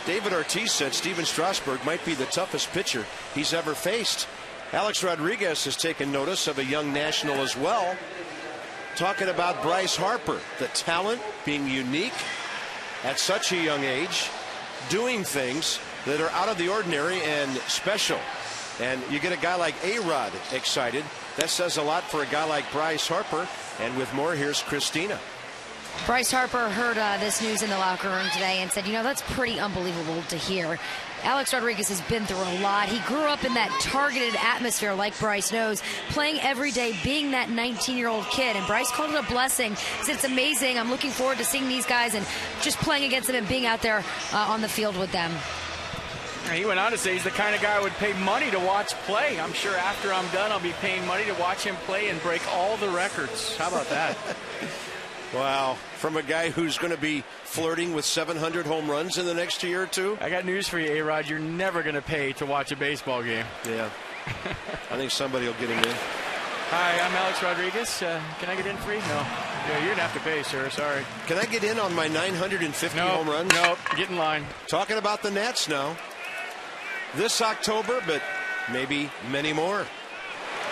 David Ortiz said Steven Strasburg might be the toughest pitcher he's ever faced. Alex Rodriguez has taken notice of a young national as well, talking about Bryce Harper, the talent, being unique at such a young age, doing things that are out of the ordinary and special. And you get a guy like A-Rod excited. That says a lot for a guy like Bryce Harper. And with more, here's Christina. Bryce Harper heard this news in the locker room today and said, you know, that's pretty unbelievable to hear. Alex Rodriguez has been through a lot. He grew up in that targeted atmosphere, like Bryce knows, playing every day, being that 19-year-old kid. And Bryce called it a blessing. He said, it's amazing. I'm looking forward to seeing these guys and just playing against them and being out there on the field with them. He went on to say he's the kind of guy who would pay money to watch play. I'm sure after I'm done, I'll be paying money to watch him play and break all the records. How about that? Wow. From a guy who's going to be flirting with 700 home runs in the next year or two? I got news for you, A-Rod. You're never going to pay to watch a baseball game. Yeah. I think somebody will get him in. Hi, I'm Alex Rodriguez. Can I get in free? No. Yeah, you're going to have to pay, sir. Sorry. Can I get in on my 950 home runs? Nope. Get in line. Talking about the Nats now. This October, but maybe many more.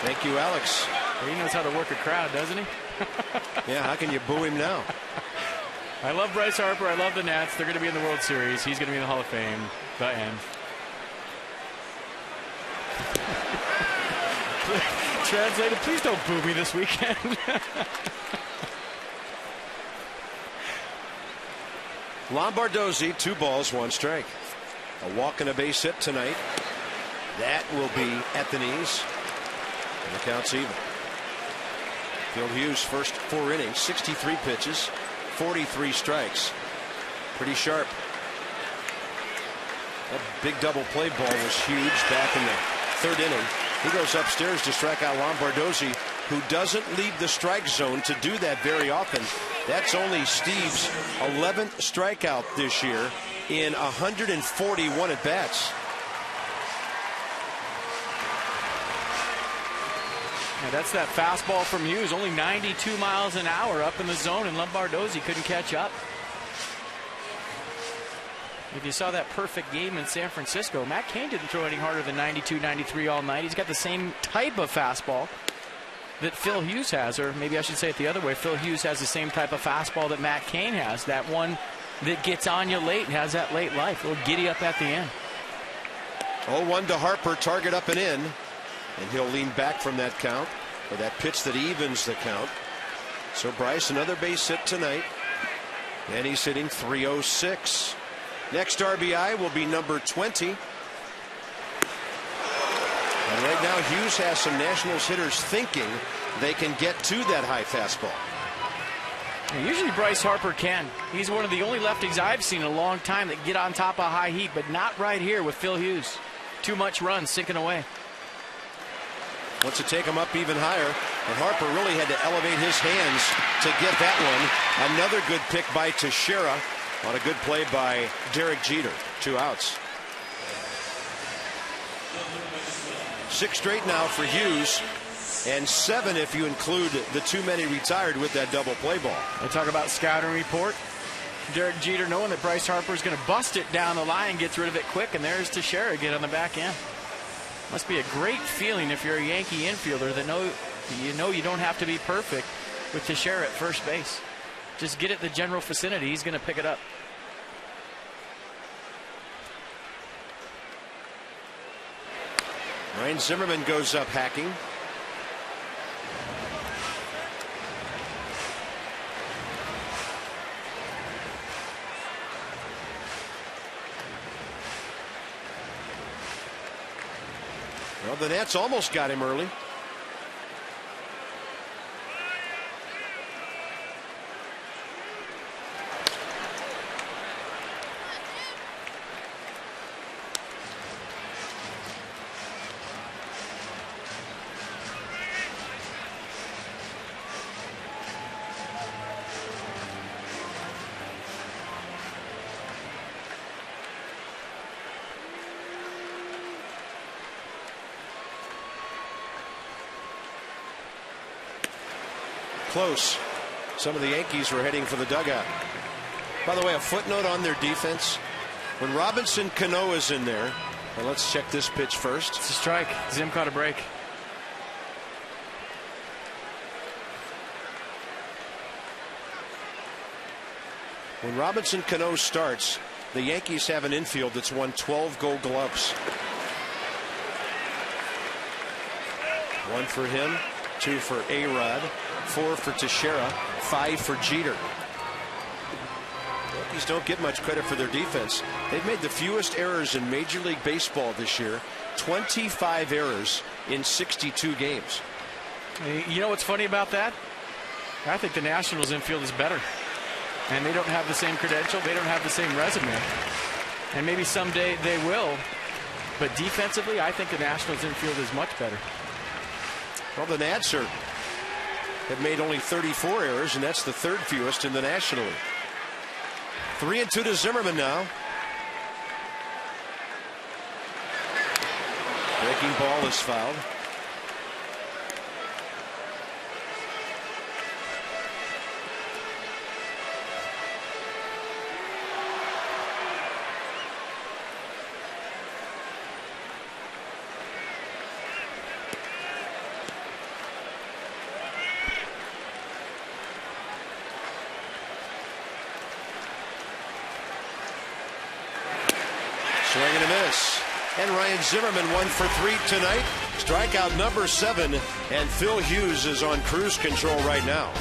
Thank you, Alex. He knows how to work a crowd, doesn't he? Yeah, how can you boo him now? I love Bryce Harper. I love the Nats. They're going to be in the World Series. He's going to be in the Hall of Fame. The end. Translated, please don't boo me this weekend. Lombardozzi, 2 balls, 1 strike. A walk and a base hit tonight. That will be at the knees. And the count's even. Phil Hughes, first 4 innings, 63 pitches, 43 strikes. Pretty sharp. That big double play ball was huge back in the 3rd inning. He goes upstairs to strike out Lombardozzi, who doesn't leave the strike zone to do that very often. That's only Steve's 11th strikeout this year in 141 at-bats. Yeah, that's that fastball from Hughes, only 92 miles an hour up in the zone, and Lombardozzi couldn't catch up. If you saw that perfect game in San Francisco, Matt Cain didn't throw any harder than 92, 93 all night. He's got the same type of fastball that Phil Hughes has, or maybe I should say it the other way. Phil Hughes has the same type of fastball that Matt Cain has, that one that gets on you late and has that late life. A little giddy up at the end. 0-1 to Harper, target up and in. And he'll lean back from that count, or that pitch that evens the count. So Bryce, another base hit tonight. And he's hitting .306. Next RBI will be number 20. And right now Hughes has some Nationals hitters thinking they can get to that high fastball. Usually Bryce Harper can. He's one of the only lefties I've seen in a long time that get on top of high heat, but not right here with Phil Hughes. Too much run sinking away. Wants to take him up even higher, and Harper really had to elevate his hands to get that one. Another good pick by Teixeira on a good play by Derek Jeter. 2 outs. 6 straight now for Hughes, and 7 if you include the 2 men he retired with that double play ball. They talk about scouting report. Derek Jeter knowing that Bryce Harper is going to bust it down the line, gets rid of it quick, and there's Teixeira again on the back end. Must be a great feeling if you're a Yankee infielder that you know you don't have to be perfect with Teixeira at first base. Just get it the general vicinity. He's going to pick it up. Ryan Zimmerman goes up hacking. Well, the Nats almost got him early. Close. Some of the Yankees were heading for the dugout. By the way, a footnote on their defense. When Robinson Cano is in there, and let's check this pitch first. It's a strike. Zim caught a break. When Robinson Cano starts, the Yankees have an infield that's won 12 Gold Gloves. 1 for him, 2 for A-Rod, 4 for Teixeira, 5 for Jeter. Yankees don't get much credit for their defense. They've made the fewest errors in Major League Baseball this year. 25 errors in 62 games. You know what's funny about that? I think the Nationals infield is better. And they don't have the same credential. They don't have the same resume. And maybe someday they will. But defensively, I think the Nationals infield is much better. Well, the Nats have made only 34 errors, and that's the 3rd fewest in the National League. 3-2 to Zimmerman now. Breaking ball is fouled. Swing and a miss. And Ryan Zimmerman 1 for 3 tonight. Strikeout number 7. And Phil Hughes is on cruise control right now.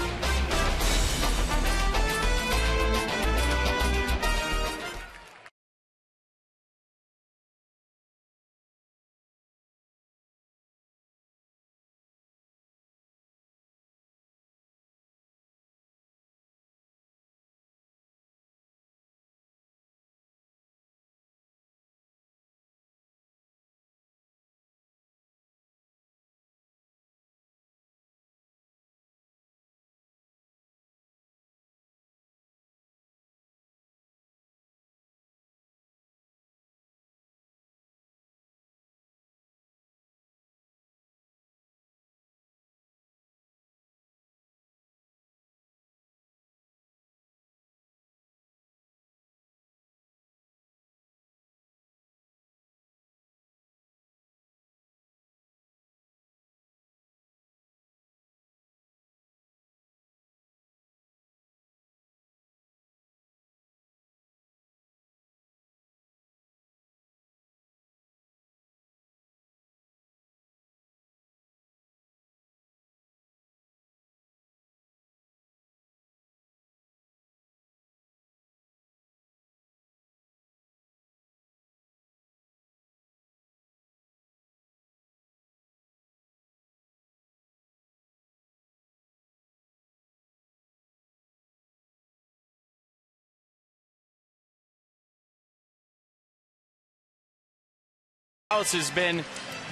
Has been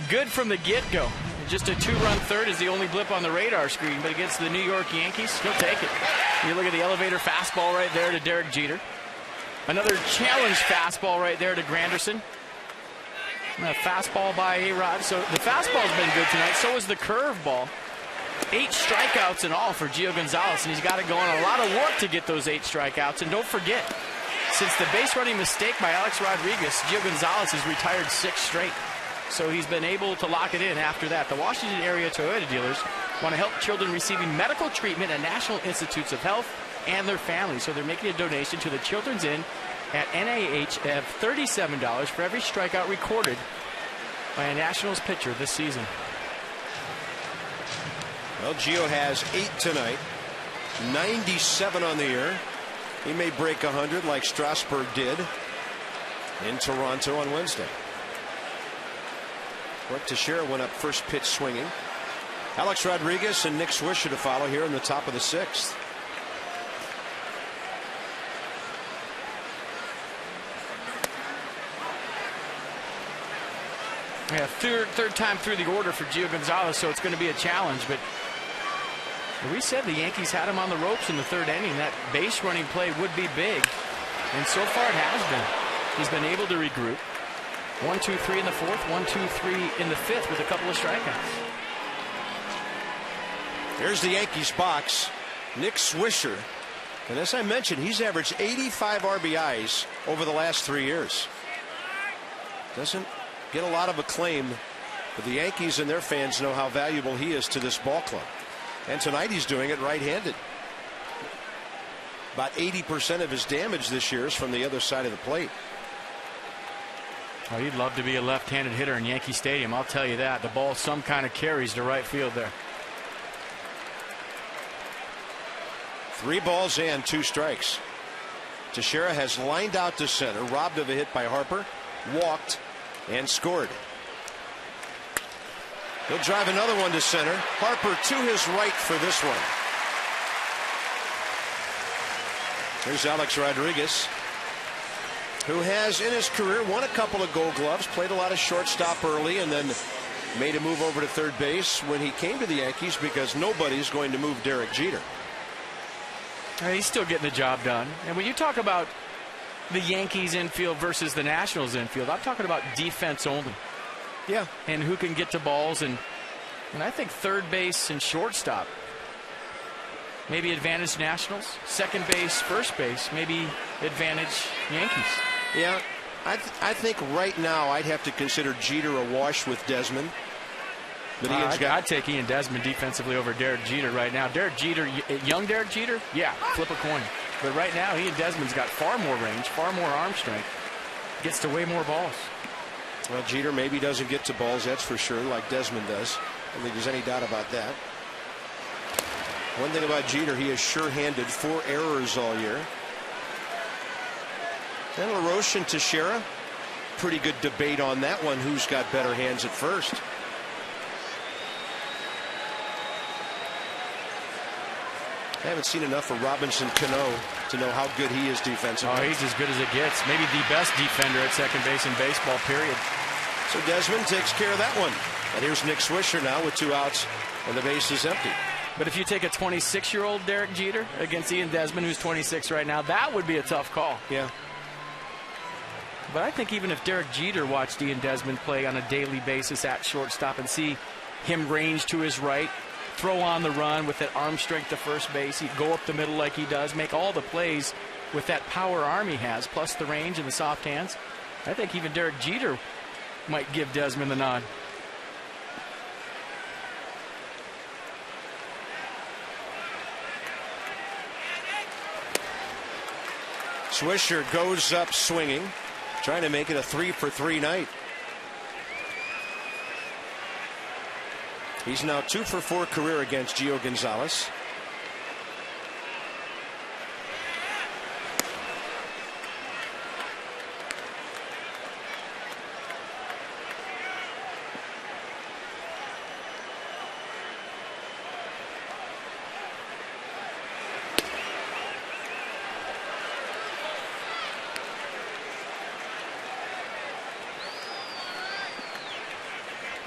good from the get-go. Just a 2-run third is the only blip on the radar screen, but against the New York Yankees, he'll take it. You look at the elevator fastball right there to Derek Jeter. Another challenge fastball right there to Granderson. Fastball by A-Rod. So the fastball's been good tonight. So is the curveball. 8 strikeouts in all for Gio Gonzalez, and he's got it going. A lot of work to get those 8 strikeouts. And don't forget, since the base running mistake by Alex Rodriguez, Gio Gonzalez has retired 6 straight. So he's been able to lock it in after that. The Washington area Toyota dealers want to help children receiving medical treatment at National Institutes of Health and their families. So they're making a donation to the Children's Inn at NIH of $37 for every strikeout recorded by a Nationals pitcher this season. Well, Gio has 8 tonight, 97 on the year. He may break 100 like Strasburg did in Toronto on Wednesday. Brett Teixeira went up first pitch swinging. Alex Rodriguez and Nick Swisher to follow here in the top of the 6th. Yeah, third time through the order for Gio Gonzalez, so it's going to be a challenge. But we said the Yankees had him on the ropes in the 3rd inning. That base running play would be big, and so far it has been. He's been able to regroup. 1, 2, 3 in the 4th, 1, 2, 3 in the 5th with a couple of strikeouts. Here's the Yankees box. Nick Swisher, and as I mentioned, he's averaged 85 RBIs over the last 3 years. Doesn't get a lot of acclaim, but the Yankees and their fans know how valuable he is to this ball club. And tonight he's doing it right-handed. About 80% of his damage this year is from the other side of the plate. Oh, he'd love to be a left-handed hitter in Yankee Stadium, I'll tell you that. The ball some kind of carries to right field there. 3 balls and 2 strikes. Teixeira has lined out to center, robbed of a hit by Harper, walked, and scored. He'll drive another one to center. Harper to his right for this one. Here's Alex Rodriguez, who has in his career won a couple of Gold Gloves, played a lot of shortstop early, and then made a move over to third base when he came to the Yankees because nobody's going to move Derek Jeter. He's still getting the job done. And when you talk about the Yankees infield versus the Nationals infield, I'm talking about defense only. Yeah. And who can get to balls, and I think third base and shortstop maybe advantage Nationals. Second base, first base, maybe advantage Yankees. Yeah, I think right now I'd have to consider Jeter a wash with Desmond. But I'd take Ian Desmond defensively over Derek Jeter right now. Derek Jeter, young Derek Jeter, yeah, flip a coin. But right now, Ian Desmond's got far more range, far more arm strength, gets to way more balls. Well, Jeter maybe doesn't get to balls, that's for sure, like Desmond does. I don't think there's any doubt about that. One thing about Jeter, he is sure-handed, 4 errors all year. Then LaRoche and Teixeira, pretty good debate on that one, who's got better hands at first. I haven't seen enough of Robinson Cano to know how good he is defensively. Oh, he's as good as it gets. Maybe the best defender at second base in baseball, period. So Desmond takes care of that one. And here's Nick Swisher now with 2 outs and the base is empty. But if you take a 26-year-old Derek Jeter against Ian Desmond, who's 26 right now, that would be a tough call. Yeah. But I think even if Derek Jeter watched Ian Desmond play on a daily basis at shortstop and see him range to his right, throw on the run with that arm strength to first base, he'd go up the middle like he does, make all the plays with that power arm he has, plus the range and the soft hands. I think even Derek Jeter might give Desmond the nod. Swisher goes up swinging, trying to make it a 3-for-3 night. He's now 2-for-4 career against Gio Gonzalez.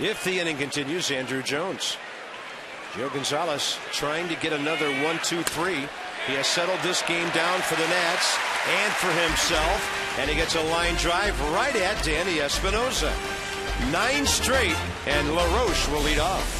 If the inning continues, Andrew Jones. Gio Gonzalez trying to get another 1-2-3. He has settled this game down for the Nats and for himself. And he gets a line drive right at Danny Espinosa. 9 straight, and LaRoche will lead off.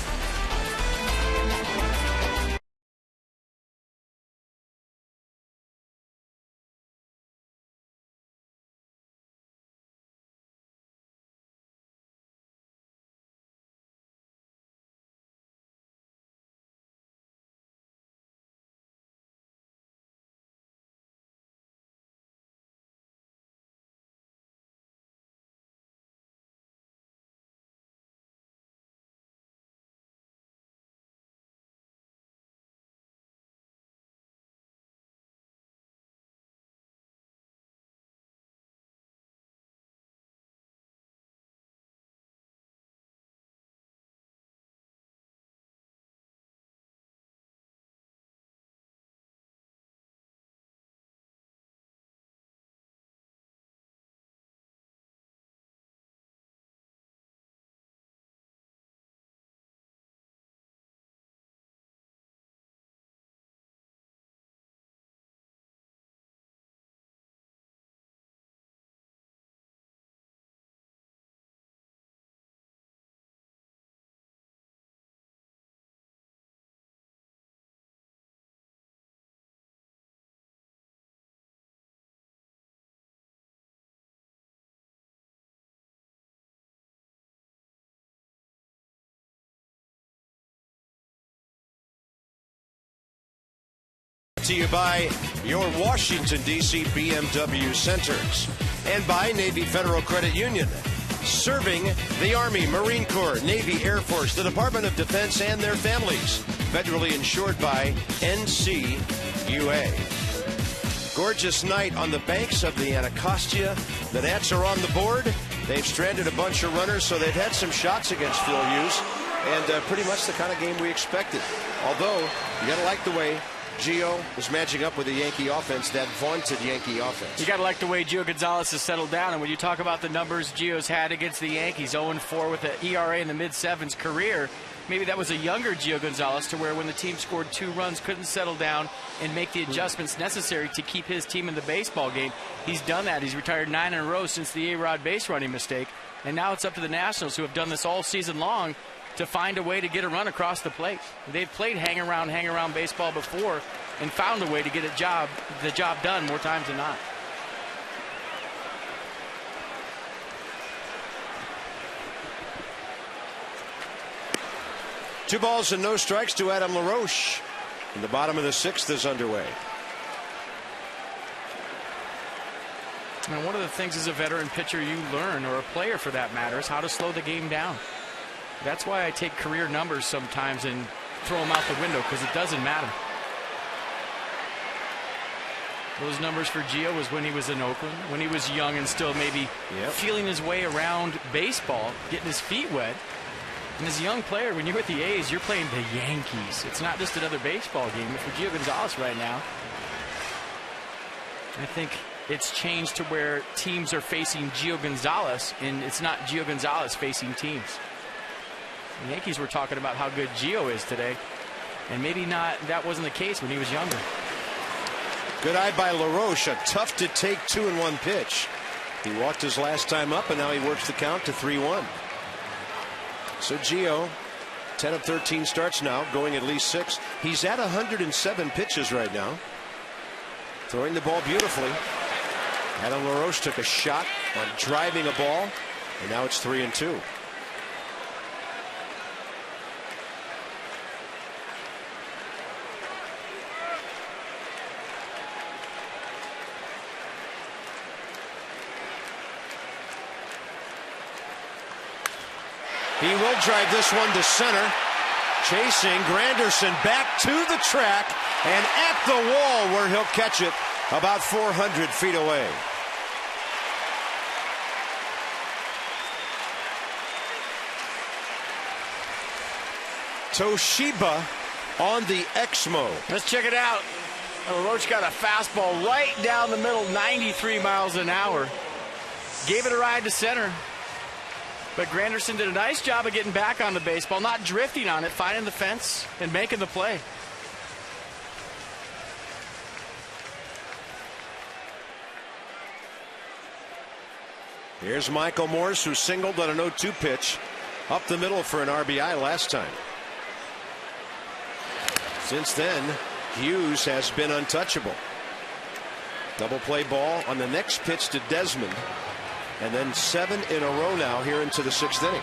To you by your Washington, D.C. BMW centers and by Navy Federal Credit Union, serving the Army, Marine Corps, Navy, Air Force, the Department of Defense, and their families. Federally insured by NCUA. Gorgeous night on the banks of the Anacostia. The Nats are on the board. They've stranded a bunch of runners, so they've had some shots against Phil Hughes, and pretty much the kind of game we expected. Although, you got to like the way Gio is matching up with the Yankee offense, that vaunted Yankee offense. You got to like the way Gio Gonzalez has settled down. And when you talk about the numbers Gio's had against the Yankees, 0-4 with an ERA in the mid-sevens career, maybe that was a younger Gio Gonzalez to where when the team scored 2 runs, couldn't settle down and make the adjustments necessary to keep his team in the baseball game. He's done that. He's retired 9 in a row since the A-Rod base running mistake. And now it's up to the Nationals, who have done this all season long, to find a way to get a run across the plate. They've played hang around baseball before and found a way to get the job done more times than not. Two balls and no strikes to Adam LaRoche. And the bottom of the 6th is underway. And one of the things as a veteran pitcher you learn, or a player for that matter, is how to slow the game down. That's why I take career numbers sometimes and throw them out the window, because it doesn't matter. Those numbers for Gio was when he was in Oakland, when he was young and still maybe feeling his way around baseball, getting his feet wet. And as a young player, when you're with the A's, you're playing the Yankees. It's not just another baseball game. But for Gio Gonzalez right now, I think it's changed to where teams are facing Gio Gonzalez, and it's not Gio Gonzalez facing teams. The Yankees were talking about how good Gio is today, and maybe not. That wasn't the case when he was younger. Good eye by LaRoche. A tough to take 2-1 pitch. He walked his last time up, and now he works the count to 3-1. So Gio, 10 of 13 starts now, going at least 6. He's at 107 pitches right now. Throwing the ball beautifully. Adam LaRoche took a shot on driving a ball, and now it's 3-2. He will drive this one to center. Chasing Granderson back to the track and at the wall where he'll catch it about 400 feet away. Toshiba on the Exmo. Let's check it out. LaRoche got a fastball right down the middle, 93 miles an hour. Gave it a ride to center. But Granderson did a nice job of getting back on the baseball, not drifting on it, finding the fence and making the play. Here's Michael Morse, who singled on an 0-2 pitch up the middle for an RBI last time. Since then, Hughes has been untouchable. Double play ball on the next pitch to Desmond, and then 7 in a row now here into the 6th inning.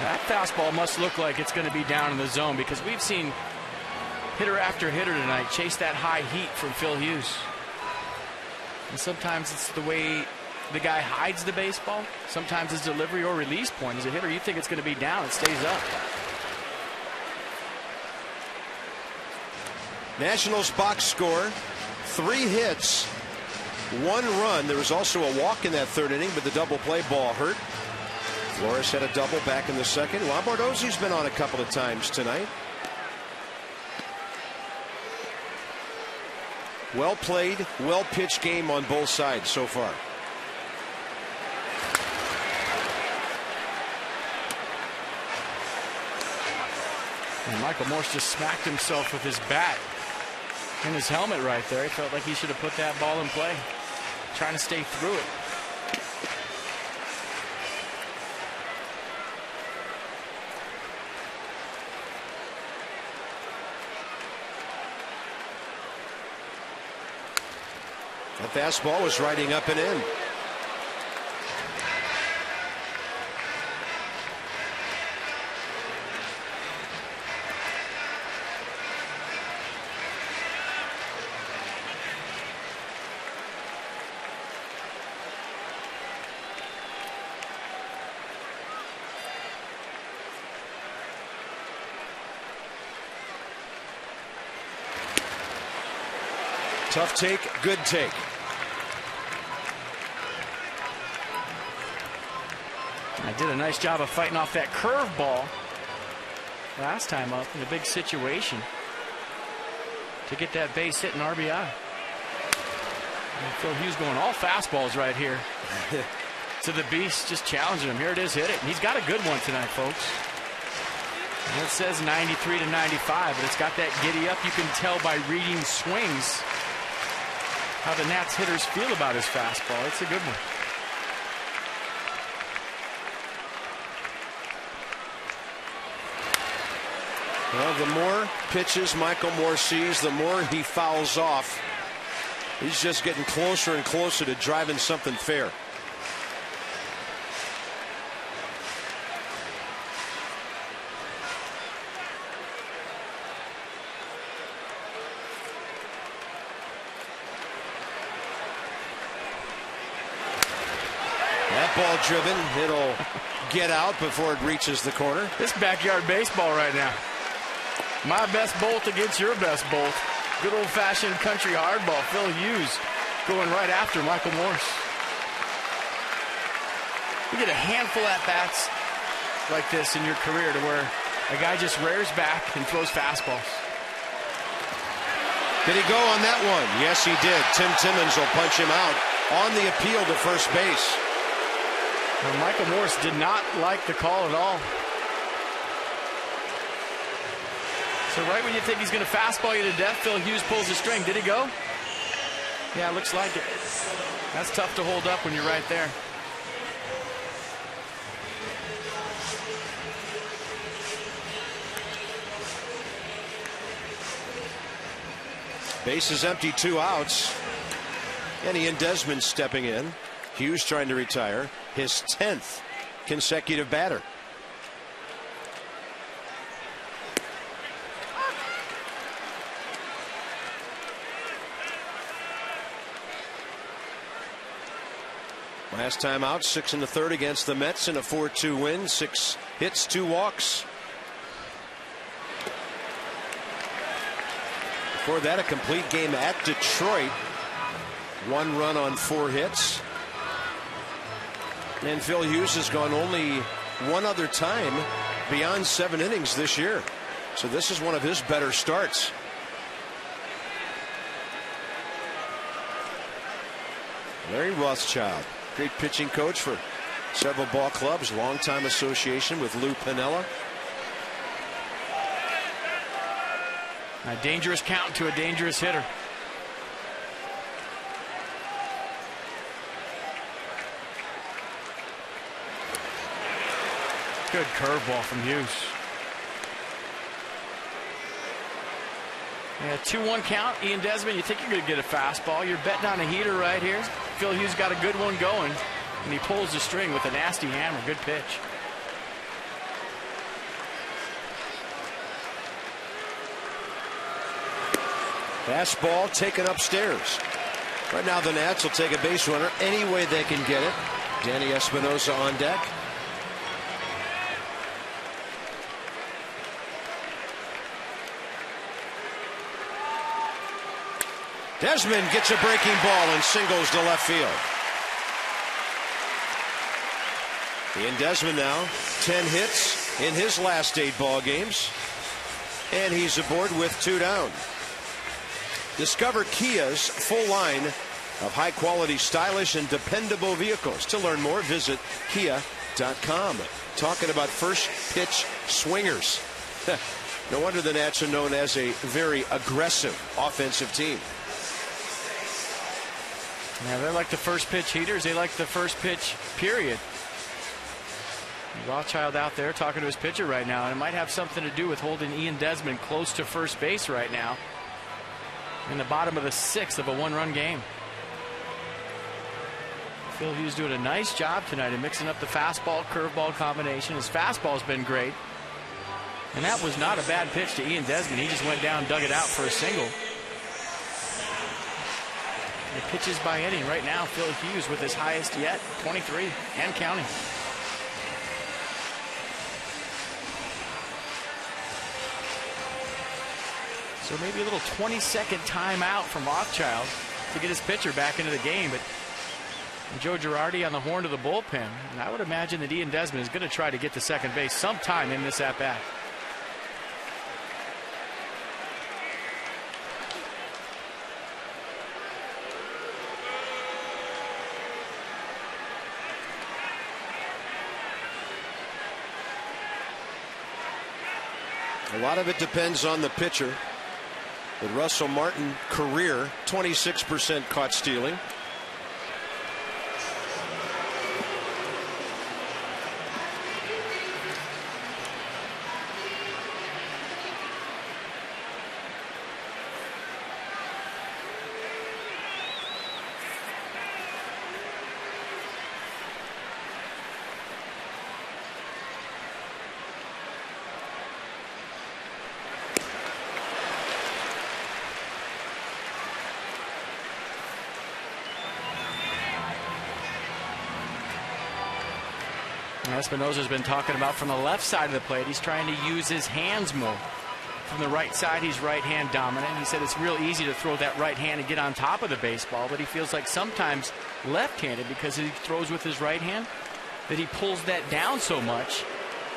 That fastball must look like it's going to be down in the zone, because we've seen hitter after hitter tonight chase that high heat from Phil Hughes. And sometimes it's the way the guy hides the baseball. Sometimes his delivery or release point. As a hitter, you think it's going to be down, it stays up. Nationals box score: 3 hits, 1 run. There was also a walk in that 3rd inning, but the double play ball hurt. Flores had a double back in the 2nd. Lombardozzi's been on a couple of times tonight. Well played, well pitched game on both sides so far. And Michael Morse just smacked himself with his bat in his helmet right there. He felt like he should have put that ball in play, trying to stay through it. That fastball was riding up and in. Tough take, good take. I did a nice job of fighting off that curveball last time up in a big situation to get that base hit and RBI. And Phil Hughes going all fastballs right here to the beast, just challenging him. Here it is, hit it. And he's got a good one tonight, folks. And it says 93 to 95, but it's got that giddy up. You can tell by reading swings how the Nats hitters feel about his fastball. It's a good one. Well, the more pitches Michael Morse sees, the more he fouls off. He's just getting closer and closer to driving something fair. That ball driven, it'll get out before it reaches the corner. This backyard baseball right now. My best bolt against your best bolt. Good old-fashioned country hardball. Phil Hughes going right after Michael Morse. You get a handful at bats like this in your career to where a guy just rears back and throws fastballs. Did he go on that one? Yes, he did. Tim Timmons will punch him out on the appeal to first base. And Michael Morse did not like the call at all. So right when you think he's going to fastball you to death, Phil Hughes pulls the string. Did he go? Yeah, looks like it. That's tough to hold up when you're right there. Base is empty, 2 outs. And Desmond stepping in. Hughes trying to retire. His 10th consecutive batter. Last time out, 6 1/3 against the Mets in a 4-2 win. 6 hits, 2 walks. Before that, a complete game at Detroit. 1 run on 4 hits. And Phil Hughes has gone only one other time beyond 7 innings this year. So this is one of his better starts. Larry Rothschild, great pitching coach for several ball clubs, longtime association with Lou Piniella. A dangerous count to a dangerous hitter. Good curveball from Hughes. Yeah, 2-1 count. Ian Desmond, you think you're going to get a fastball. You're betting on a heater right here. Phil Hughes got a good one going, and he pulls the string with a nasty hammer. Good pitch. Fastball taken upstairs. Right now the Nats will take a base runner any way they can get it. Danny Espinosa on deck. Desmond gets a breaking ball and singles to left field. Ian Desmond now 10 hits in his last 8 ball games, and he's aboard with 2 down. Discover Kia's full line of high-quality, stylish, and dependable vehicles. To learn more, visit kia.com. Talking about first-pitch swingers. No wonder the Nats are known as a very aggressive offensive team. Yeah, they're like the first pitch heaters. They like the first pitch, period. Rothschild out there talking to his pitcher right now, and it might have something to do with holding Ian Desmond close to first base right now in the bottom of the 6th of a 1-run game. Phil Hughes doing a nice job tonight in mixing up the fastball curveball combination. His fastball's been great, and that was not a bad pitch to Ian Desmond. He just went down, dug it out for a single. The pitches by inning right now, Phil Hughes with his highest yet, 23 and counting. So maybe a little 20-second timeout from Rothschild to get his pitcher back into the game. But Joe Girardi on the horn of the bullpen. And I would imagine that Ian Desmond is going to try to get to second base sometime in this at-bat. A lot of it depends on the pitcher. With Russell Martin career 26% caught stealing. Espinosa's been talking about from the left side of the plate. He's trying to use his hands more. From the right side, he's right-hand dominant. He said it's real easy to throw that right hand and get on top of the baseball, but he feels like sometimes left-handed, because he throws with his right hand, that he pulls that down so much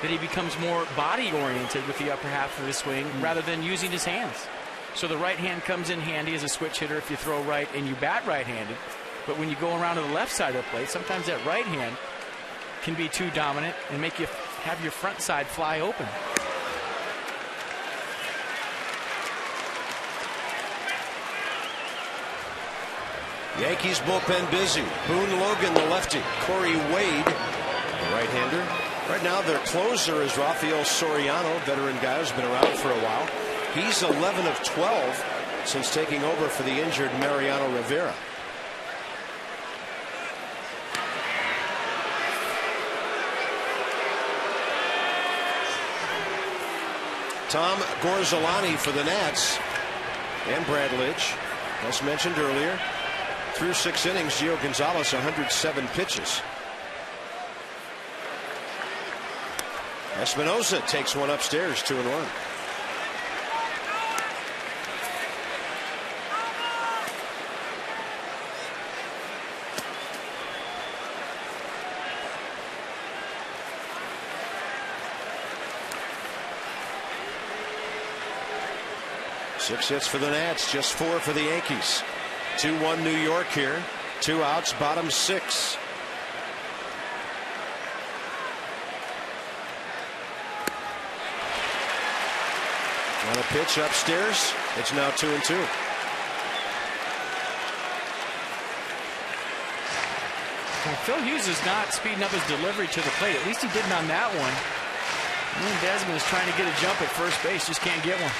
that he becomes more body-oriented with the upper half of his swing rather than using his hands. So the right hand comes in handy as a switch hitter if you throw right and you bat right-handed. But when you go around to the left side of the plate, sometimes that right hand can be too dominant and make you have your front side fly open. Yankees bullpen busy. Boone Logan, the lefty. Corey Wade, the right-hander. Right now their closer is Rafael Soriano, veteran guy who's been around for a while. He's 11 of 12 since taking over for the injured Mariano Rivera. Tom Gorzolani for the Nats, and Brad Lidge, as mentioned earlier. Through 6 innings, Gio Gonzalez 107 pitches. Espinosa takes one upstairs, 2-1. 6 hits for the Nats, just 4 for the Yankees. 2-1 New York here. 2 outs, bottom 6. On a pitch upstairs. It's now 2-2. Well, Phil Hughes is not speeding up his delivery to the plate. At least he didn't on that one. Desmond is trying to get a jump at first base, just can't get one.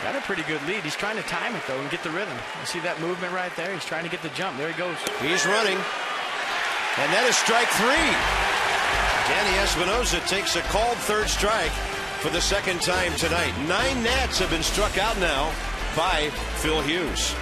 Got a pretty good lead. He's trying to time it, though, and get the rhythm. You see that movement right there? He's trying to get the jump. There he goes. He's running. And that is strike 3. Danny Espinosa takes a called third strike for the second time tonight. 9 Nats have been struck out now by Phil Hughes.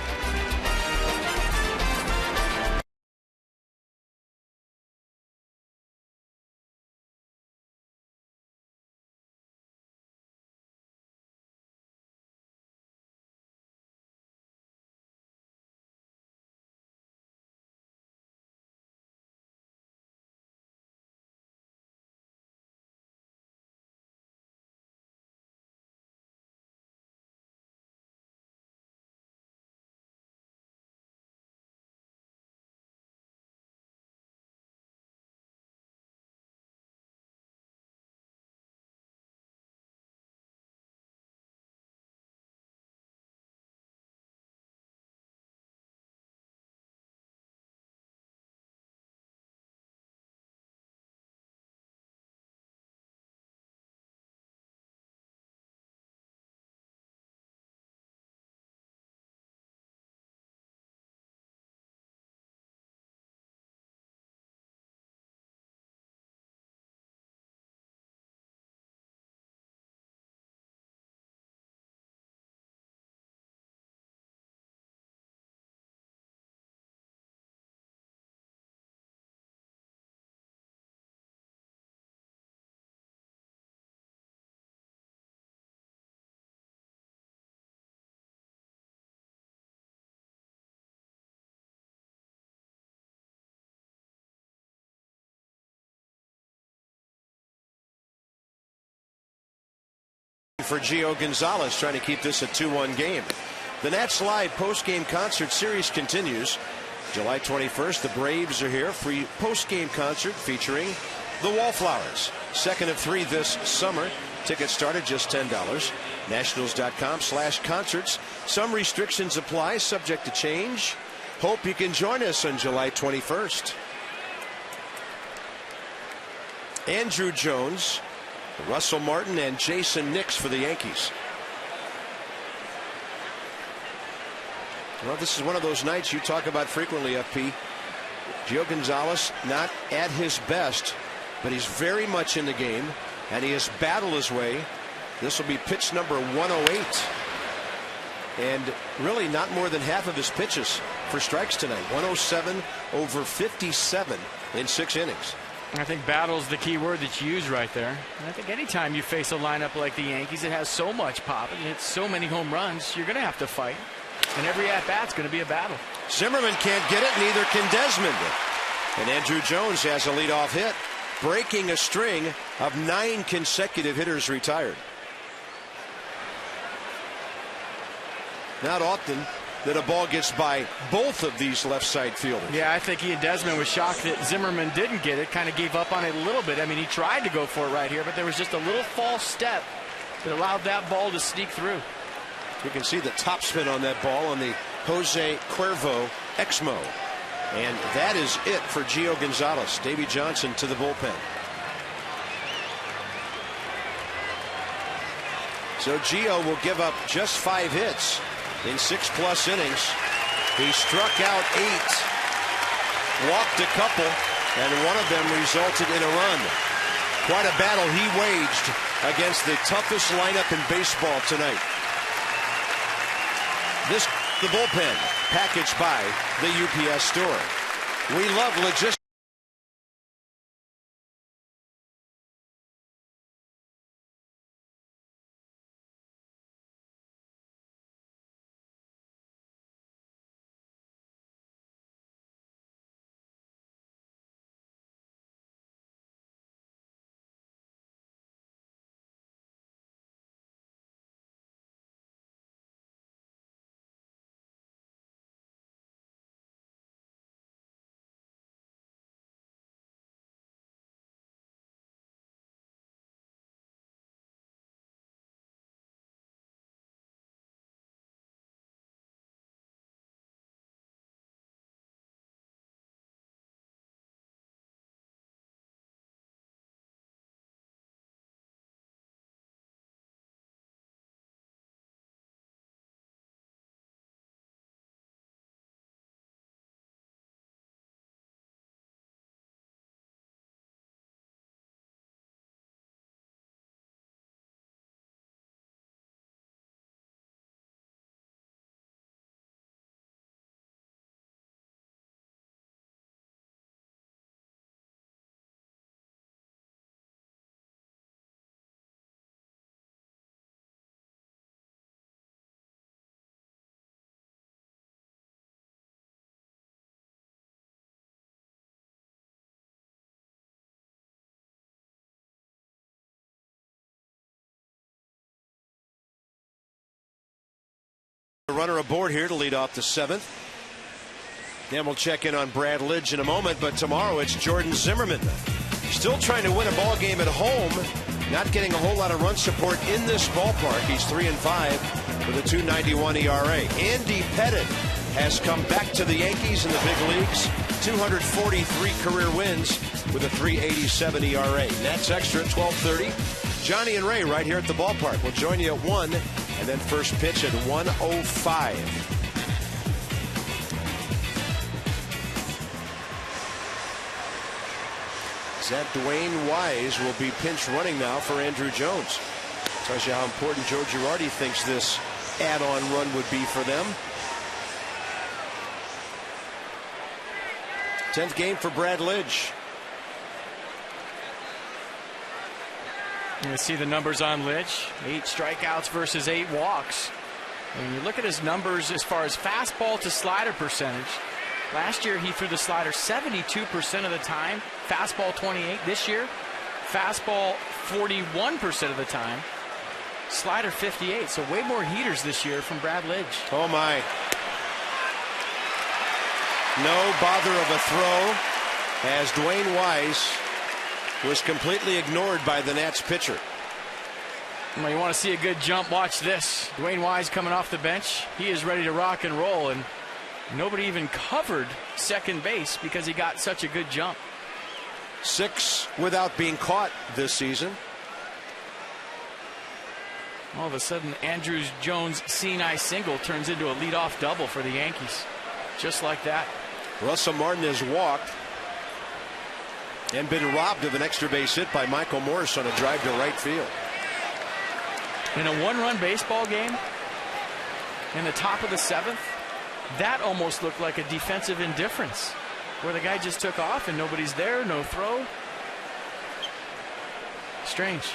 For Gio Gonzalez, trying to keep this a 2-1 game. The Nats Live post-game concert series continues. July 21st, the Braves are here. Free post-game concert featuring the Wallflowers. Second of 3 this summer. Tickets start at just $10. Nationals.com/concerts. Some restrictions apply, subject to change. Hope you can join us on July 21st. Andrew Jones, Russell Martin, and Jason Nix for the Yankees. Well, this is one of those nights you talk about frequently, FP. Gio Gonzalez not at his best, but he's very much in the game, and he has battled his way. This will be pitch number 108. And really not more than half of his pitches for strikes tonight. 107 over 57 in 6 innings. I think battle is the key word that you use right there. And I think anytime you face a lineup like the Yankees, it has so much pop and hits so many home runs, you're going to have to fight. And every at-bat's going to be a battle. Zimmerman can't get it, neither can Desmond. And Andrew Jones has a leadoff hit, breaking a string of 9 consecutive hitters retired. Not often that a ball gets by both of these left side fielders. Yeah, I think he and Desmond was shocked that Zimmerman didn't get it, kind of gave up on it a little bit. I mean, he tried to go for it right here, but there was just a little false step that allowed that ball to sneak through. You can see the topspin on that ball on the Jose Cuervo Exmo. And that is it for Gio Gonzalez. Davey Johnson to the bullpen. So Gio will give up just 5 hits in 6+ innings. He struck out 8, walked a couple, and one of them resulted in a run. Quite a battle he waged against the toughest lineup in baseball tonight. This the bullpen, packaged by the UPS Store. We love logistics. The runner aboard here to lead off the 7th. Then we'll check in on Brad Lidge in a moment, but tomorrow it's Jordan Zimmerman. Still trying to win a ball game at home. Not getting a whole lot of run support in this ballpark. He's 3-5 with a 2.91 ERA. Andy Pettitte has come back to the Yankees in the big leagues. 243 career wins with a 3.87 ERA. Nats Extra at 12:30. Johnny and Ray right here at the ballpark. We'll join you at 1, and then first pitch at 1:05. That Dwayne Wise will be pinch running now for Andrew Jones. Tells you how important Joe Girardi thinks this add-on run would be for them. 10th game for Brad Lidge. You see the numbers on Lidge. 8 strikeouts versus 8 walks. When you look at his numbers as far as fastball to slider percentage, last year he threw the slider 72% of the time, fastball 28. This year, fastball 41% of the time, slider 58. So way more heaters this year from Brad Lidge. Oh my. No bother of a throw as Dwayne Wise was completely ignored by the Nats pitcher. Well, you want to see a good jump? Watch this. Dwayne Wise coming off the bench. He is ready to rock and roll, and nobody even covered second base because he got such a good jump. 6 without being caught this season. All of a sudden, Andrew Jones' Sinai single turns into a leadoff double for the Yankees. Just like that. Russell Martin has walked and been robbed of an extra base hit by Michael Morris on a drive to right field. In a one-run baseball game, in the top of the 7th, that almost looked like a defensive indifference, where the guy just took off and nobody's there, no throw. Strange.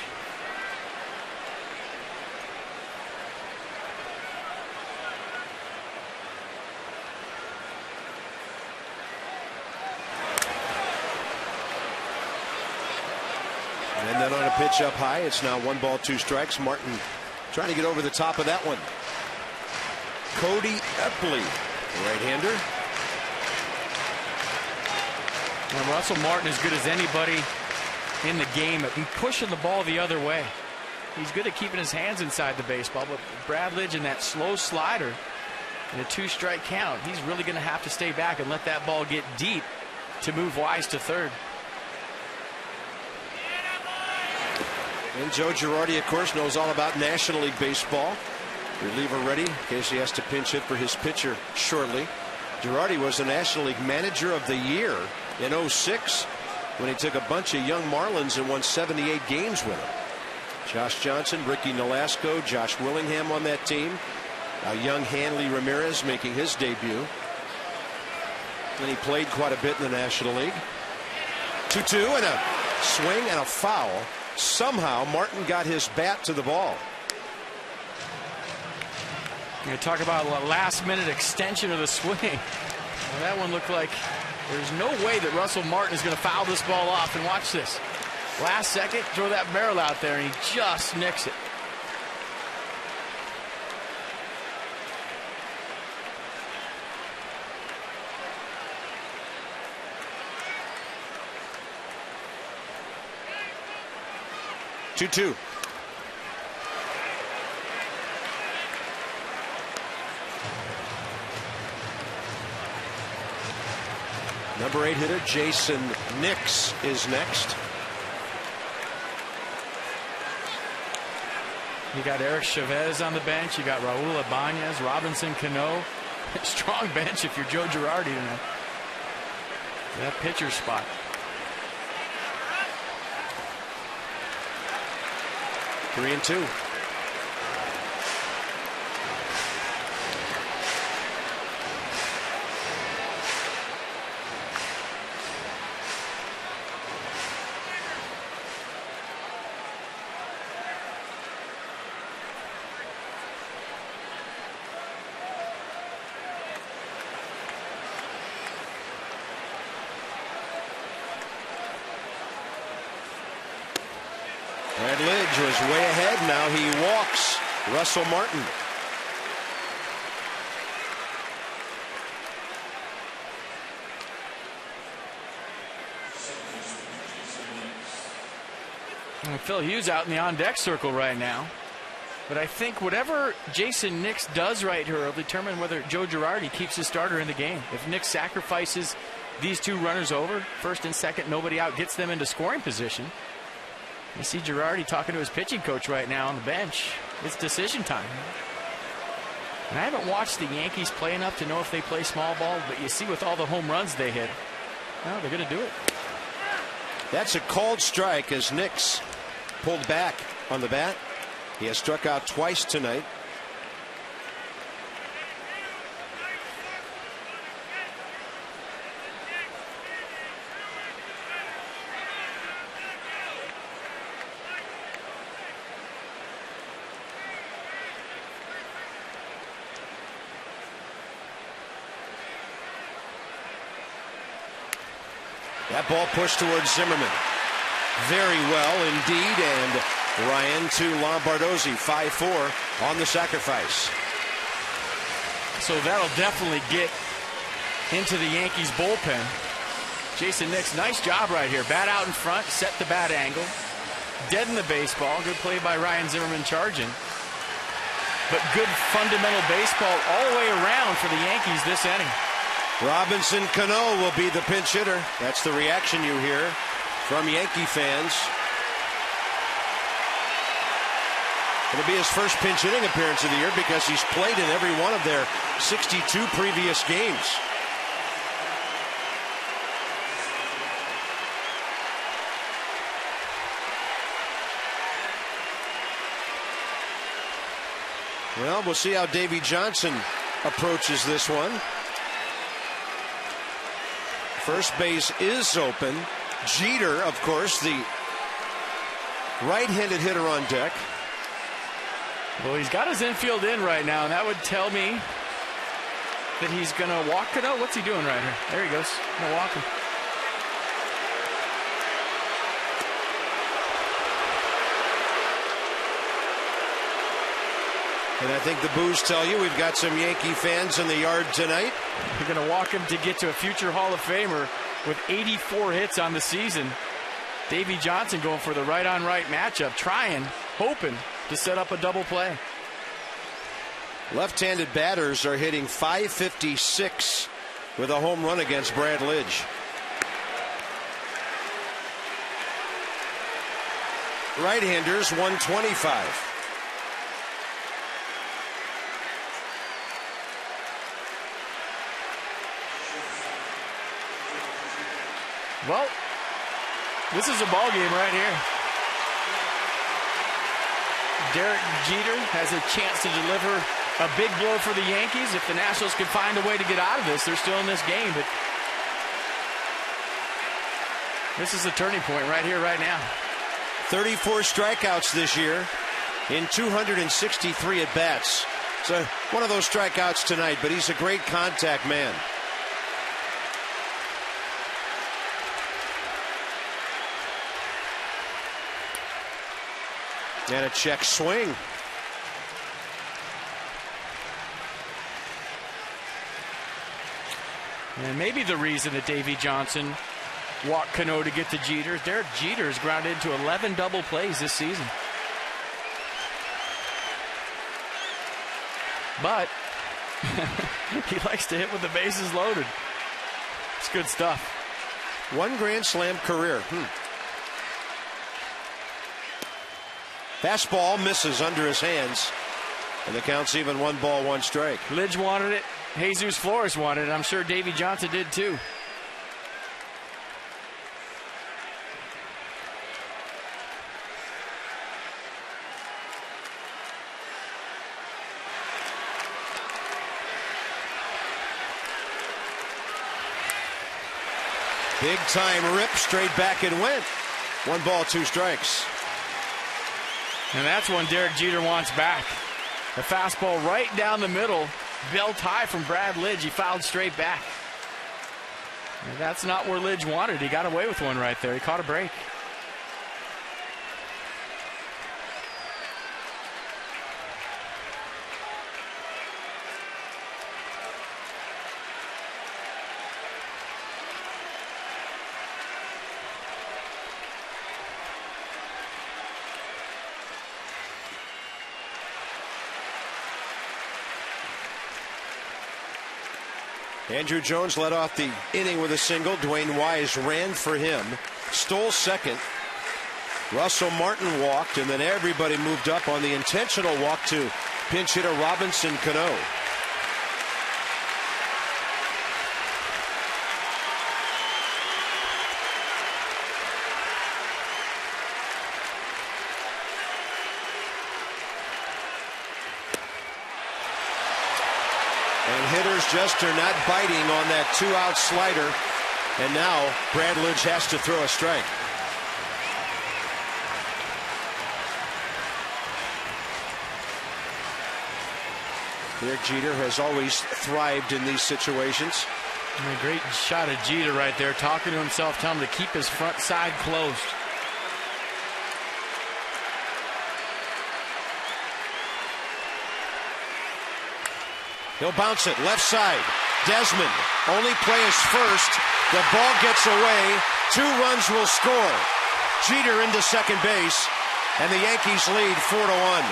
And then on a pitch up high, it's now 1 ball, 2 strikes. Martin trying to get over the top of that one. Cody Epley, right-hander. And Russell Martin is good as anybody in the game at pushing the ball the other way. He's good at keeping his hands inside the baseball, but Brad Lidge in that slow slider in a 2-strike count, he's really going to have to stay back and let that ball get deep to move Wise to third. And Joe Girardi, of course, knows all about National League Baseball. Reliever ready in case he has to pinch hit for his pitcher shortly. Girardi was the National League Manager of the Year in 06 when he took a bunch of young Marlins and won 78 games with them. Josh Johnson, Ricky Nolasco, Josh Willingham on that team. Young Hanley Ramirez making his debut. And he played quite a bit in the National League. 2-2 and a swing and a foul. Somehow Martin got his bat to the ball. You talk about a last-minute extension of the swing. Well, that one looked like there's no way that Russell Martin is going to foul this ball off. And watch this. Last second, throw that barrel out there, and he just nicks it. Two. Number 8 hitter Jason Nix is next. You got Eric Chavez on the bench. You got Raul Ibanez, Robinson Cano. Strong bench if you're Joe Girardi tonight. That pitcher spot. 3-2. Brad Lidge was way ahead. Now he walks Russell Martin. And Phil Hughes out in the on-deck circle right now. But I think whatever Jason Nix does right here will determine whether Joe Girardi keeps his starter in the game. If Nix sacrifices these two runners over, first and second, nobody out, gets them into scoring position. You see Girardi talking to his pitching coach right now on the bench. It's decision time. And I haven't watched the Yankees play enough to know if they play small ball, but you see with all the home runs they hit, well, they're going to do it. That's a called strike as Nix pulled back on the bat. He has struck out twice tonight. That ball pushed towards Zimmerman. Very well indeed, and Ryan to Lombardozzi, 5-4 on the sacrifice. So that'll definitely get into the Yankees bullpen. Jason Nix, nice job right here. Bat out in front, set the bat angle. Dead in the baseball. Good play by Ryan Zimmerman charging. But good fundamental baseball all the way around for the Yankees this inning. Robinson Cano will be the pinch hitter. That's the reaction you hear from Yankee fans. It'll be his first pinch hitting appearance of the year because he's played in every one of their 62 previous games. Well, we'll see how Davey Johnson approaches this one. First base is open. Jeter, of course, the right-handed hitter on deck. Well, he's got his infield in right now, and that would tell me that he's going to walk it out. What's he doing right here? There he goes. Going to walk him. And I think the boos tell you we've got some Yankee fans in the yard tonight. You're going to walk him to get to a future Hall of Famer with 84 hits on the season. Davey Johnson going for the right-on-right matchup, trying, hoping to set up a double play. Left-handed batters are hitting .556 with a home run against Brad Lidge. Right-handers 125. Well, this is a ball game right here. Derek Jeter has a chance to deliver a big blow for the Yankees. If the Nationals can find a way to get out of this, they're still in this game. But this is a turning point right here, right now. 34 strikeouts this year in 263 at-bats. So one of those strikeouts tonight, but he's a great contact man. And a check swing. And maybe the reason that Davey Johnson walked Cano to get to Jeter. Derek Jeter has grounded into 11 double plays this season. But he likes to hit with the bases loaded. It's good stuff. One Grand Slam career. Fastball misses under his hands, and the count's even 1 ball, 1 strike. Lidge wanted it. Jesus Flores wanted it. I'm sure Davey Johnson did too. Big time rip, straight back and went. 1 ball, 2 strikes. And that's one Derek Jeter wants back. The fastball right down the middle, belt high from Brad Lidge. He fouled straight back. And that's not where Lidge wanted. He got away with one right there. He caught a break. Andrew Jones led off the inning with a single. Dwayne Wise ran for him, stole second. Russell Martin walked, and then everybody moved up on the intentional walk to pinch hitter Robinson Cano. And hitters just are not biting on that 2-out slider. And now Brad Lidge has to throw a strike. Derek Jeter has always thrived in these situations. And a great shot of Jeter right there, talking to himself, telling him to keep his front side closed. He'll bounce it left side. Desmond only plays first. The ball gets away. 2 runs will score. Jeter into second base, and the Yankees lead 4-1.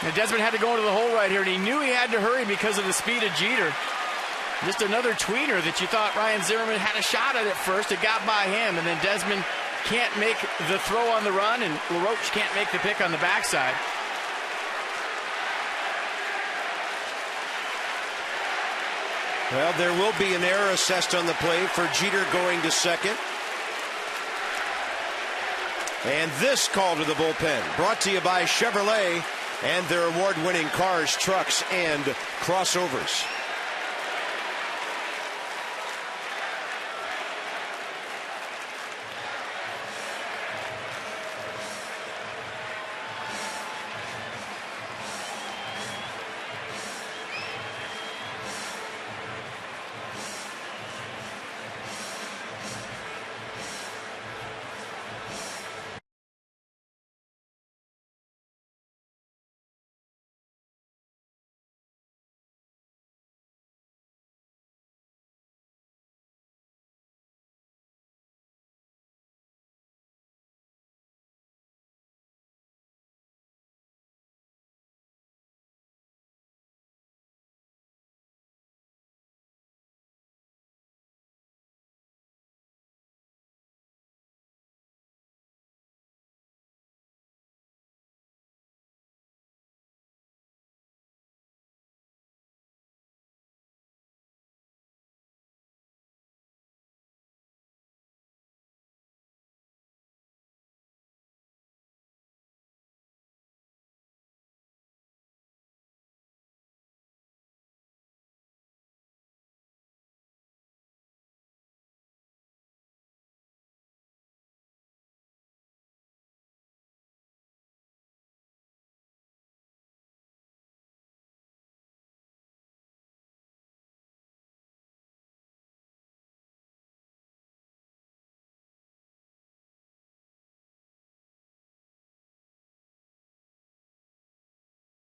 And Desmond had to go into the hole right here, and he knew he had to hurry because of the speed of Jeter. Just another tweener that you thought Ryan Zimmerman had a shot at first. It got by him, and then Desmond can't make the throw on the run, and LaRoche can't make the pick on the backside. Well, there will be an error assessed on the play for Jeter going to second. And this call to the bullpen, brought to you by Chevrolet and their award-winning cars, trucks, and crossovers.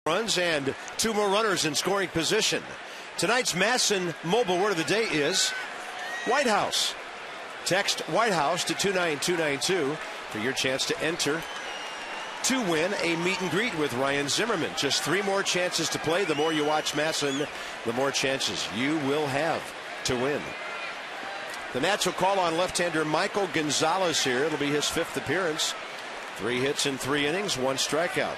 Runs and 2 more runners in scoring position. Tonight's Masson mobile word of the day is White House. Text White House to 29292 for your chance to enter to win a meet and greet with Ryan Zimmerman. Just 3 more chances to play. The more you watch Masson, the more chances you will have to win. The Nats will call on left-hander Michael Gonzalez here. It'll be his 5th appearance. 3 hits in 3 innings, 1 strikeout.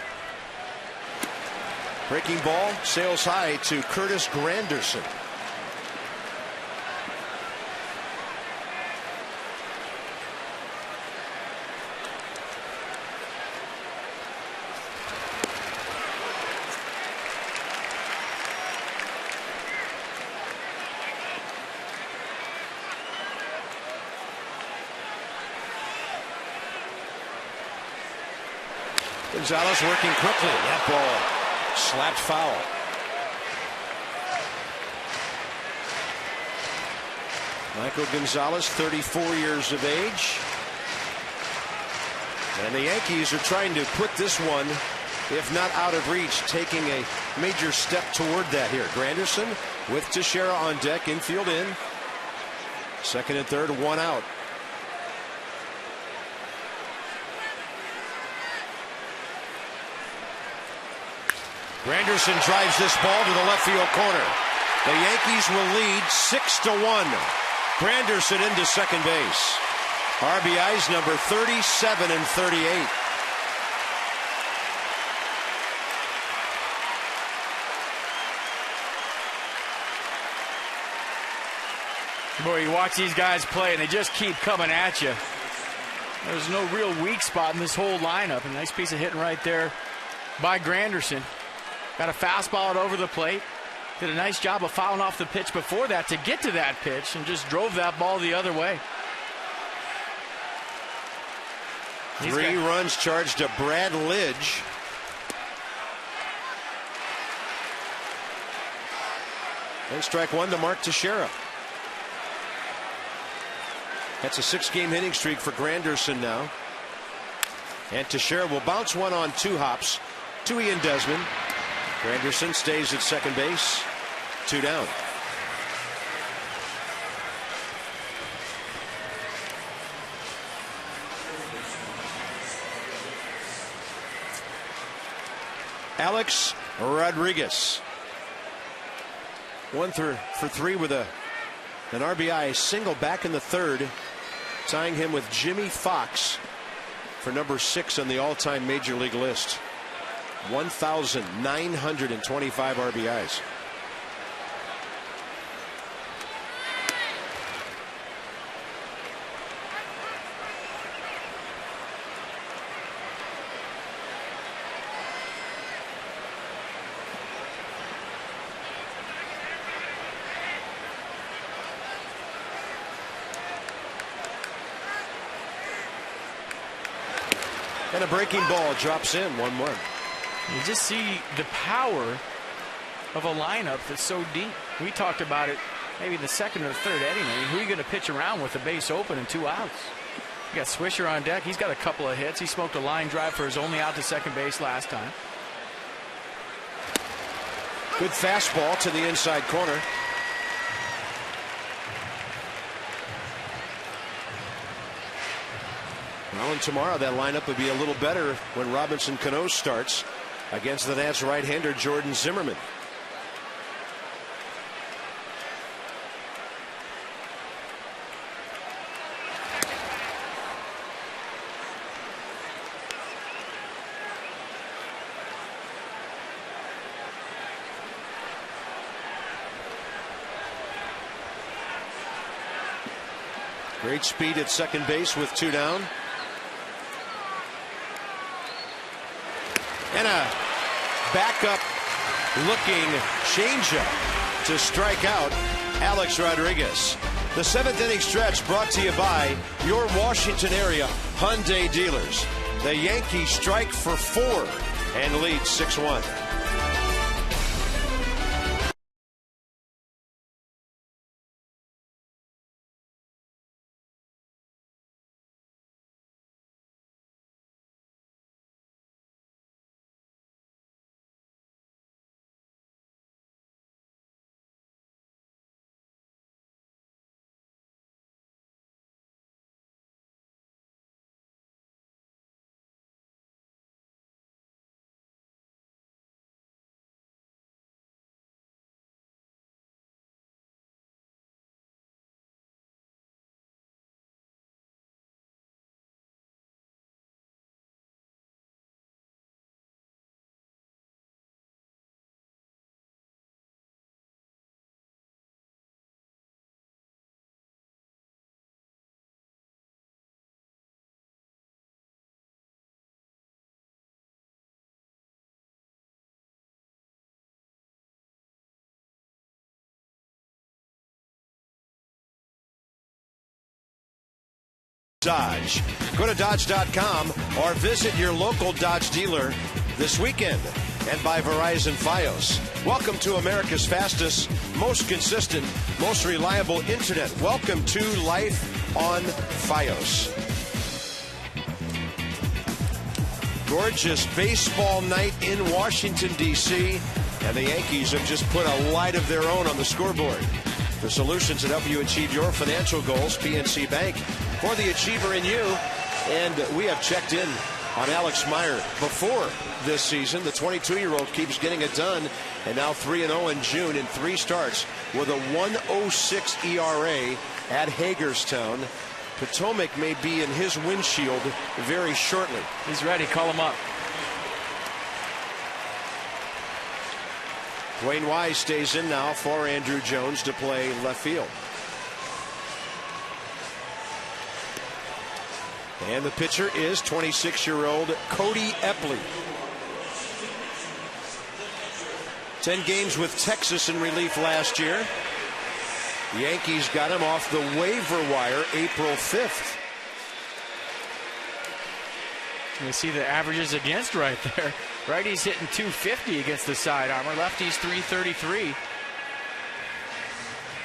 Breaking ball sails high to Curtis Granderson. Gonzalez working quickly. That ball slapped foul. Michael Gonzalez, 34 years of age. And the Yankees are trying to put this one if not out of reach, taking a major step toward that here. Granderson with Teixeira on deck, infield in. Second and third, one out. Granderson drives this ball to the left field corner. The Yankees will lead 6-1. Granderson into second base. RBIs number 37 and 38. Boy, you watch these guys play and they just keep coming at you. There's no real weak spot in this whole lineup. A nice piece of hitting right there by Granderson. Got a fastball out over the plate. Did a nice job of fouling off the pitch before that to get to that pitch and just drove that ball the other way. 3 runs charged to Brad Lidge. And strike one to Mark Teixeira. That's a 6-game hitting streak for Granderson now. And Teixeira will bounce one on 2 hops to Ian Desmond. Granderson stays at second base. 2 down. Alex Rodriguez. 1 for 3 with an RBI single back in the third, tying him with Jimmy Fox for number 6 on the all-time major league list. 1,925 RBIs. And a breaking ball drops in, 1-1. You just see the power of a lineup that's so deep. We talked about it maybe in the second or the third inning. I mean, who are you going to pitch around with the base open and 2 outs? You got Swisher on deck. He's got a couple of hits. He smoked a line drive for his only out to second base last time. Good fastball to the inside corner. Well, and tomorrow that lineup would be a little better when Robinson Cano starts against the Nats right-hander Jordan Zimmerman. Great speed at second base with 2 down. And a backup looking changeup to strike out Alex Rodriguez. The 7th inning stretch brought to you by your Washington area Hyundai dealers. The Yankees strike for 4 and lead 6-1. Dodge. Go to Dodge.com or visit your local Dodge dealer this weekend. And by Verizon Fios. Welcome to America's fastest, most consistent, most reliable internet. Welcome to Life on Fios. Gorgeous baseball night in Washington, D.C., and the Yankees have just put a light of their own on the scoreboard. The solutions that help you achieve your financial goals, PNC Bank, for the achiever in you. And we have checked in on Alex Meyer before this season. The 22-year-old keeps getting it done, and now 3-0 in June in 3 starts with a 1.06 ERA at Hagerstown. Potomac may be in his windshield very shortly. He's ready. Call him up. Dwayne Wise stays in now for Andrew Jones to play left field. And the pitcher is 26-year-old Cody Epley. 10 games with Texas in relief last year. The Yankees got him off the waiver wire April 5th. You see the averages against right there. Righty's hitting 250 against the sidearmer. Lefty's 333.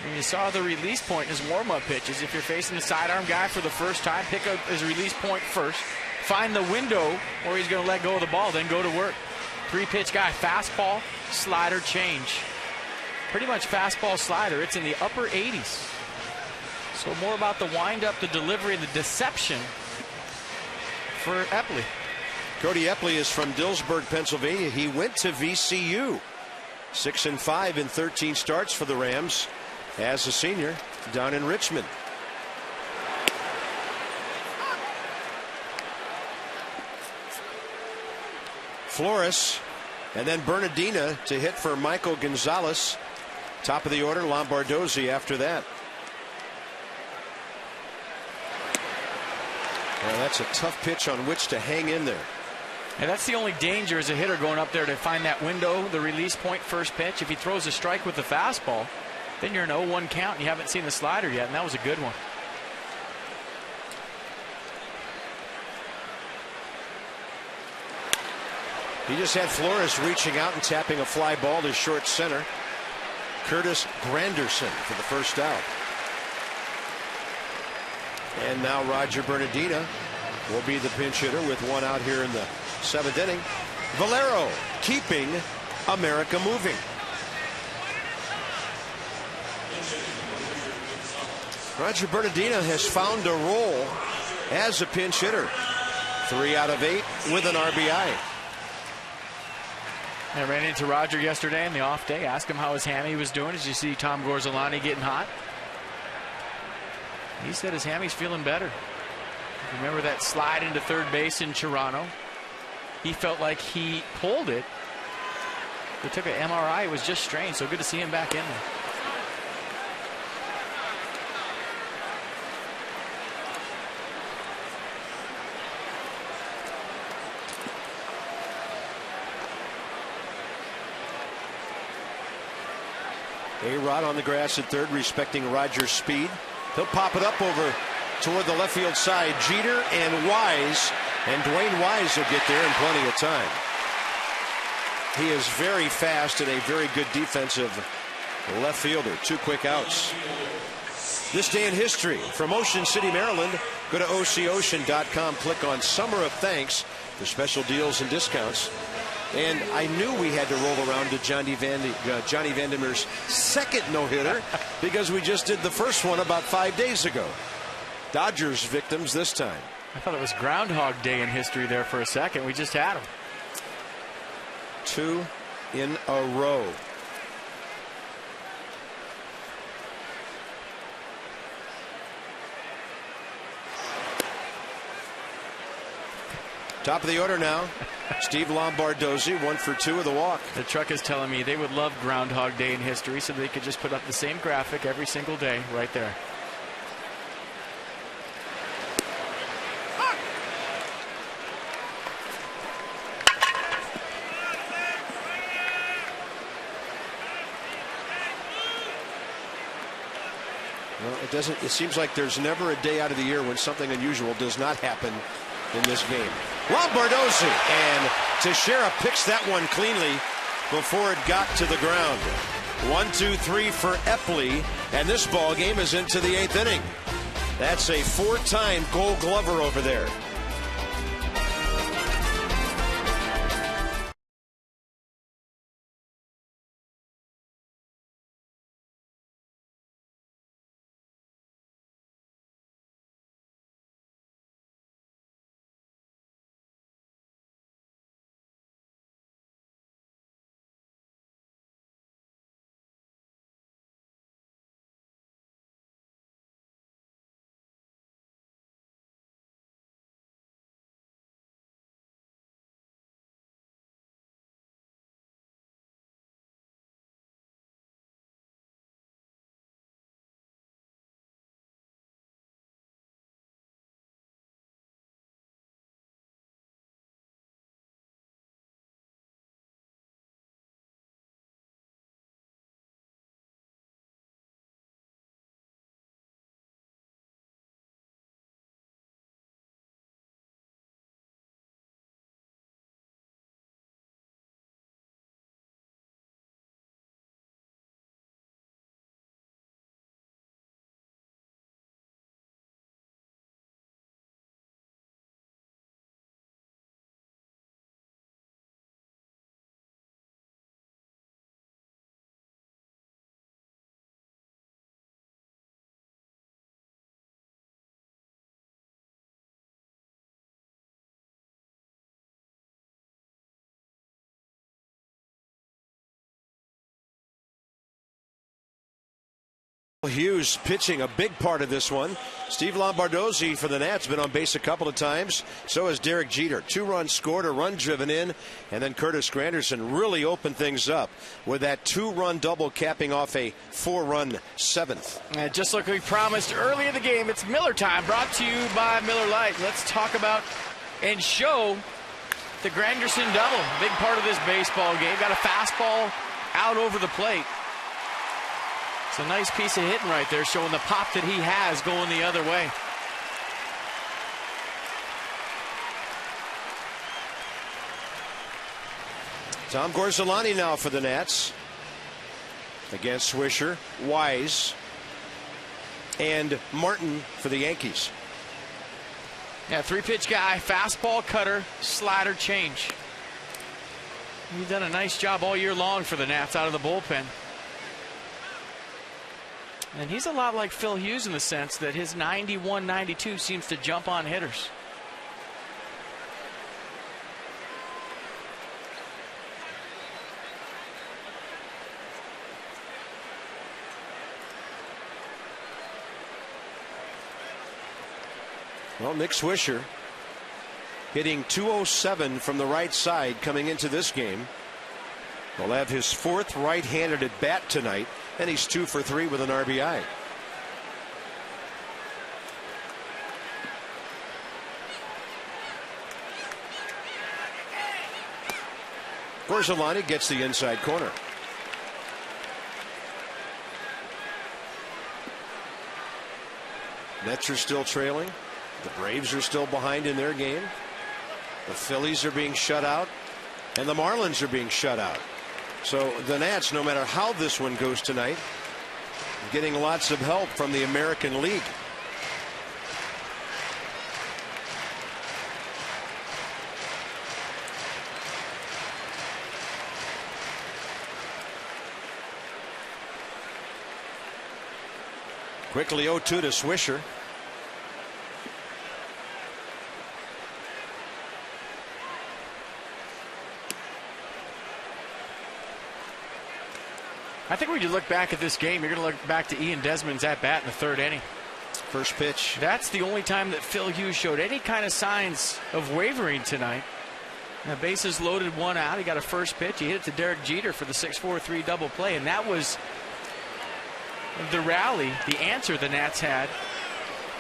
And you saw the release point in his warm-up pitches. If you're facing a sidearm guy for the first time, pick up his release point first. Find the window where he's going to let go of the ball, then go to work. 3-pitch guy, fastball, slider, change. Pretty much fastball, slider. It's in the upper 80s. So more about the windup, the delivery, the deception for Epley. Cody Epley is from Dillsburg, Pennsylvania. He went to VCU. 6-5 in 13 starts for the Rams as a senior down in Richmond. Flores and then Bernardina to hit for Michael Gonzalez. Top of the order, Lombardozzi after that. Well, that's a tough pitch on which to hang in there. And that's the only danger as a hitter going up there, to find that window, the release point first pitch. If he throws a strike with the fastball, then you're an 0-1 count and you haven't seen the slider yet, and that was a good one. He just had Flores reaching out and tapping a fly ball to short center. Curtis Granderson for the first out. And now Roger Bernardina will be the pinch hitter with 1 out here in the 7th inning. Valero keeping America moving. Roger Bernardina has found a role as a pinch hitter. 3 out of 8 with an RBI. I ran into Roger yesterday on the off day, asked him how his hammy was doing. As you see Tom Gorzolani getting hot, he said his hammy's feeling better. Remember that slide into third base in Toronto? He felt like he pulled it. They took an MRI. It was just strained. So good to see him back in there. A-Rod on the grass at third, respecting Roger's speed. He'll pop it up over toward the left field side. Jeter and Wise, and Dwayne Wise will get there in plenty of time. He is very fast and a very good defensive left fielder. 2 quick outs. This day in history from Ocean City, Maryland. Go to OCOcean.com, click on Summer of Thanks for special deals and discounts. And I knew we had to roll around to Johnny Vandermeer's second no-hitter because we just did the first one about 5 days ago. Dodgers victims this time. I thought it was Groundhog Day in history there for a second. We just had him. 2 in a row. Top of the order now. Steve Lombardozzi, 1 for 2 with a walk. The truck is telling me they would love Groundhog Day in history, so they could just put up the same graphic every single day right there. Well, it seems like there's never a day out of the year when something unusual does not happen in this game. Lombardozzi, and Teixeira picks that one cleanly before it got to the ground. 1-2-3 for Epley, and this ball game is into the 8th inning. That's a 4-time Gold Glover over there. Hughes pitching a big part of this one. Steve Lombardozzi for the Nats been on base a couple of times. So has Derek Jeter. 2 runs scored, a run driven in, and then Curtis Granderson really opened things up with that 2-run double capping off a 4-run 7th. And just like we promised early in the game, it's Miller time, brought to you by Miller Lite. Let's talk about and show the Granderson double. Big part of this baseball game. Got a fastball out over the plate. It's a nice piece of hitting right there, showing the pop that he has going the other way. Tom Gorzelani now for the Nats against Swisher, Wise, and Martin for the Yankees. Yeah, 3-pitch guy, fastball, cutter, slider, change. He's done a nice job all year long for the Nats out of the bullpen. And he's a lot like Phil Hughes in the sense that his 91-92 seems to jump on hitters. Well, Nick Swisher hitting .207 from the right side coming into this game. Will have his 4th right-handed at bat tonight, and he's 2 for 3 with an RBI. Gorzelani gets the inside corner. Mets are still trailing. The Braves are still behind in their game. The Phillies are being shut out, and the Marlins are being shut out. So the Nats, no matter how this one goes tonight, getting lots of help from the American League. Quickly 0-2 to Swisher. I think when you look back at this game, you're going to look back to Ian Desmond's at-bat in the 3rd inning. First pitch. That's the only time that Phil Hughes showed any kind of signs of wavering tonight. The bases loaded, 1 out. He got a first pitch. He hit it to Derek Jeter for the 6-4-3 double play, and that was the rally, the answer the Nats had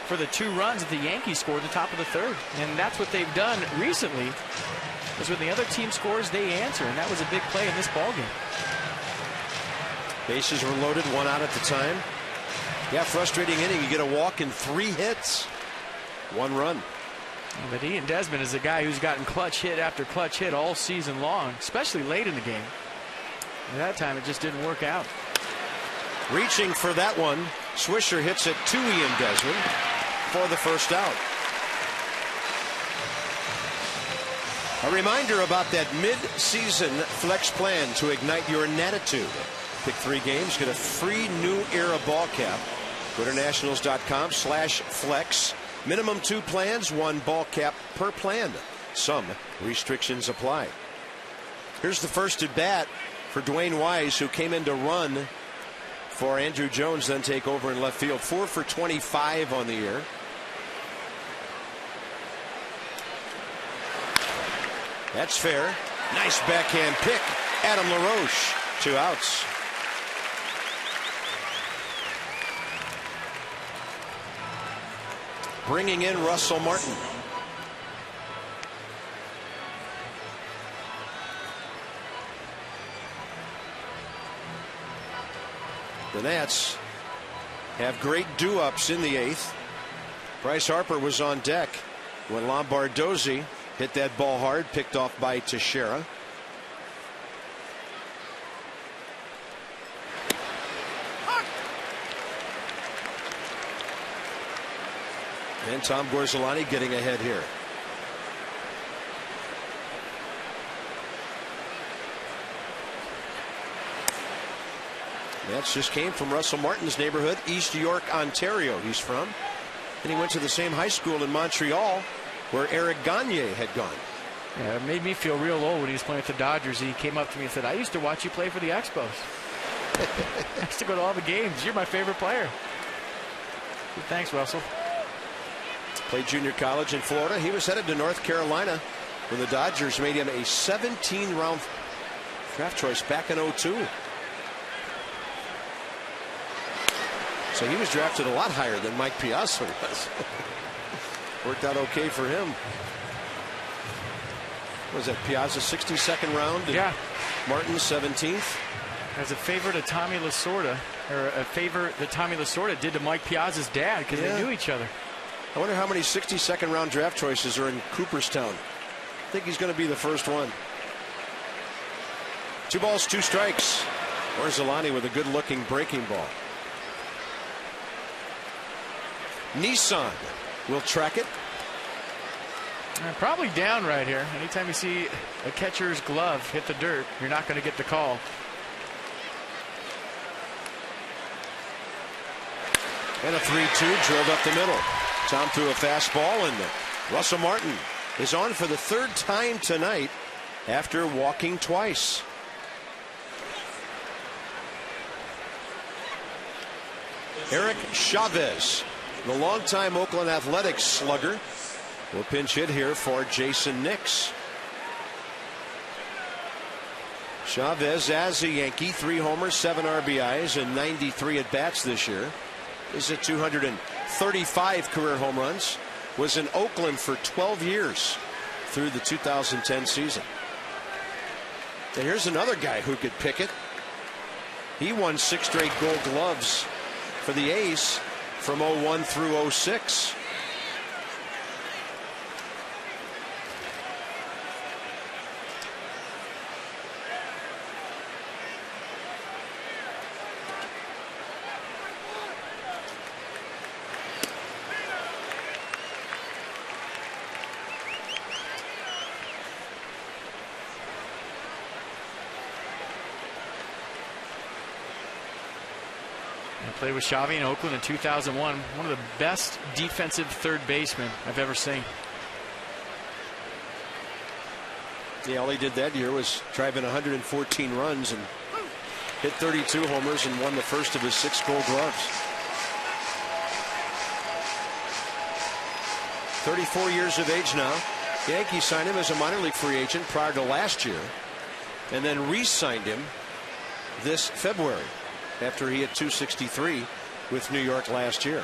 for the 2 runs that the Yankees scored at the top of the 3rd. And that's what they've done recently, is when the other team scores, they answer, and that was a big play in this ballgame. Bases were loaded, 1 out at the time. Yeah, frustrating inning. You get a walk in 3 hits, 1 run. But Ian Desmond is a guy who's gotten clutch hit after clutch hit all season long, especially late in the game. And that time it just didn't work out. Reaching for that one, Swisher hits it to Ian Desmond for the first out. A reminder about that mid-season flex plan to ignite your natitude. Pick 3 games, get a free new era ball cap. Go to nationals.com/flex. Minimum 2 plans, 1 ball cap per plan. Some restrictions apply. Here's the first at bat for Dwayne Wise, who came in to run for Andrew Jones, then take over in left field. 4 for 25 on the year. That's fair. Nice backhand pick. Adam LaRoche, 2 outs. Bringing in Russell Martin. The Nats have great do-ups in the 8th. Bryce Harper was on deck when Lombardozzi hit that ball hard, picked off by Teixeira. And Tom Gorzelani getting ahead here. Nats just came from Russell Martin's neighborhood, East York, Ontario. He's from. And he went to the same high school in Montreal where Eric Gagne had gone. Yeah, it made me feel real old when he was playing with the Dodgers. He came up to me and said, "I used to watch you play for the Expos." I used to go to all the games. You're my favorite player. Thanks, Russell. Played junior college in Florida. He was headed to North Carolina when the Dodgers made him a 17th-round draft choice back in '02. So he was drafted a lot higher than Mike Piazza was. Worked out okay for him. What was that, Piazza 62nd round? Yeah. Martin 17th. As a favor to Tommy Lasorda, or a favor that Tommy Lasorda did to Mike Piazza's dad because they knew each other. I wonder how many 62nd round draft choices are in Cooperstown. I think he's going to be the first one. 2 balls, 2 strikes. Orzelani with a good looking breaking ball. Nissan will track it. Probably down right here. Anytime you see a catcher's glove hit the dirt, you're not going to get the call. And a 3-2 drilled up the middle. Tom threw a fastball, and Russell Martin is on for the 3rd time tonight after walking twice. Eric Chavez, the longtime Oakland Athletics slugger, will pinch hit here for Jason Nix. Chavez, as a Yankee, 3 homers, 7 RBIs, and 93 at-bats this year. Is at 235 career home runs. Was in Oakland for 12 years through the 2010 season. And here's another guy who could pick it. He won 6 straight Gold Gloves for the A's from '01 through '06. Played with Xavi in Oakland in 2001. One of the best defensive third basemen I've ever seen. Yeah, all he did that year was drive in 114 runs and hit 32 homers and won the first of his 6 Gold Gloves. 34 years of age now. The Yankees signed him as a minor league free agent prior to last year, and then re-signed him this February after he hit 263 with New York last year.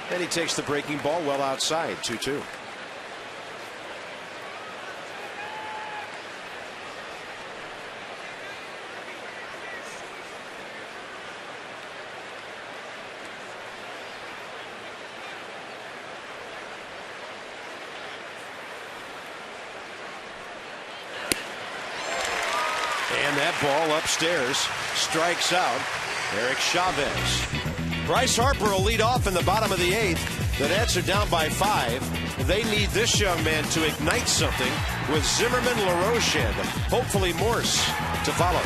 And he takes the breaking ball well outside, 2-2. And that ball upstairs strikes out Eric Chavez. Bryce Harper will lead off in the bottom of the 8th. The Nats are down by 5. They need this young man to ignite something with Zimmerman, LaRoche, and hopefully Morse to follow.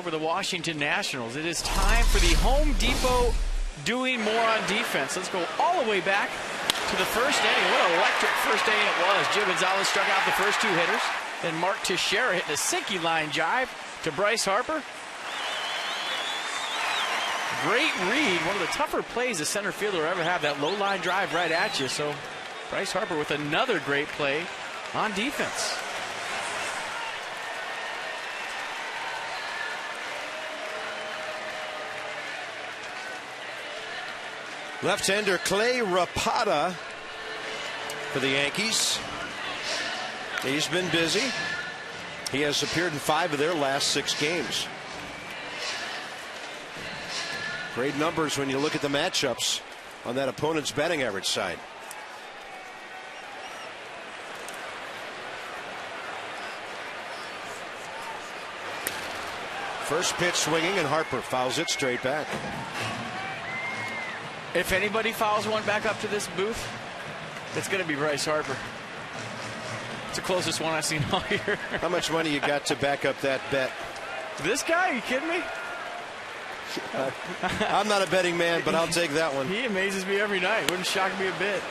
over the Washington Nationals. It is time for the Home Depot doing more on defense. Let's go all the way back to the first inning. What an electric first inning it was. Gio Gonzalez struck out the first 2 hitters. Then Mark Teixeira hitting a sinky line jive to Bryce Harper. Great read. One of the tougher plays a center fielder will ever have, that low line drive right at you. So Bryce Harper with another great play on defense. Left-hander Clay Rapata for the Yankees. He's been busy. He has appeared in 5 of their last 6 games. Great numbers when you look at the matchups on that opponent's batting average side. First pitch swinging, and Harper fouls it straight back. If anybody fouls one back up to this booth, it's going to be Bryce Harper. It's the closest one I've seen all year. How much money you got to back up that bet? This guy? Are you kidding me? I'm not a betting man, but I'll take that one. He amazes me every night. Wouldn't shock me a bit.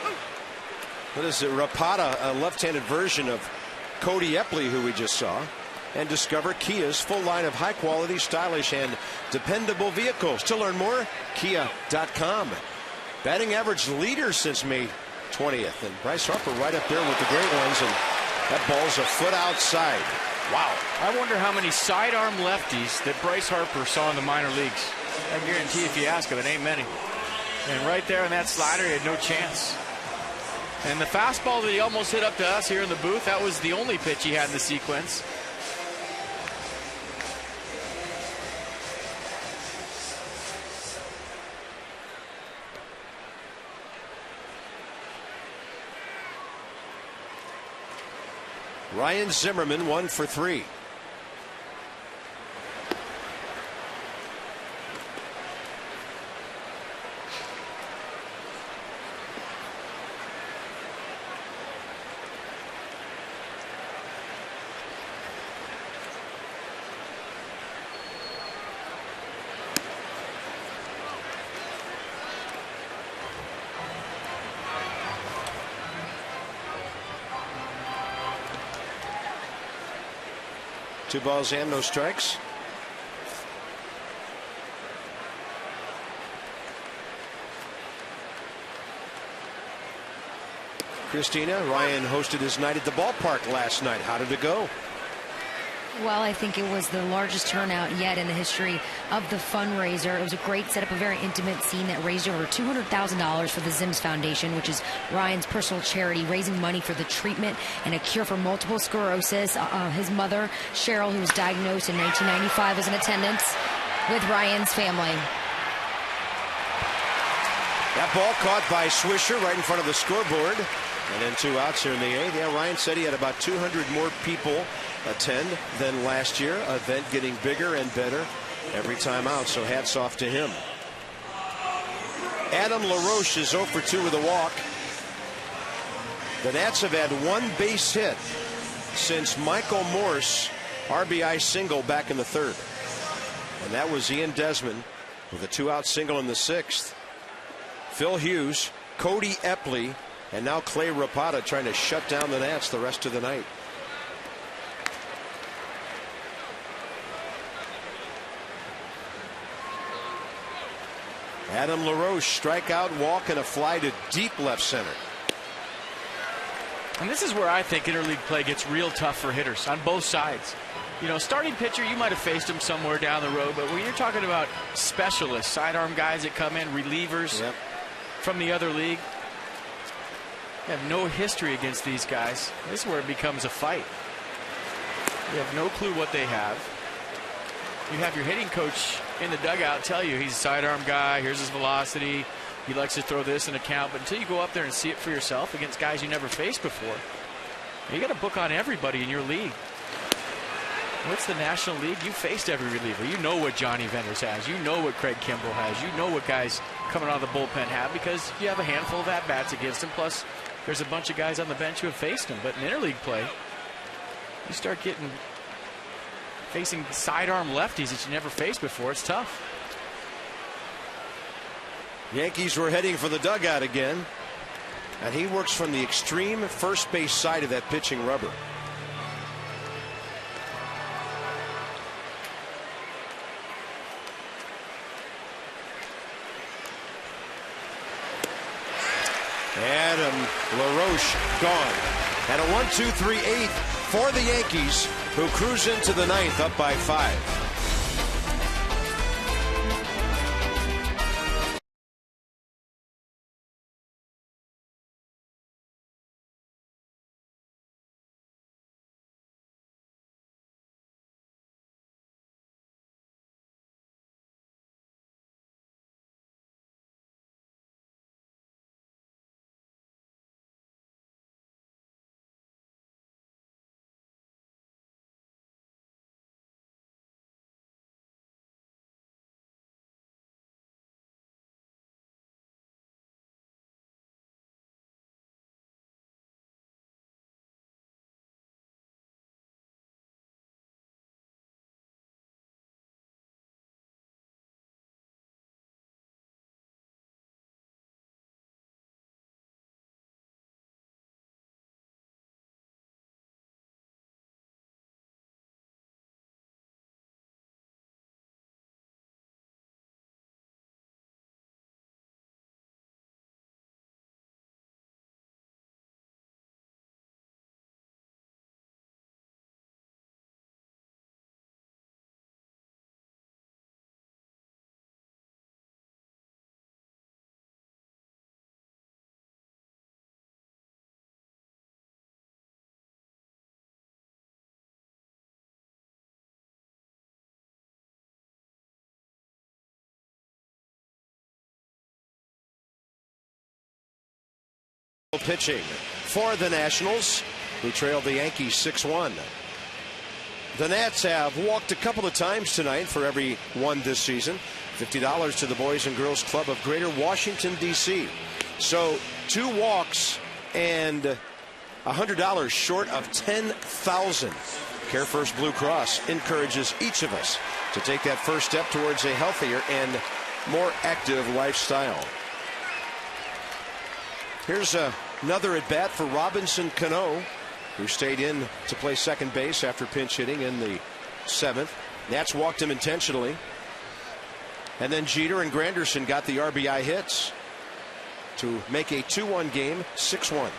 What is it? Rapata, a left-handed version of Cody Epley, who we just saw. And discover Kia's full line of high-quality, stylish, and dependable vehicles. To learn more, Kia.com. Batting average leader since May 20th. And Bryce Harper right up there with the great ones. And that ball's a foot outside. Wow. I wonder how many sidearm lefties that Bryce Harper saw in the minor leagues. I guarantee if you ask him, it ain't many. And right there in that slider, he had no chance. And the fastball that he almost hit up to us here in the booth, that was the only pitch he had in the sequence. Ryan Zimmerman 1 for 3. Two balls and no strikes. Christina, Ryan hosted his night at the ballpark last night. How did it go? Well, I think it was the largest turnout yet in the history of the fundraiser. It was a great setup, a very intimate scene that raised over $200,000 for the Zims Foundation, which is Ryan's personal charity, raising money for the treatment and a cure for multiple sclerosis. His mother, Cheryl, who was diagnosed in 1995, was in attendance with Ryan's family. That ball caught by Swisher right in front of the scoreboard. And then 2 outs here in the 8th. Yeah, Ryan said he had about 200 more people attend than last year. Event getting bigger and better every time out, so hats off to him. Adam LaRoche is 0 for 2 with a walk. The Nats have had 1 base hit since Michael Morse RBI single back in the 3rd. And that was Ian Desmond with a 2-out single in the 6th. Phil Hughes, Cody Epley, and now Clay Rapata trying to shut down the Nats the rest of the night. Adam LaRoche, strikeout, walk, and a fly to deep left center. And this is where I think interleague play gets real tough for hitters on both sides. You know, starting pitcher, you might have faced him somewhere down the road, but when you're talking about specialists, sidearm guys that come in, relievers from the other league, you have no history against these guys. This is where it becomes a fight. You have no clue what they have. You have your hitting coach in the dugout tell you he's a sidearm guy, here's his velocity, he likes to throw this in account, but until you go up there and see it for yourself against guys you never faced before, you got a book on everybody in your league. What's the National League? You faced every reliever. You know what Johnny Venders has. You know what Craig Kimbrell has. You know what guys coming out of the bullpen have because you have a handful of at-bats against them. Plus, there's a bunch of guys on the bench who have faced them. But in interleague play, you start getting facing sidearm lefties that you never faced before. It's tough. Yankees were heading for the dugout again, and he works from the extreme first base side of that pitching rubber. Adam LaRoche gone. And a 1-2-3 eighth for the Yankees, who cruise into the ninth up by 5. Pitching for the Nationals, who trailed the Yankees 6-1. The Nats have walked a couple of times tonight for every one this season. $50 to the Boys and Girls Club of Greater Washington, D.C. So 2 walks and $100 short of $10,000. Care First Blue Cross encourages each of us to take that first step towards a healthier and more active lifestyle. Here's another at bat for Robinson Cano, who stayed in to play second base after pinch hitting in the 7th. Nats walked him intentionally. And then Jeter and Granderson got the RBI hits to make a 2-1 game, 6-1.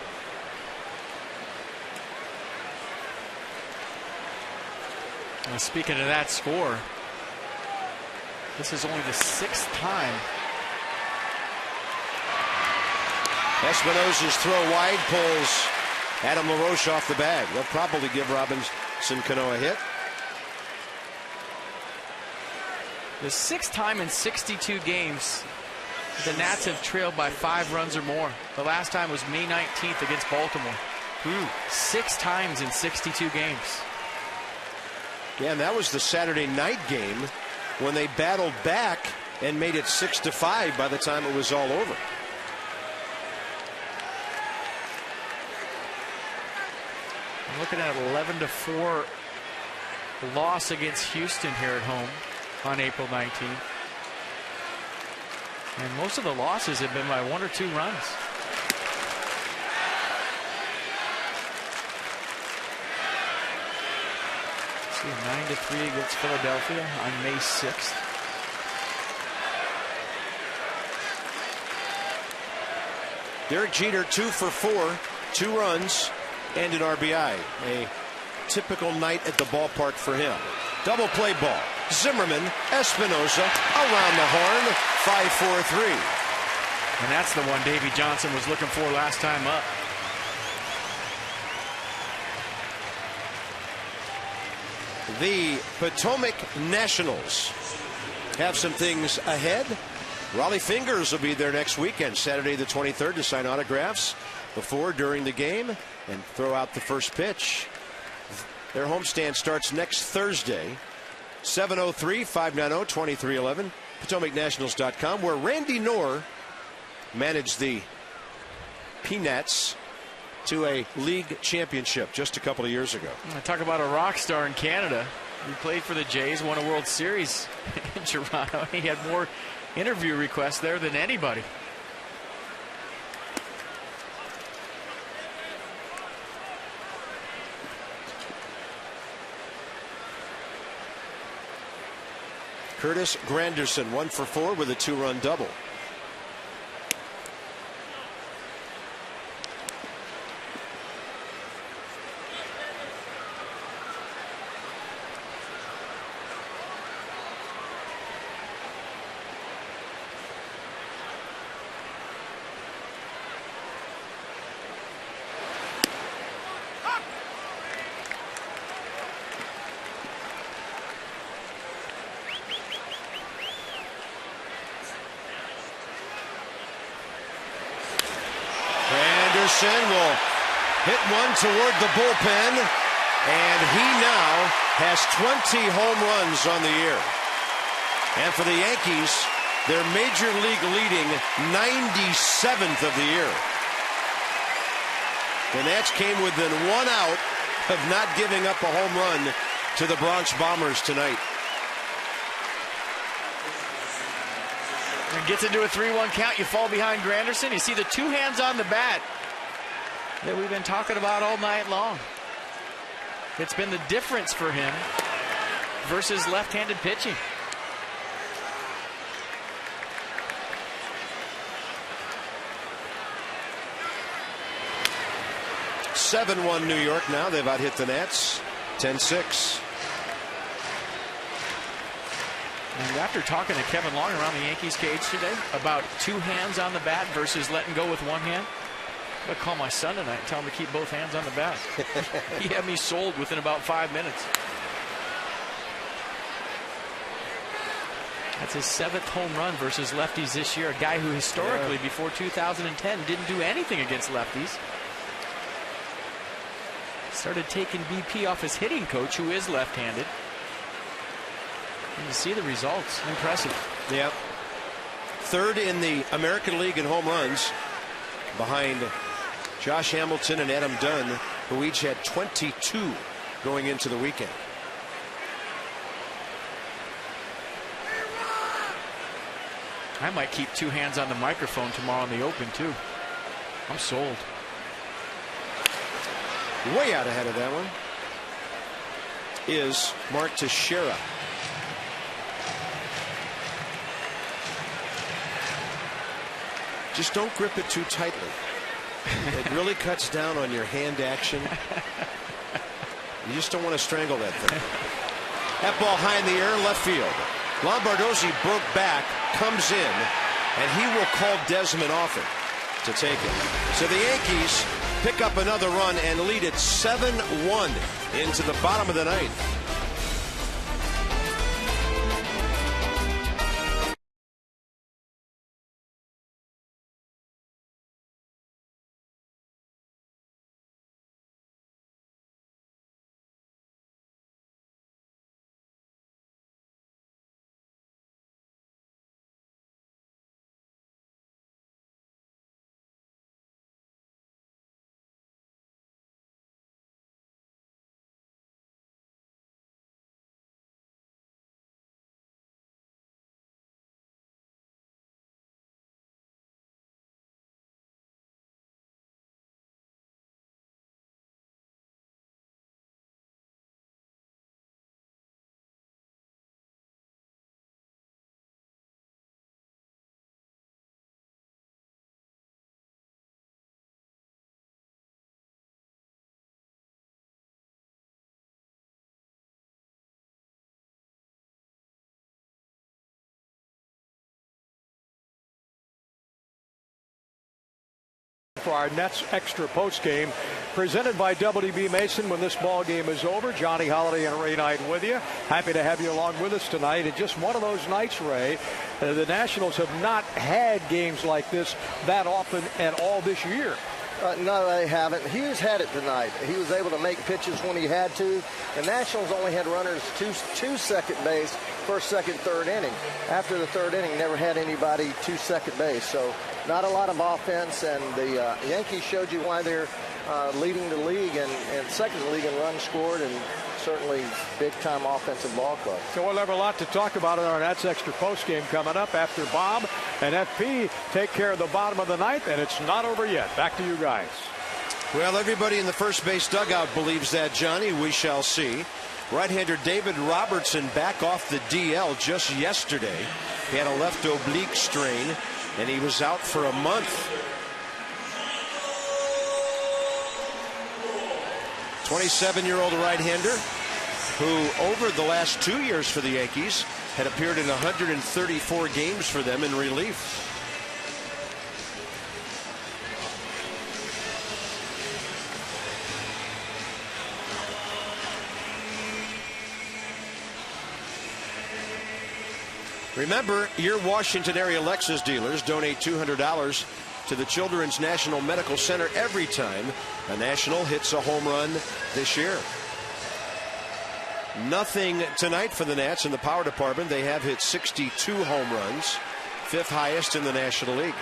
Speaking of that score, this is only the 6th time. Espinosa's throw wide pulls Adam LaRoche off the bag. They'll probably give Robinson Cano a hit. The 6th time in 62 games the Nats have trailed by 5 runs or more. The last time was May 19th against Baltimore. 6 times in 62 games. Yeah, and that was the Saturday night game when they battled back and made it 6-5 by the time it was all over. I'm looking at an 11-4 loss against Houston here at home on April 19th. And most of the losses have been by 1 or 2 runs. See, 9-3 against Philadelphia on May 6th. Derek Jeter 2 for 4, 2 runs and an RBI. A typical night at the ballpark for him. Double play ball. Zimmerman, Espinosa around the horn. 5-4-3. And that's the one Davey Johnson was looking for last time up. The Potomac Nationals have some things ahead. Raleigh Fingers will be there next weekend, Saturday the 23rd, to sign autographs before, during the game, and throw out the first pitch. Their homestand starts next Thursday, 703-590-2311, PotomacNationals.com, where Randy Knorr managed the Peanuts to a league championship just a couple of years ago. Talk about a rock star in Canada. He played for the Jays, won a World Series in Toronto. He had more interview requests there than anybody. Curtis Granderson 1 for 4 with a 2-run double. Will hit one toward the bullpen, and he now has 20 home runs on the year. And for the Yankees, their major league leading 97th of the year. The Nats came within 1 out of not giving up a home run to the Bronx Bombers tonight. And gets into a 3-1 count. You fall behind Granderson. You see the 2 hands on the bat that we've been talking about all night long. It's been the difference for him versus left-handed pitching. (7-1) New York now. They've out-hit the Nats 10-6. And after talking to Kevin Long around the Yankees cage today about 2 hands on the bat versus letting go with 1 hand, I'm going to call my son tonight and tell him to keep both hands on the bat. He had me sold within about 5 minutes. That's his 7th home run versus lefties this year. A guy who historically, before 2010, didn't do anything against lefties. Started taking BP off his hitting coach, who is left-handed. And you see the results. Impressive. Yep. 3rd in the American League in home runs, behind Josh Hamilton and Adam Dunn, who each had 22 going into the weekend. I might keep 2 hands on the microphone tomorrow in the Open, too. I'm sold. Way out ahead of that one is Mark Teixeira. Just don't grip it too tightly. It really cuts down on your hand action. You just don't want to strangle that thing. That ball high in the air, left field. Lombardozzi broke back, comes in, and he will call Desmond off it to take it. So the Yankees pick up another run and lead it 7-1 into the bottom of the ninth. For our Nets Extra Post Game, presented by WB Mason. When this ball game is over, Johnny Holiday and Ray Knight with you. Happy to have you along with us tonight. And just one of those nights, Ray. The Nationals have not had games like this that often at all this year. No, they haven't. Hughes had it tonight. He was able to make pitches when he had to. The Nationals only had runners to second base, first, second, third inning. After the third inning, never had anybody to second base. So not a lot of offense, and the Yankees showed you why they're leading the league and second in the league in runs scored, and certainly big-time offensive ball club. So we'll have a lot to talk about in our Nats Extra postgame coming up after Bob and FP take care of the bottom of the ninth, and it's not over yet. Back to you guys. Well, everybody in the first base dugout believes that, Johnny. We shall see. Right-hander David Robertson back off the DL just yesterday. He had a left oblique strain, and he was out for a month. 27-year-old right-hander who, over the last 2 years for the Yankees, had appeared in 134 games for them in relief. Remember, your Washington area Lexus dealers donate $200 to the Children's National Medical Center every time a National hits a home run this year. Nothing tonight for the Nats in the power department. They have hit 62 home runs, fifth highest in the National League.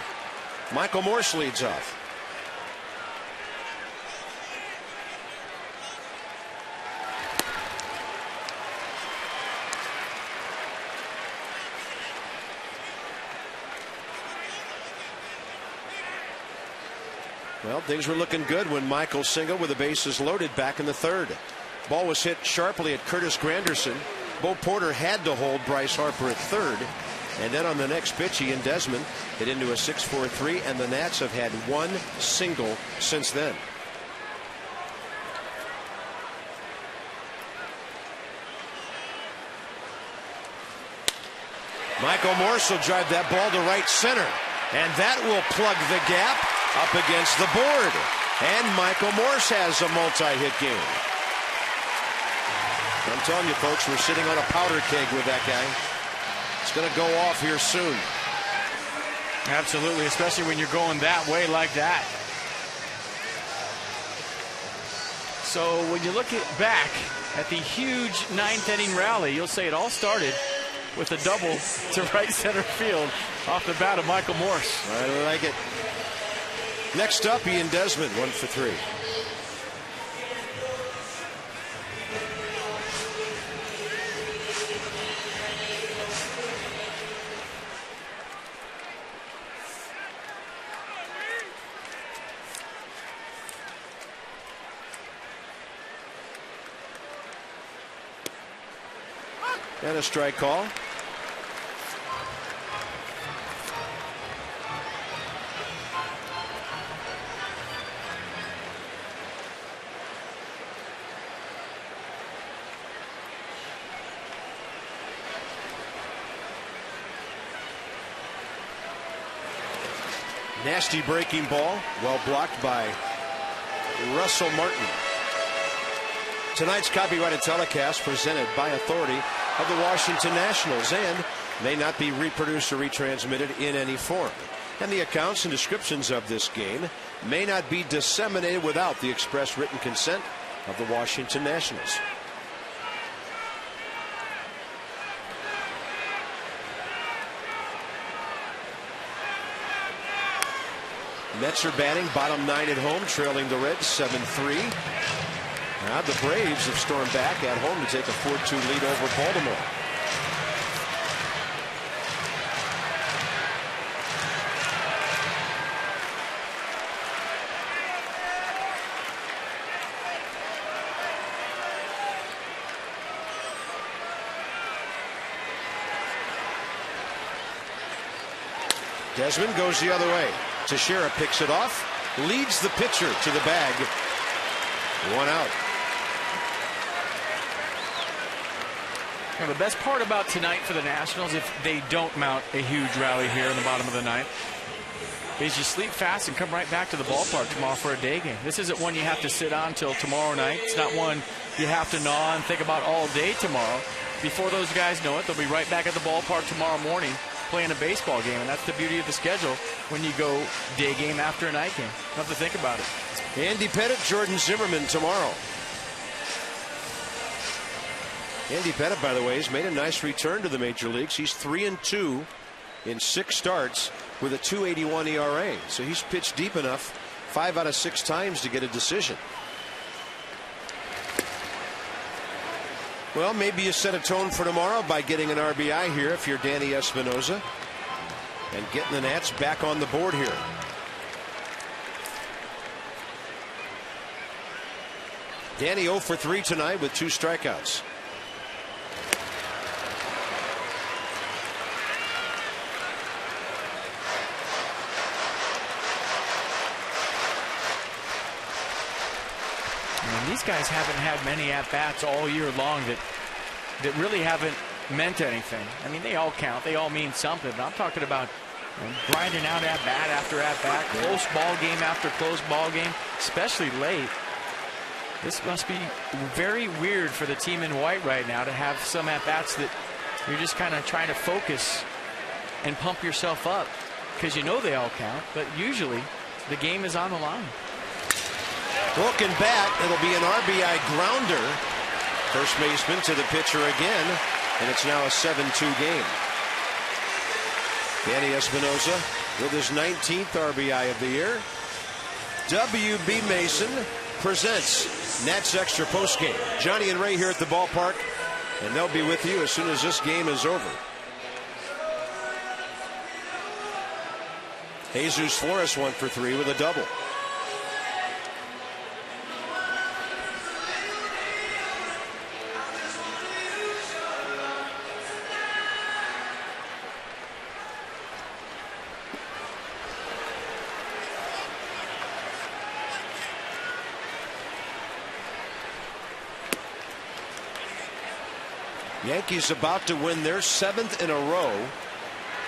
Michael Morse leads off. Well, things were looking good when Michael singled with the bases loaded back in the third. Ball was hit sharply at Curtis Granderson. Bo Porter had to hold Bryce Harper at third. And then on the next pitch, he and Desmond hit into a 6-4-3, and the Nats have had one single since then. Michael Morse will drive that ball to right center, and that will plug the gap up against the board. And Michael Morse has a multi-hit game. I'm telling you, folks, we're sitting on a powder keg with that guy. It's going to go off here soon. Absolutely, especially when you're going that way like that. So when you look back at the huge ninth-inning rally, you'll say it all started with a double to right center field off the bat of Michael Morse. I like it. Next up, Ian Desmond, 1 for 3. And a strike call. Nasty breaking ball, well blocked by Russell Martin. Tonight's copyrighted telecast presented by authority of the Washington Nationals and may not be reproduced or retransmitted in any form. And the accounts and descriptions of this game may not be disseminated without the express written consent of the Washington Nationals. Mets are batting bottom 9 at home, trailing the Reds 7-3. Now the Braves have stormed back at home to take a 4-2 lead over Baltimore. Desmond goes the other way. Teixeira picks it off, leads the pitcher to the bag. 1 out. Now, the best part about tonight for the Nationals, if they don't mount a huge rally here in the bottom of the ninth, is you sleep fast and come right back to the ballpark tomorrow for a day game. This isn't one you have to sit on till tomorrow night. It's not one you have to gnaw and think about all day tomorrow. Before those guys know it, they'll be right back at the ballpark tomorrow morning playing a baseball game, and that's the beauty of the schedule when you go day game after a night game. Don't have to think about it. Andy Pettit, Jordan Zimmerman tomorrow. Andy Pettit, by the way, has made a nice return to the major leagues. He's 3-2 in 6 starts with a 2.81 ERA. So he's pitched deep enough 5 out of 6 times to get a decision. Well, maybe you set a tone for tomorrow by getting an RBI here if you're Danny Espinoza and getting the Nats back on the board here. Danny 0 for 3 tonight with 2 strikeouts. These guys haven't had many at-bats all year long that really haven't meant anything. I mean, they all count. They all mean something. But I'm talking about grinding out at-bat after at-bat, close ball game after close ball game, especially late. This must be very weird for the team in white right now to have some at-bats that you're just kind of trying to focus and pump yourself up because you know they all count, but usually the game is on the line. Broken bat. It'll be an RBI grounder. First baseman to the pitcher again, and it's now a 7-2 game. Danny Espinoza with his 19th RBI of the year. W.B. Mason presents Nats Extra postgame. Johnny and Ray here at the ballpark, and they'll be with you as soon as this game is over. Jesus Flores 1 for 3 with a double. Yankees about to win their 7th in a row,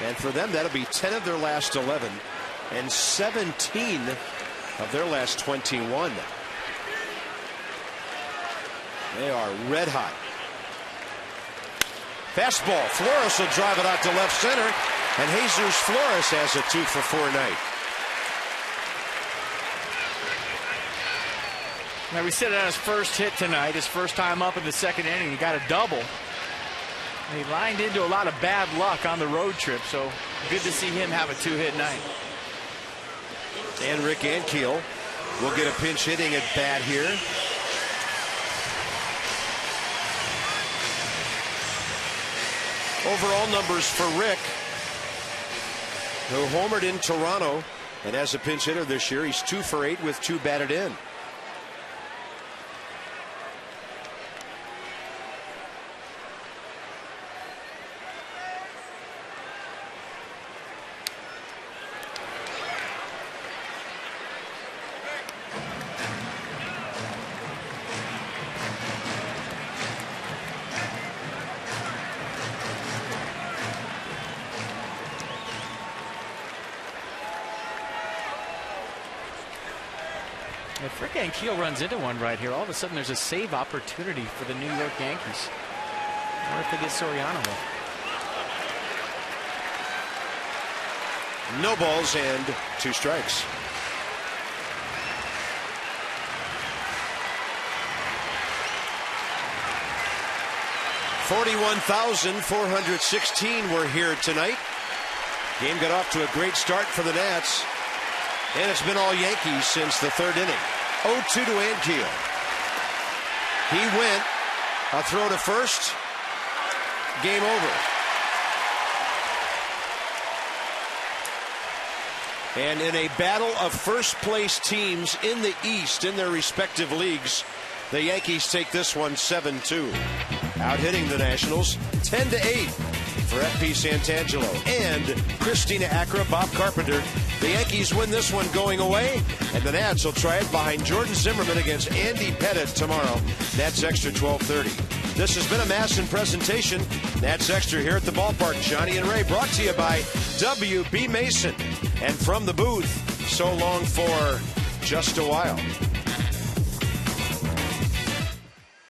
and for them that'll be 10 of their last 11 and 17 of their last 21. They are red hot. Fastball. Flores will drive it out to left center, and Jesus Flores has a 2 for 4 night. Now, we said it on his first hit tonight, his first time up in the 2nd inning. He got a double. He lined into a lot of bad luck on the road trip, so good to see him have a 2-hit night. And Rick Ankiel will get a pinch hitting at bat here. Overall numbers for Rick, who homered in Toronto, and as a pinch hitter this year, he's 2 for 8 with 2 batted in. If Rick Ankiel runs into one right here, all of a sudden there's a save opportunity for the New York Yankees. I wonder if they get Soriano. No balls and 2 strikes. $41,416 were here tonight. Game got off to a great start for the Nats. And it's been all Yankees since the 3rd inning. 0-2 to Ankiel. He went. A throw to first. Game over. And in a battle of first place teams in the East in their respective leagues, the Yankees take this one 7-2. Out hitting the Nationals 10-8 for F.P. Santangelo and Christina Acra, Bob Carpenter. The Yankees win this one going away, and the Nats will try it behind Jordan Zimmerman against Andy Pettit tomorrow. Nats Extra 12:30. This has been a Masson presentation. Nats Extra here at the ballpark. Johnny and Ray brought to you by W.B. Mason. And from the booth, so long for just a while.